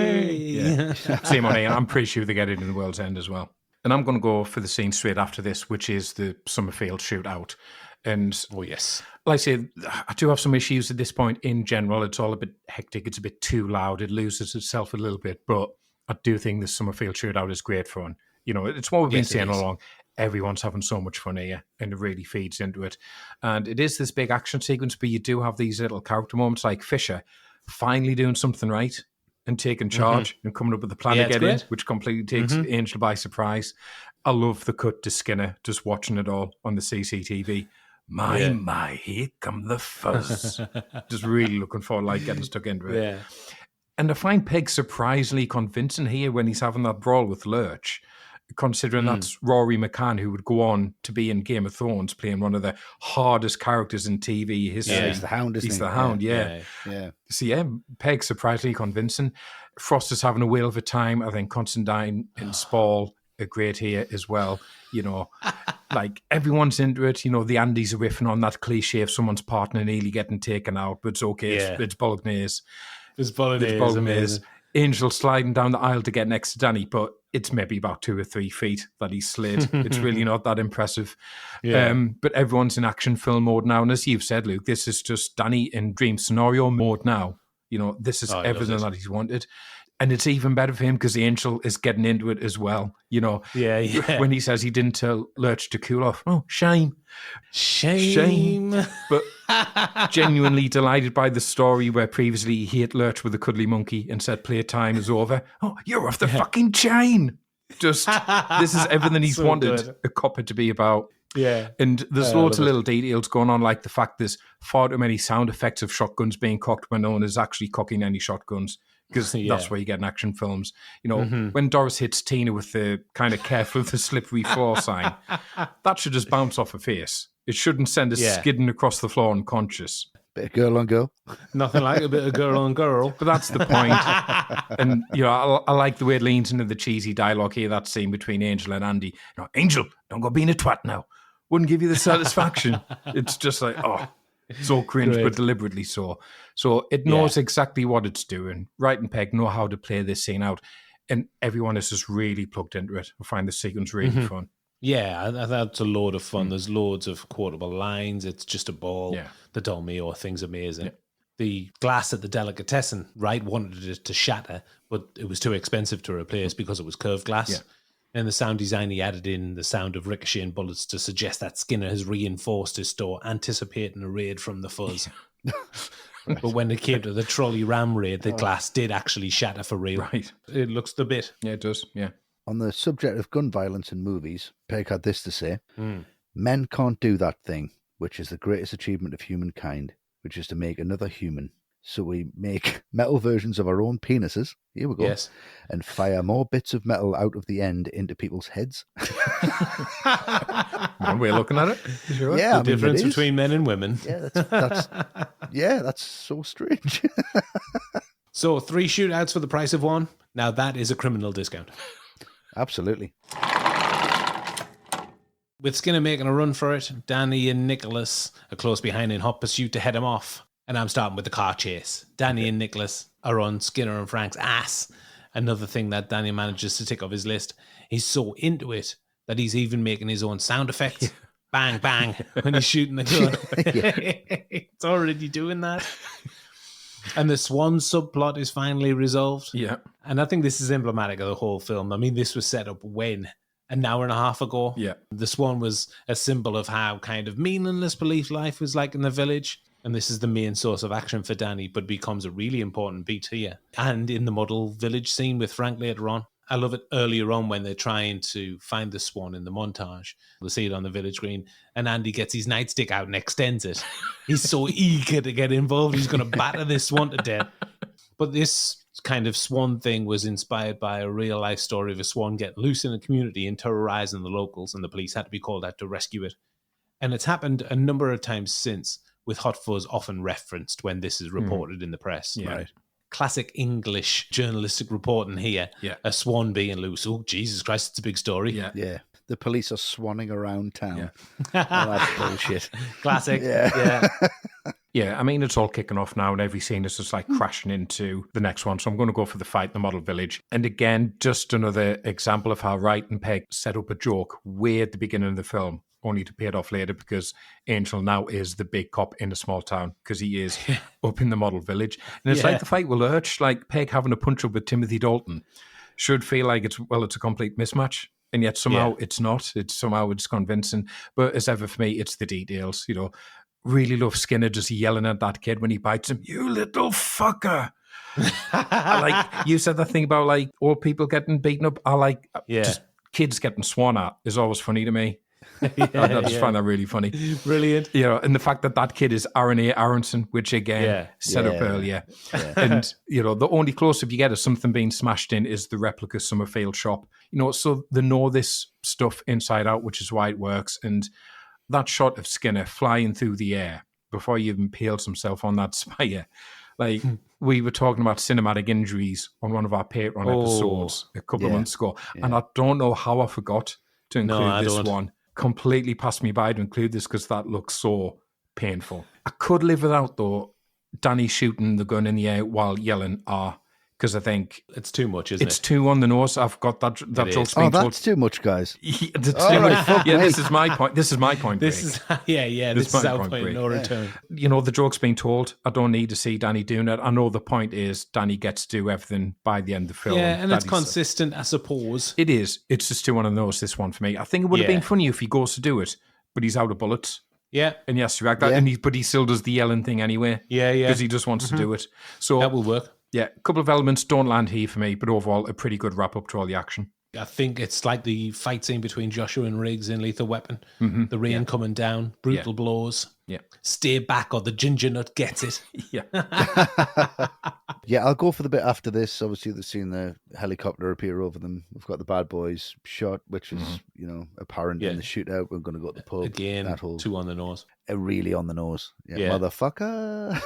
Dead. Yeah. Same on here. I'm pretty sure they get it in the World's End as well. And I'm going to go for the scene straight after this, which is the Summerfield shootout. And Oh, yes. like I say, I do have some issues at this point in general. It's all a bit hectic. It's a bit too loud. It loses itself a little bit. But I do think the Summerfield shootout is great fun. You know, it's what we've been saying all along. Everyone's having so much fun here, and it really feeds into it. And it is this big action sequence, but you do have these little character moments like Fisher finally doing something right and taking charge and coming up with a plan to get in, which completely takes Angel by surprise. I love the cut to Skinner just watching it all on the CCTV. My, here come the Fuzz. Just really looking for like getting stuck into it. Yeah. And I find Pegg surprisingly convincing here when he's having that brawl with Lurch, considering that's Rory McCann, who would go on to be in Game of Thrones, playing one of the hardest characters in TV history. Yeah, he's the Hound, isn't he? He's the Hound, yeah. So yeah, Pegg surprisingly convincing. Frost is having a whale of a time. I think Constantine and Spall are great here as well. You know, like everyone's into it. You know, the Andes are riffing on that cliche of someone's partner nearly getting taken out, but it's okay. It's Bolognese. It's Bolognese. Amazing. Angel sliding down the aisle to get next to Danny, but it's maybe about 2 or 3 feet that he slid. It's really not that impressive. But everyone's in action film mode now. And as you've said, Luke, this is just Danny in dream scenario mode now. You know, this is everything that he's wanted. And it's even better for him because the Angel is getting into it as well. You know, when he says he didn't tell Lurch to cool off. Oh, shame. But genuinely delighted by the story where previously he hit Lurch with a cuddly monkey and said playtime is over. Oh, you're off the fucking chain. Just, this is everything he's wanted a copper to be about. Yeah. And there's loads of little details going on, like the fact there's far too many sound effects of shotguns being cocked when no one is actually cocking any shotguns. Because that's where you get in action films. You know, when Doris hits Tina with the kind of careful with the slippery floor sign, that should just bounce off her face. It shouldn't send us skidding across the floor unconscious. Bit of girl on girl. Nothing like a bit of girl on girl. But that's the point. And, you know, I like the way it leans into the cheesy dialogue here, that scene between Angel and Andy. You know, Angel, don't go being a twat now. Wouldn't give you the satisfaction. It's just like, so cringe, but deliberately so. So it knows exactly what it's doing. Wright and Pegg know how to play this scene out. And everyone is just really plugged into it. I find the sequence really fun. Yeah, that's a load of fun. There's loads of quotable lines. It's just a ball. Yeah. The Dolmio thing's amazing. Yeah. The glass at the delicatessen, Wright wanted it to shatter, but it was too expensive to replace because it was curved glass. Yeah. And the sound design, he added in the sound of ricocheting bullets to suggest that Skinner has reinforced his store, anticipating a raid from the Fuzz. But when it came to the trolley ram raid, the glass did actually shatter for real. Right. It looks the bit. Yeah, it does. Yeah. On the subject of gun violence in movies, Pegg had this to say. Men can't do that thing, which is the greatest achievement of humankind, which is to make another human. So we make metal versions of our own penises. Here we go. Yes. And fire more bits of metal out of the end into people's heads. One way of looking at it. Sure. Yeah, the difference between men and women. Yeah, that's so strange. So 3 shootouts for the price of 1. Now that is a criminal discount. Absolutely. With Skinner making a run for it, Danny and Nicholas are close behind in hot pursuit to head him off. And I'm starting with the car chase. Danny and Nicholas are on Skinner and Frank's ass. Another thing that Danny manages to tick off his list. He's so into it that he's even making his own sound effects. Yeah. Bang, bang, when he's shooting the gun. It's already doing that. And the Swan subplot is finally resolved. Yeah. And I think this is emblematic of the whole film. I mean, this was set up when? An hour and a half ago. Yeah. The Swan was a symbol of how kind of meaningless police life was like in the village. And this is the main source of action for Danny, but becomes a really important beat here. And in the model village scene with Frank later on. I love it earlier on when they're trying to find the swan in the montage. We'll see it on the village green, and Andy gets his nightstick out and extends it. He's so eager to get involved. He's going to batter this swan to death. But this kind of swan thing was inspired by a real life story of a swan getting loose in a community and terrorizing the locals, and the police had to be called out to rescue it. And it's happened a number of times since, with Hot Fuzz often referenced when this is reported in the press. Yeah. Right. Classic English journalistic reporting here. Yeah. A swan being loose. Oh, Jesus Christ, it's a big story. Yeah. Yeah. The police are swanning around town. Yeah. Oh, that's bullshit. Classic. Yeah. Yeah, I mean, it's all kicking off now, and every scene is just like crashing into the next one. So I'm going to go for the fight in the model village. And again, just another example of how Wright and Pegg set up a joke way at the beginning of the film, only to pay it off later, because Angel now is the big cop in a small town, because he is up in the model village. And it's like the fight with Lurch, like Pegg having a punch up with Timothy Dalton, should feel like it's a complete mismatch. And yet somehow it's not. It's convincing. But as ever for me, it's the details, you know. Really love Skinner just yelling at that kid when he bites him, "You little fucker." Like you said, that thing about like old people getting beaten up. I like just kids getting sworn at is always funny to me. I just find that really funny. Brilliant. You know, and the fact that that kid is Aaron A. Aronson, which again set up earlier. Yeah. And, you know, the only close-up you get of something being smashed in is the replica Summerfield shop. You know, so they know this stuff inside out, which is why it works. And that shot of Skinner flying through the air before he even peels himself on that spire. Like, we were talking about cinematic injuries on one of our Patreon episodes a couple of months ago. Yeah. And I don't know how I forgot to include this one. Completely passed me by to include this because that looks so painful. I could live without, though, Danny shooting the gun in the air while yelling, because I think it's too much, isn't it? It's too on the nose. I've got that joke's being told. That's too much, guys. This is my point. This is my point. This is This is our point. No return. You know, the joke's being told. I don't need to see Danny doing it. I know the point is Danny gets to do everything by the end of the film. Yeah, and it's consistent, I suppose. It is. It's just too on the nose, this one for me. I think it would have been funny if he goes to do it, but he's out of bullets. Yeah. And he has to react that. Yeah. But he still does the yelling thing anyway. Yeah. Because he just wants to do it. So that will work. Yeah, a couple of elements don't land here for me, but overall a pretty good wrap up to all the action. I think it's like the fight scene between Joshua and Riggs in Lethal Weapon. Mm-hmm. The rain coming down, brutal blows. Yeah. Stay back or the ginger nut gets it. Yeah. Yeah, I'll go for the bit after this. Obviously, they've seen the helicopter appear over them. We've got the bad boys shot, which is, apparent in the shootout. We're going to go to the pub. Again, too on the nose. Really on the nose. Yeah. Motherfucker.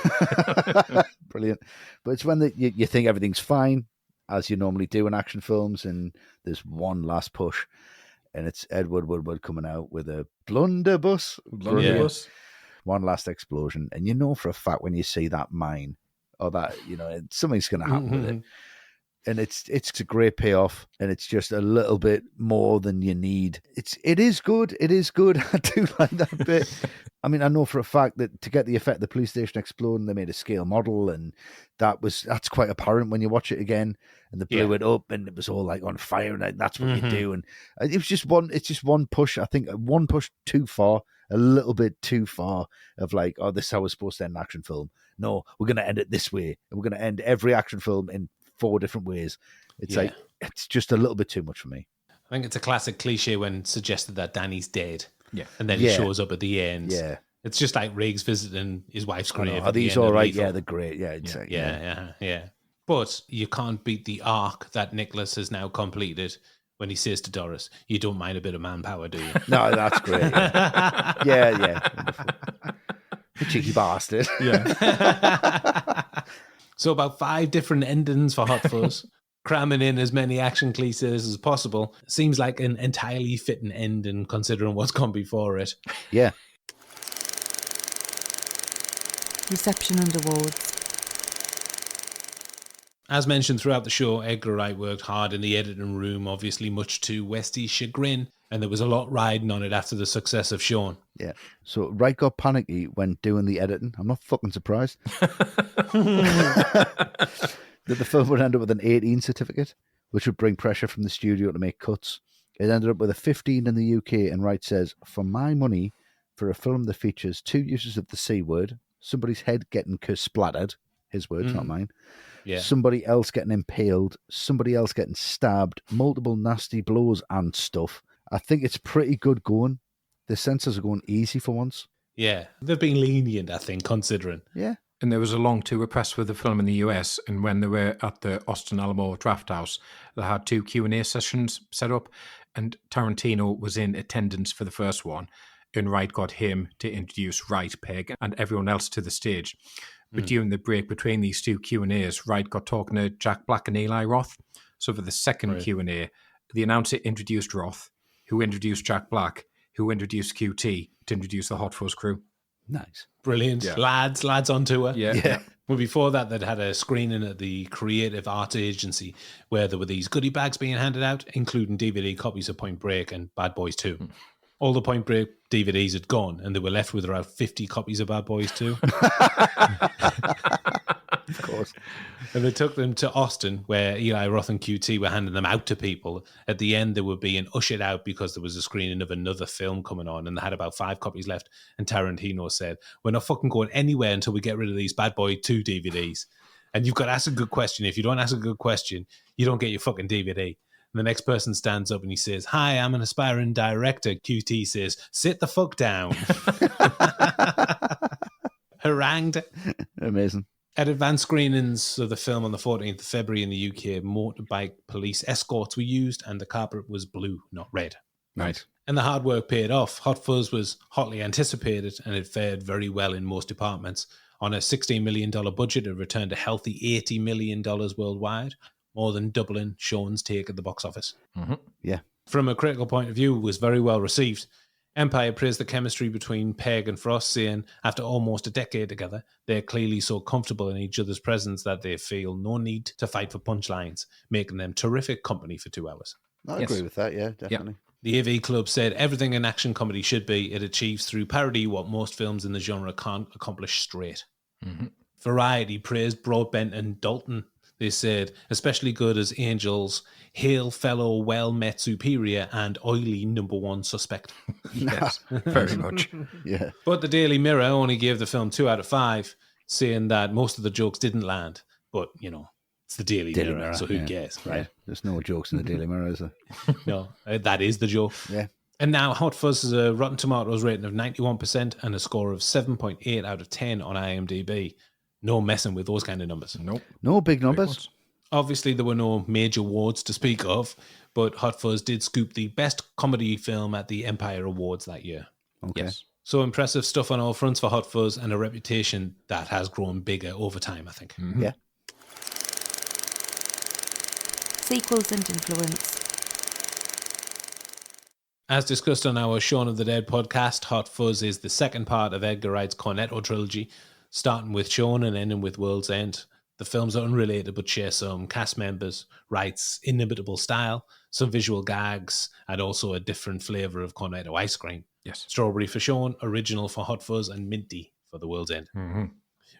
Brilliant. But it's when you think everything's fine, as you normally do in action films, and there's one last push, and it's Edward Woodward coming out with a blunderbuss. Blunderbuss. One last explosion. And you know for a fact when you see that mine, or that, something's going to happen with it. And it's a great payoff, and it's just a little bit more than you need. It is good. It is good. I do like that bit. I mean, I know for a fact that to get the effect of the police station exploding, they made a scale model, and that's quite apparent when you watch it again. And they blew it up, and it was all like on fire, and that's what you do. And it's just one push. I think one push too far, a little bit too far of like, this is how we're supposed to end an action film. No, we're going to end it this way, and we're going to end every action film in 4 different ways. It's like, it's just a little bit too much for me. I think it's a classic cliche when suggested that Danny's dead. Yeah. And then he shows up at the end. Yeah. It's just like Riggs visiting his wife's grave. Are these all right? Yeah, they're great. Yeah. Yeah. But you can't beat the arc that Nicholas has now completed when he says to Doris, "You don't mind a bit of manpower, do you?" No, that's great. Yeah. Wonderful. You cheeky bastard. Yeah. So about 5 different endings for Hot Fuzz. Cramming in as many action cliches as possible. Seems like an entirely fitting ending considering what's gone before it. Yeah. Reception and awards. As mentioned throughout the show, Edgar Wright worked hard in the editing room, obviously much to Westy's chagrin, and there was a lot riding on it after the success of Shaun. Yeah. So Wright got panicky when doing the editing. I'm not fucking surprised. That the film would end up with an 18 certificate, which would bring pressure from the studio to make cuts. It ended up with a 15 in the UK, and Wright says, "For my money, for a film that features 2 uses of the C word, somebody's head getting splattered, His words, not mine. Yeah. Somebody else getting impaled, somebody else getting stabbed, multiple nasty blows and stuff. I think it's pretty good going. The censors are going easy for once. Yeah. They've been lenient, I think, considering. Yeah. And there was a long tour press for the film in the US, and when they were at the Austin Alamo Draft House, they had 2 Q&A sessions set up, and Tarantino was in attendance for the first one, and Wright got him to introduce Wright, Pegg, and everyone else to the stage. But during the break between these 2 Q&As, Wright got talking to Jack Black and Eli Roth. So for the second Q&A, the announcer introduced Roth, who introduced Jack Black, who introduced QT to introduce the Hot Fuzz crew. Nice. Brilliant. Yeah. Lads on tour. Yeah. Well, before that, they'd had a screening at the Creative Arts Agency where there were these goodie bags being handed out, including DVD copies of Point Break and Bad Boys 2. All the Point Break DVDs had gone, and they were left with around 50 copies of Bad Boys 2. Of course. And they took them to Austin, where Eli Roth and QT were handing them out to people. At the end, they were being ushered out because there was a screening of another film coming on, and they had about 5 copies left. And Tarantino said, "We're not fucking going anywhere until we get rid of these Bad Boy 2 DVDs. And you've got to ask a good question. If you don't ask a good question, you don't get your fucking DVD." And the next person stands up and he says, "Hi, I'm an aspiring director." QT says, "Sit the fuck down." Harangued. Amazing. At advanced screenings of the film on the 14th of February in the UK, motorbike police escorts were used and the carpet was blue, not red. Nice. And the hard work paid off. Hot Fuzz was hotly anticipated and it fared very well in most departments. On a $16 million budget, it returned a healthy $80 million worldwide, more than doubling Sean's take at the box office. Mm-hmm. Yeah. From a critical point of view, it was very well received. Empire praised the chemistry between Pegg and Frost, saying, after almost a decade together, they're clearly so comfortable in each other's presence that they feel no need to fight for punchlines, making them terrific company for 2 hours. I agree with that, yeah, definitely. The AV Club said everything an action comedy should be, it achieves through parody what most films in the genre can't accomplish straight. Mm-hmm. Variety praised Broadbent and Dalton. They said, especially good as Angels, hail fellow well-met superior and oily number 1 suspect. Yes, very much. Yeah. But the Daily Mirror only gave the film 2 out of 5, saying that most of the jokes didn't land. But, you know, it's the Daily Mirror, so who cares, right? Yeah. There's no jokes in the Daily Mirror, is there? No, that is the joke. Yeah. And now Hot Fuzz has a Rotten Tomatoes rating of 91% and a score of 7.8 out of 10 on IMDb. No messing with those kind of numbers. Nope. No big numbers. Obviously, there were no major awards to speak of, but Hot Fuzz did scoop the best comedy film at the Empire Awards that year. Okay. Yes. So impressive stuff on all fronts for Hot Fuzz and a reputation that has grown bigger over time, I think. Mm-hmm. Yeah. Sequels and influence. As discussed on our Shaun of the Dead podcast, Hot Fuzz is the second part of Edgar Wright's Cornetto Trilogy, starting with Shaun and ending with World's End. The films are unrelated but share some cast members, Wright's inimitable style, some visual gags, and also a different flavour of Cornetto ice cream. Yes. Strawberry for Shaun, original for Hot Fuzz, and minty for The World's End. Mm-hmm.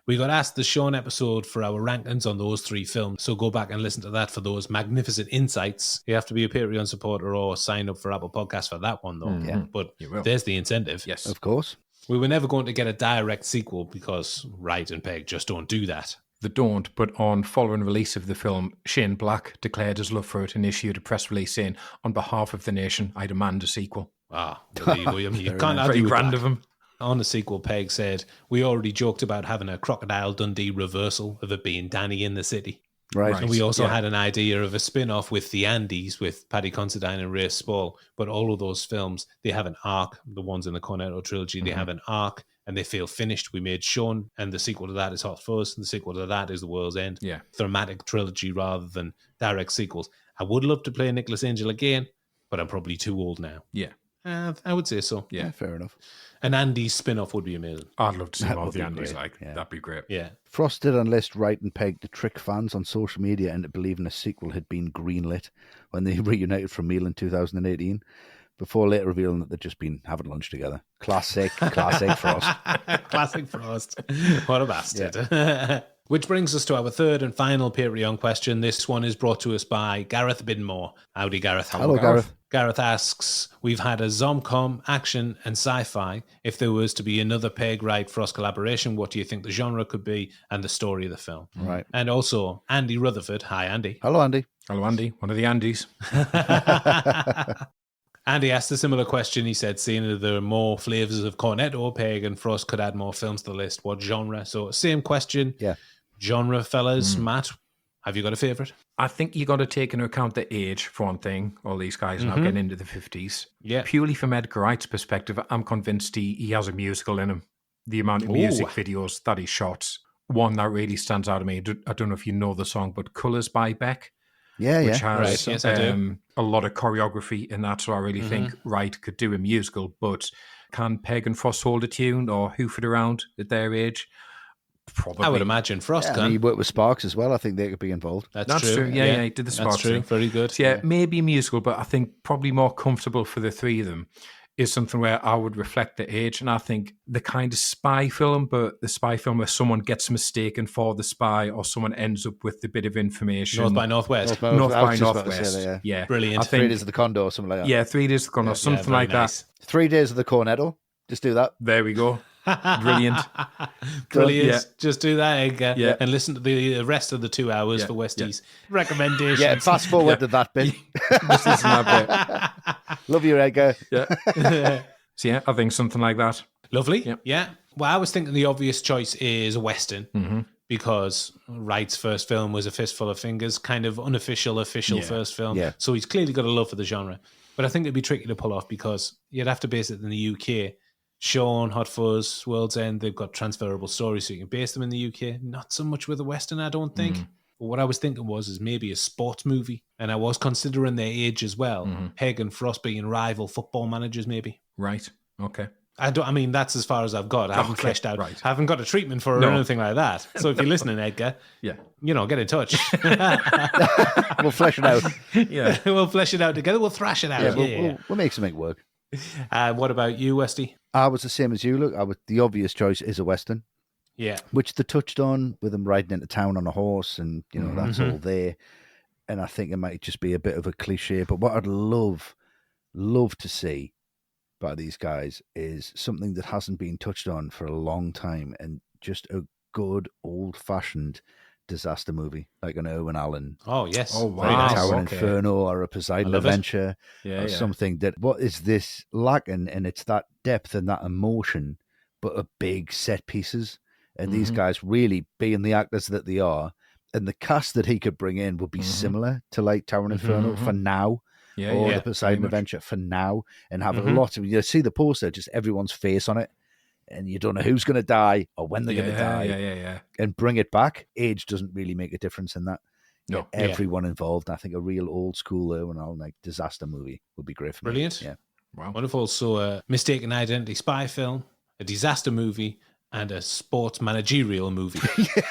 We got asked the Shaun episode for our rankings on those 3 films, so go back and listen to that for those magnificent insights. You have to be a Patreon supporter or sign up for Apple Podcasts for that one, though. Mm-hmm. Yeah, but You will. there's the incentive. Yes. Of course. We were never going to get a direct sequel because Wright and Pegg just don't do that. They don't, but on following release of the film, Shane Black declared his love for it and issued a press release saying, "On behalf of the nation, I demand a sequel." Ah, well, there you go. I mean, you can't Very argue with grand that. of him. On the sequel, Pegg said, "We already joked about having a Crocodile Dundee reversal of it being Danny in the city. Right. And we also Yeah. had an idea of a spin-off with the Andes with Paddy Considine and Ray Spall. But all of those films, they have an arc. The ones in the Cornetto trilogy, they have an arc and they feel finished. We made Shaun, and the sequel to that is Hot Fuzz, and the sequel to that is The World's End. Yeah. Thematic trilogy rather than direct sequels. I would love to play Nicholas Angel again, but I'm probably too old now. Yeah. I would say so. Yeah. Fair enough. An Andes spin-off would be amazing. I'd love to see That more would of the be Andes. great, Like, yeah. that'd be great. Yeah. Frost did enlist Wright and Pegg to trick fans on social media into believing a sequel had been greenlit when they reunited from Meal in 2018, before later revealing that they'd just been having lunch together. Classic Frost. Classic Frost. What a bastard. Which brings us to our third and final Patreon question. This one is brought to us by Gareth Bidmore. Howdy, Gareth. Hello, Gareth. Gareth asks, we've had a Zomcom, action and sci-fi. If there was to be another Pegg Wright Frost collaboration, what do you think the genre could be and the story of the film? Right. And also, Andy Rutherford. Hi, Andy. Hello, Andy. Hello, Andy. One of the Andys. Andy asked a similar question. He said, seeing that there are more flavours of Cornetto, Pegg and Frost could add more films to the list. What genre? So, same question. Yeah. Genre, fellas. Matt, have you got a favourite? I think you got to take into account the age, for one thing. All these guys are now getting into the 50s. Yeah. Purely from Edgar Wright's perspective, I'm convinced he has a musical in him. The amount of music videos that he shot. One that really stands out to me, I don't know if you know the song, but Colours by Beck. Yeah, which yeah. has Right, yes, I do. a lot of choreography in that. So I really think Wright could do a musical, but can Pegg and Frost hold a tune or hoof it around at their age? Probably. I would imagine Frost Yeah, can. and he worked with Sparks as well. I think they could be involved. That's true. Yeah, he did the That's Sparks true. thing. Very good. So yeah, maybe a musical, but I think probably more comfortable for the three of them is something where I would reflect the age. And I think the kind of spy film, but the spy film where someone gets mistaken for the spy or someone ends up with a bit of information. North by Northwest. North I by was just about to say Northwest. that, Yeah. Brilliant. I think, 3 Days of the Condor or something like that. yeah, 3 Days of the Condor, something very like nice. 3 Days of the Cornetto. Just do that. that. There we go. Brilliant. Brilliant. Yeah. Just do that, Edgar. Yeah. And listen to the rest of the 2 hours for Westy's recommendations. Yeah, fast forward to that bit. Just listen to that bit. Love you, Edgar. Yeah. So yeah, I think something like that. Lovely. Yep. Yeah. Well, I was thinking the obvious choice is a Western because Wright's first film was A Fistful of Fingers, kind of unofficial, official first film. Yeah. So he's clearly got a love for the genre. But I think it'd be tricky to pull off because you'd have to base it in the UK. Sean, Hot Fuzz, World's End, they've got transferable stories, so you can base them in the UK. Not so much with a Western, I don't think. But what I was thinking is maybe a sports movie. And I was considering their age as well. Pegg and Frost being rival football managers, maybe. Right. Okay. I mean, that's as far as I've got. I haven't fleshed out. Right. I haven't got a treatment for it or anything like that. So if you're listening, Edgar, Yeah. get in touch. We'll flesh it out. Yeah. We'll flesh it out together. We'll thrash it out. We'll make something work. What about you, Westy? I was the same as you. Look, the obvious choice is a Western, Yeah. which they touched on with him riding into town on a horse, and that's all there. And I think it might just be a bit of a cliche, but what I'd love to see by these guys is something that hasn't been touched on for a long time, and just a good old-fashioned disaster movie like an Irwin Allen. Oh, yes. Oh, Very wow. nice. Tower okay. Inferno or a Poseidon I love it. Adventure Yeah. or Yeah. something that what is this lacking, and it's that depth and that emotion, but a big set pieces, and these guys really being the actors that they are, and the cast that he could bring in would be similar to like Tower Inferno for now, Yeah. or yeah. the Poseidon Very much. Adventure for now, and have a lot of, you see the poster, just everyone's face on it, and you don't know who's going to die or when they're going to die, Yeah. and bring it back. Age doesn't really make a difference in that. No. Get everyone involved. I think a real old school Irwin Allen like disaster movie would be great for me. Brilliant. Yeah. Wow. Wonderful. So a mistaken identity spy film, a disaster movie, and a sports managerial movie.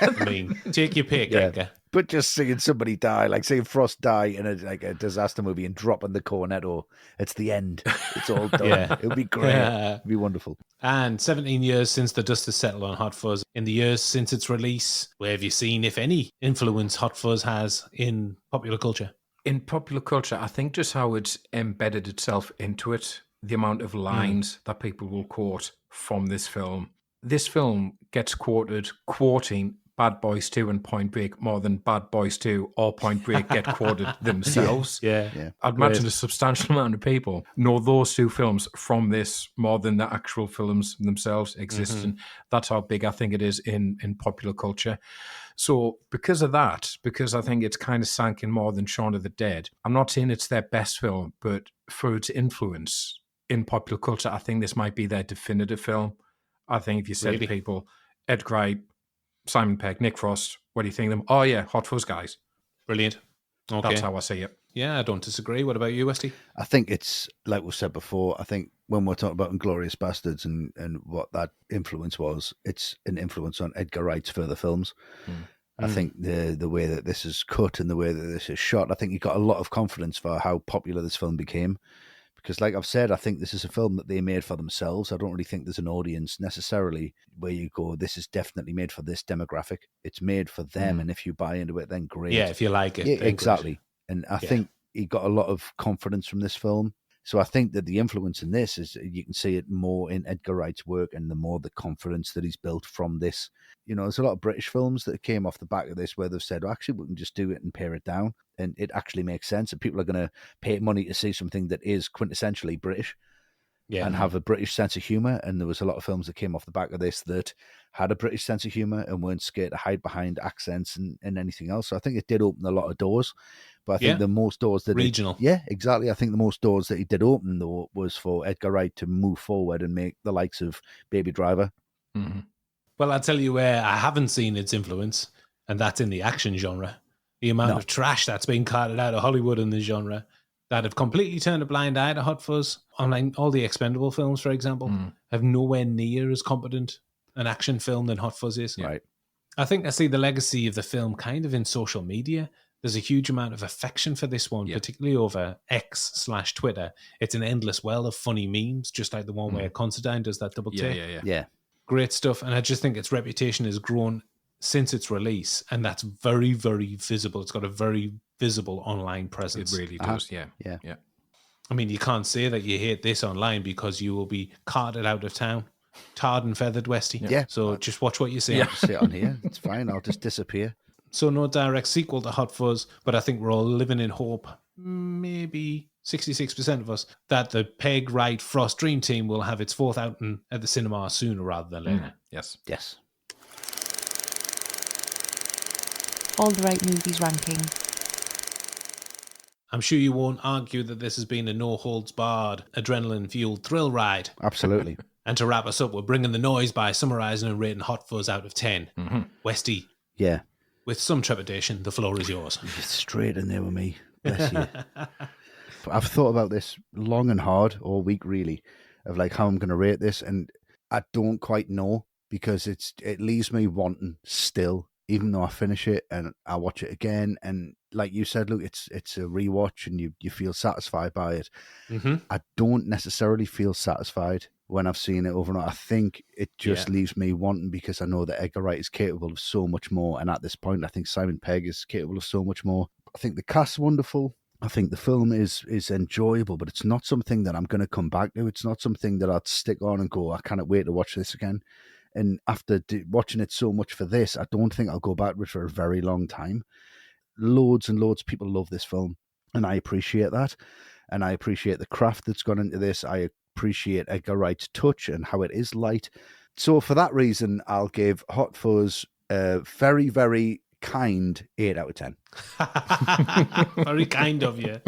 I mean, take your pick, Edgar. But just seeing somebody die, like seeing Frost die in a disaster movie and dropping the cornetto, it's the end. It's all done. Yeah. It would be great. It'd be wonderful. And 17 years since the dust has settled on Hot Fuzz. In the years since its release, where have you seen, if any, influence Hot Fuzz has in popular culture? In popular culture, I think just how it's embedded itself into it, the amount of lines that people will quote from this film. This film gets quoting Bad Boys 2 and Point Break more than Bad Boys 2 or Point Break get quoted themselves. Yeah. I'd imagine a substantial amount of people know those two films from this more than the actual films themselves exist. And that's how big I think it is in popular culture. So because of that, because I think it's kind of sank in more than Shaun of the Dead, I'm not saying it's their best film, but for its influence in popular culture, I think this might be their definitive film. I think if you said to people, Edgar Wright, Simon Pegg, Nick Frost, what do you think of them? Oh yeah, Hot Fuzz guys. Brilliant. Okay. That's how I see it. Yeah, I don't disagree. What about you, Westy? I think it's, like we said before, I think when we're talking about Inglourious Bastards and what that influence was, it's an influence on Edgar Wright's further films. I think the way that this is cut and the way that this is shot, I think he got a lot of confidence for how popular this film became. Because like I've said, I think this is a film that they made for themselves. I don't really think there's an audience necessarily where you go, this is definitely made for this demographic. It's made for them, and if you buy into it, then great. Yeah, if you like it. Yeah, then exactly. good. And I think he got a lot of confidence from this film. So I think that the influence in this is, you can see it more in Edgar Wright's work, and the more the confidence that he's built from this. You know, there's a lot of British films that came off the back of this where they've said, oh, actually, we can just do it and pare it down. And it actually makes sense. And people are going to pay money to see something that is quintessentially British and have a British sense of humour. And there was a lot of films that came off the back of this that had a British sense of humour and weren't scared to hide behind accents and anything else. So I think it did open a lot of doors. But I think the most doors that regional. Exactly. I think the most doors that he did open, though, was for Edgar Wright to move forward and make the likes of Baby Driver. Mm-hmm. Well, I'll tell you where I haven't seen its influence, and that's in the action genre. The amount of trash that's been carted out of Hollywood in this genre that have completely turned a blind eye to Hot Fuzz. Online, all the Expendable films, for example, have nowhere near as competent an action film than Hot Fuzz is. Right. I think I see the legacy of the film kind of in social media. There's a huge amount of affection for this one, particularly over X/Twitter. It's an endless well of funny memes, just like the one where Considine does that double take. Yeah. Great stuff. And I just think its reputation has grown since its release, and that's very, very visible. It's got a very visible online presence. It really does, yeah. I mean, you can't say that you hate this online because you will be carted out of town, tarred and feathered, Westy. Yeah. So just watch what you say. I'll just sit on here. It's fine. I'll just disappear. So no direct sequel to Hot Fuzz, but I think we're all living in hope, maybe 66% of us, that the Pegg, Wright, Frost Dream Team will have its fourth outing at the cinema sooner rather than later. Yes. All the right movies ranking. I'm sure you won't argue that this has been a no-holds-barred, adrenaline-fueled thrill ride. Absolutely. And to wrap us up, we're bringing the noise by summarising and rating Hot Fuzz out of 10. Westy. Yeah. With some trepidation, the floor is yours. You're straight in there with me. Bless you. I've thought about this long and hard all week, really, of like how I'm going to rate this, and I don't quite know, because it leaves me wanting still, even though I finish it and I watch it again. And like you said, Luke, it's a rewatch and you feel satisfied by it. I don't necessarily feel satisfied when I've seen it over and over. I think it just leaves me wanting, because I know that Edgar Wright is capable of so much more. And at this point, I think Simon Pegg is capable of so much more. I think the cast's wonderful. I think the film is enjoyable, but it's not something that I'm going to come back to. It's not something that I'd stick on and go, I cannot wait to watch this again. And after watching it so much for this, I don't think I'll go back to it for a very long time. Loads and loads of people love this film, and I appreciate that. And I appreciate the craft that's gone into this. I appreciate Edgar Wright's touch and how it is light. So for that reason, I'll give Hot Fuzz a very, very kind 8 out of 10. Very kind of you.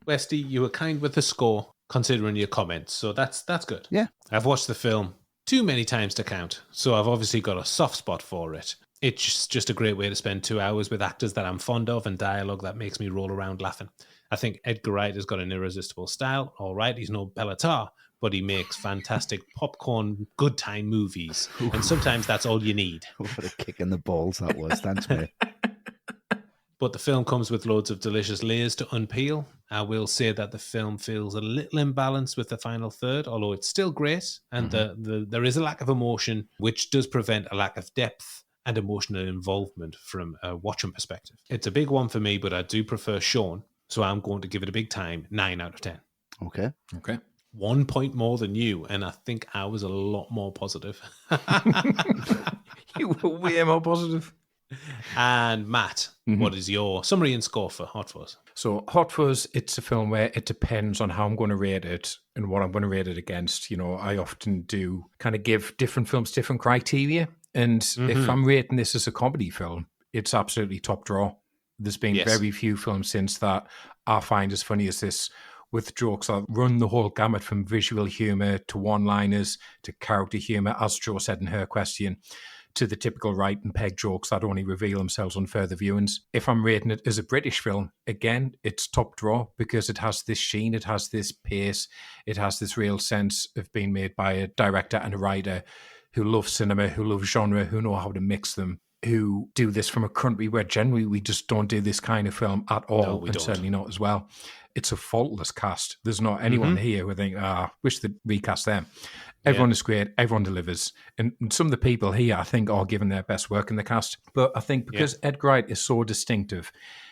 Westy, you were kind with the score, considering your comments, so that's good. Yeah. I've watched the film too many times to count, so I've obviously got a soft spot for it. It's just a great way to spend 2 hours with actors that I'm fond of and dialogue that makes me roll around laughing. I think Edgar Wright has got an irresistible style. All right, he's no Bellatar, but he makes fantastic popcorn good time movies, and sometimes that's all you need. What a kick in the balls that was. Thanks, mate. But the film comes with loads of delicious layers to unpeel. I will say that the film feels a little imbalanced with the final third, although it's still great, and there is a lack of emotion, which does prevent a lack of depth and emotional involvement from a watching perspective. It's a big one for me, but I do prefer Sean, so I'm going to give it a big time 9 out of 10. Okay. 1 point more than you, and I think I was a lot more positive. You were way more positive. And Matt, what is your summary and score for Hot Fuzz? So Hot Fuzz, it's a film where it depends on how I'm going to rate it and what I'm going to rate it against. You know, I often do kind of give different films different criteria. And if I'm rating this as a comedy film, it's absolutely top draw. There's been very few films since that I find as funny as this, with jokes that run the whole gamut from visual humour to one-liners to character humour, as Jo said in her question, to the typical Wright and Pegg jokes that only reveal themselves on further viewings. If I'm rating it as a British film, again, it's top draw because it has this sheen, it has this pace, it has this real sense of being made by a director and a writer who love cinema, who love genre, who know how to mix them. who do this from a country where generally we just don't do this kind of film at all, No, we and don't. certainly not as well. It's a faultless cast. There's not anyone here who think, wish they'd recast them. Everyone is great. Everyone delivers. And some of the people here, I think, are giving their best work in the cast. But I think because Edgar Wright is so distinctive,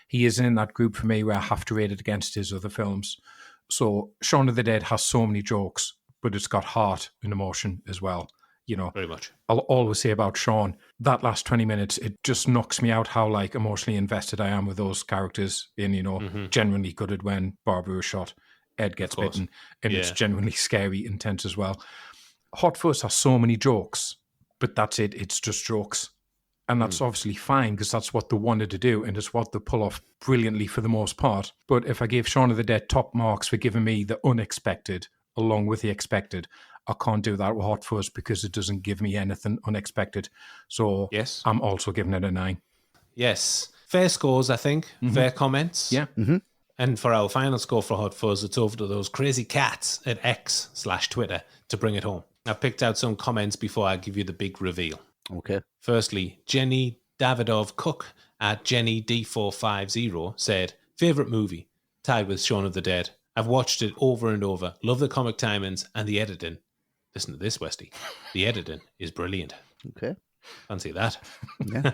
he is in that group for me where I have to rate it against his other films. So Shaun of the Dead has so many jokes, but it's got heart and emotion as well. You know, Very much. I'll always say about Shaun, that last 20 minutes, it just knocks me out how like emotionally invested I am with those characters. And, you know, genuinely gutted when Barbara is shot, Ed gets bitten, and it's genuinely scary, intense as well. Hot Fuzz has so many jokes, but that's it. It's just jokes. And that's obviously fine because that's what they wanted to do and it's what they pull off brilliantly for the most part. But if I gave Shaun of the Dead top marks for giving me the unexpected along with the expected, I can't do that with Hot Fuzz because it doesn't give me anything unexpected. So I'm also giving it a 9. Yes. Fair scores, I think. Fair comments. Yeah. And for our final score for Hot Fuzz, it's over to those crazy cats at X/Twitter to bring it home. I've picked out some comments before I give you the big reveal. Okay. Firstly, Jenny Davidov Cook at Jenny D450 said, favourite movie, tied with Shaun of the Dead. I've watched it over and over. Love the comic timings and the editing. Listen to this, Westy. The editing is brilliant. Okay. Fancy that. Yeah.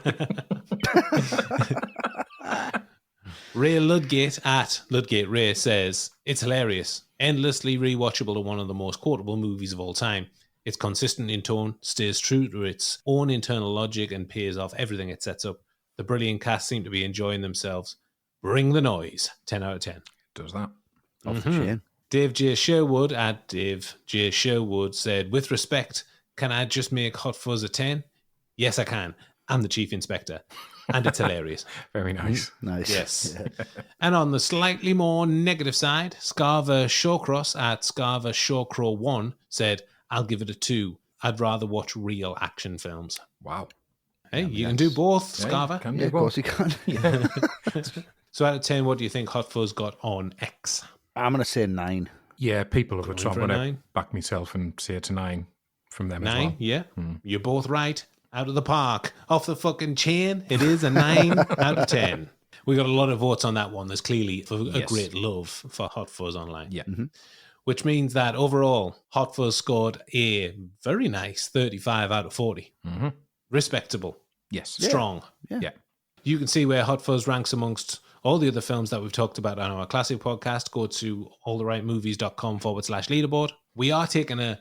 Ray Ludgate at Ludgate Ray says, it's hilarious. Endlessly rewatchable and one of the most quotable movies of all time. It's consistent in tone, stays true to its own internal logic and pays off everything it sets up. The brilliant cast seem to be enjoying themselves. Bring the noise. 10 out of 10. Does that. Off the chain. Dave J. Sherwood at Dave J. Sherwood said, with respect, can I just make Hot Fuzz a 10? Yes, I can. I'm the chief inspector. And it's hilarious. Very nice. Nice. Yes. Yeah. And on the slightly more negative side, Scarver Shawcross at Scarver Shawcrow 1 said, I'll give it a 2. I'd rather watch real action films. Wow. Hey, you can do both, Scarver. Can Yeah, of course you can. So out of 10, what do you think Hot Fuzz got on X? I'm going to say 9. Yeah, people have it, so I'm for a going to 9? back myself and say it's a 9 from them 9, as well. yeah. You're both right. Out of the park. Off the fucking chain. It is a 9 out of 10. We got a lot of votes on that one. There's clearly a great love for Hot Fuzz online. Yeah. Which means that overall, Hot Fuzz scored a very nice 35 out of 40. Respectable. Yes. Strong. Yeah. You can see where Hot Fuzz ranks amongst all the other films that we've talked about on our classic podcast. Go to alltherightmovies.com/leaderboard. We are taking a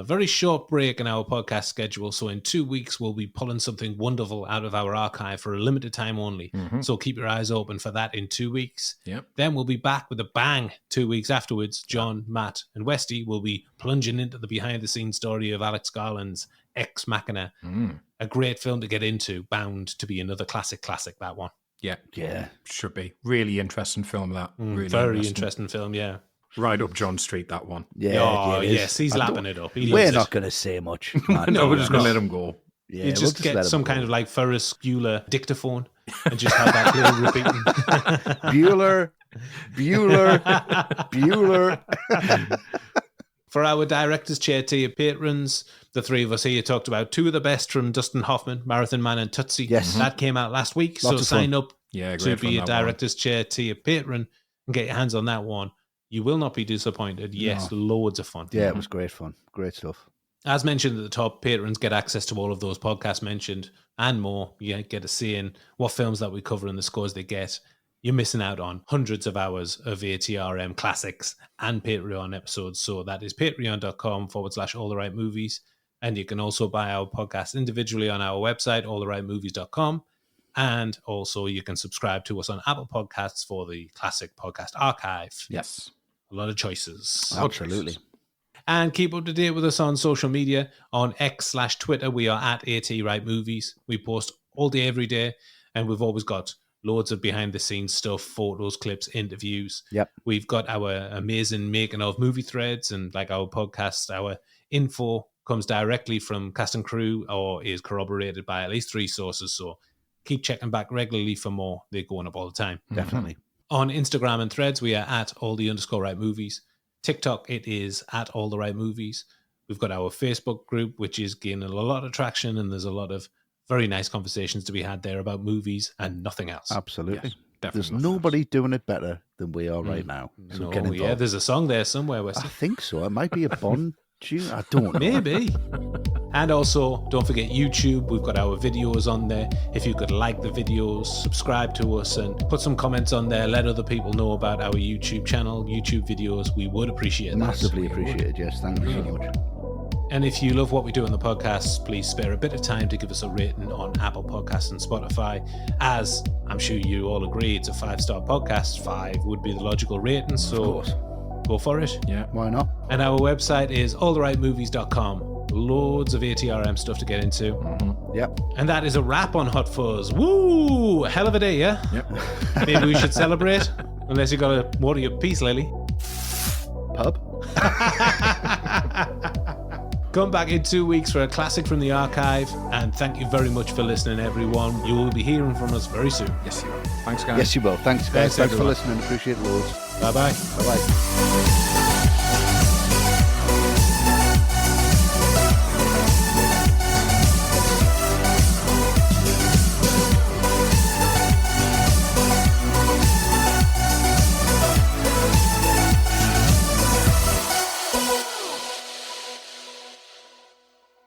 very short break in our podcast schedule. So in 2 weeks, we'll be pulling something wonderful out of our archive for a limited time only. So keep your eyes open for that in 2 weeks. Yep. Then we'll be back with a bang 2 weeks afterwards. John, Matt, and Westy will be plunging into the behind-the-scenes story of Alex Garland's Ex Machina. A great film to get into, bound to be another classic, that one. Yeah. Yeah. Should be. Really interesting film, that. Really Very interesting film, yeah. Right up John Street, that one. Yeah. Oh, it is. yes, he's lapping it up. He We're loves not it. going to say much. No, we're just going to let him go. Yeah, You just let get 'em some go. kind of like Ferris Bueller dictaphone and just have that play repeating. Bueller. For our Director's Chair tier patrons, the three of us here talked about two of the best from Dustin Hoffman, Marathon Man and Tootsie. Yes. That came out last week. Lots so of sign fun. up Yeah, to great be a fun, that one. Director's Chair tier patron and get your hands on that one. You will not be disappointed. Yes, loads of fun. Yeah, it was great fun. Great stuff. As mentioned at the top, patrons get access to all of those podcasts mentioned and more. You get a say in what films that we cover and the scores they get. You're missing out on hundreds of hours of ATRM classics and Patreon episodes. So that is patreon.com/alltherightmovies. And you can also buy our podcast individually on our website, alltherightmovies.com. And also you can subscribe to us on Apple Podcasts for the classic podcast archive. Yes. A lot of choices. Absolutely. And keep up to date with us on social media. On X/Twitter, we are at ATRightMovies. We post all day, every day. And we've always got loads of behind-the-scenes stuff, photos, clips, interviews. Yep. We've got our amazing making of movie threads, and like our podcast, our info comes directly from cast and crew or is corroborated by at least 3 sources. So keep checking back regularly for more. They're going up all the time. Definitely. On Instagram and threads, we are at all_the_right_movies. TikTok, it is at all_the_right_movies. We've got our Facebook group, which is gaining a lot of traction, and there's a lot of very nice conversations to be had there about movies and nothing else. Absolutely. Yes, definitely There's nothing nobody doing it better than we are right now. So No, get involved. yeah, there's a song there somewhere, Westy. I think so. It might be a Bond tune. I don't know. Maybe. And also, don't forget YouTube. We've got our videos on there. If you could like the videos, subscribe to us, and put some comments on there. Let other people know about our YouTube channel, YouTube videos. We would appreciate that. Massively appreciated. Yes, thank you so much. And if you love what we do on the podcast, please spare a bit of time to give us a rating on Apple Podcasts and Spotify. As I'm sure you all agree, it's a 5-star podcast. 5 would be the logical rating. So Of course. go for it. Yeah. Why not? And our website is alltherightmovies.com. Loads of ATRM stuff to get into. Yep. And that is a wrap on Hot Fuzz. Woo! Hell of a day, yeah? Yep. Maybe we should celebrate. Unless you got to water your piece, Lily. Pub. Come back in 2 weeks for a classic from the archive. And thank you very much for listening, everyone. You will be hearing from us very soon. Yes, you will. Thanks, guys. Yes, you will. Thanks, guys. Thanks, Thanks for everyone. listening. Appreciate it loads. Bye-bye. Bye-bye.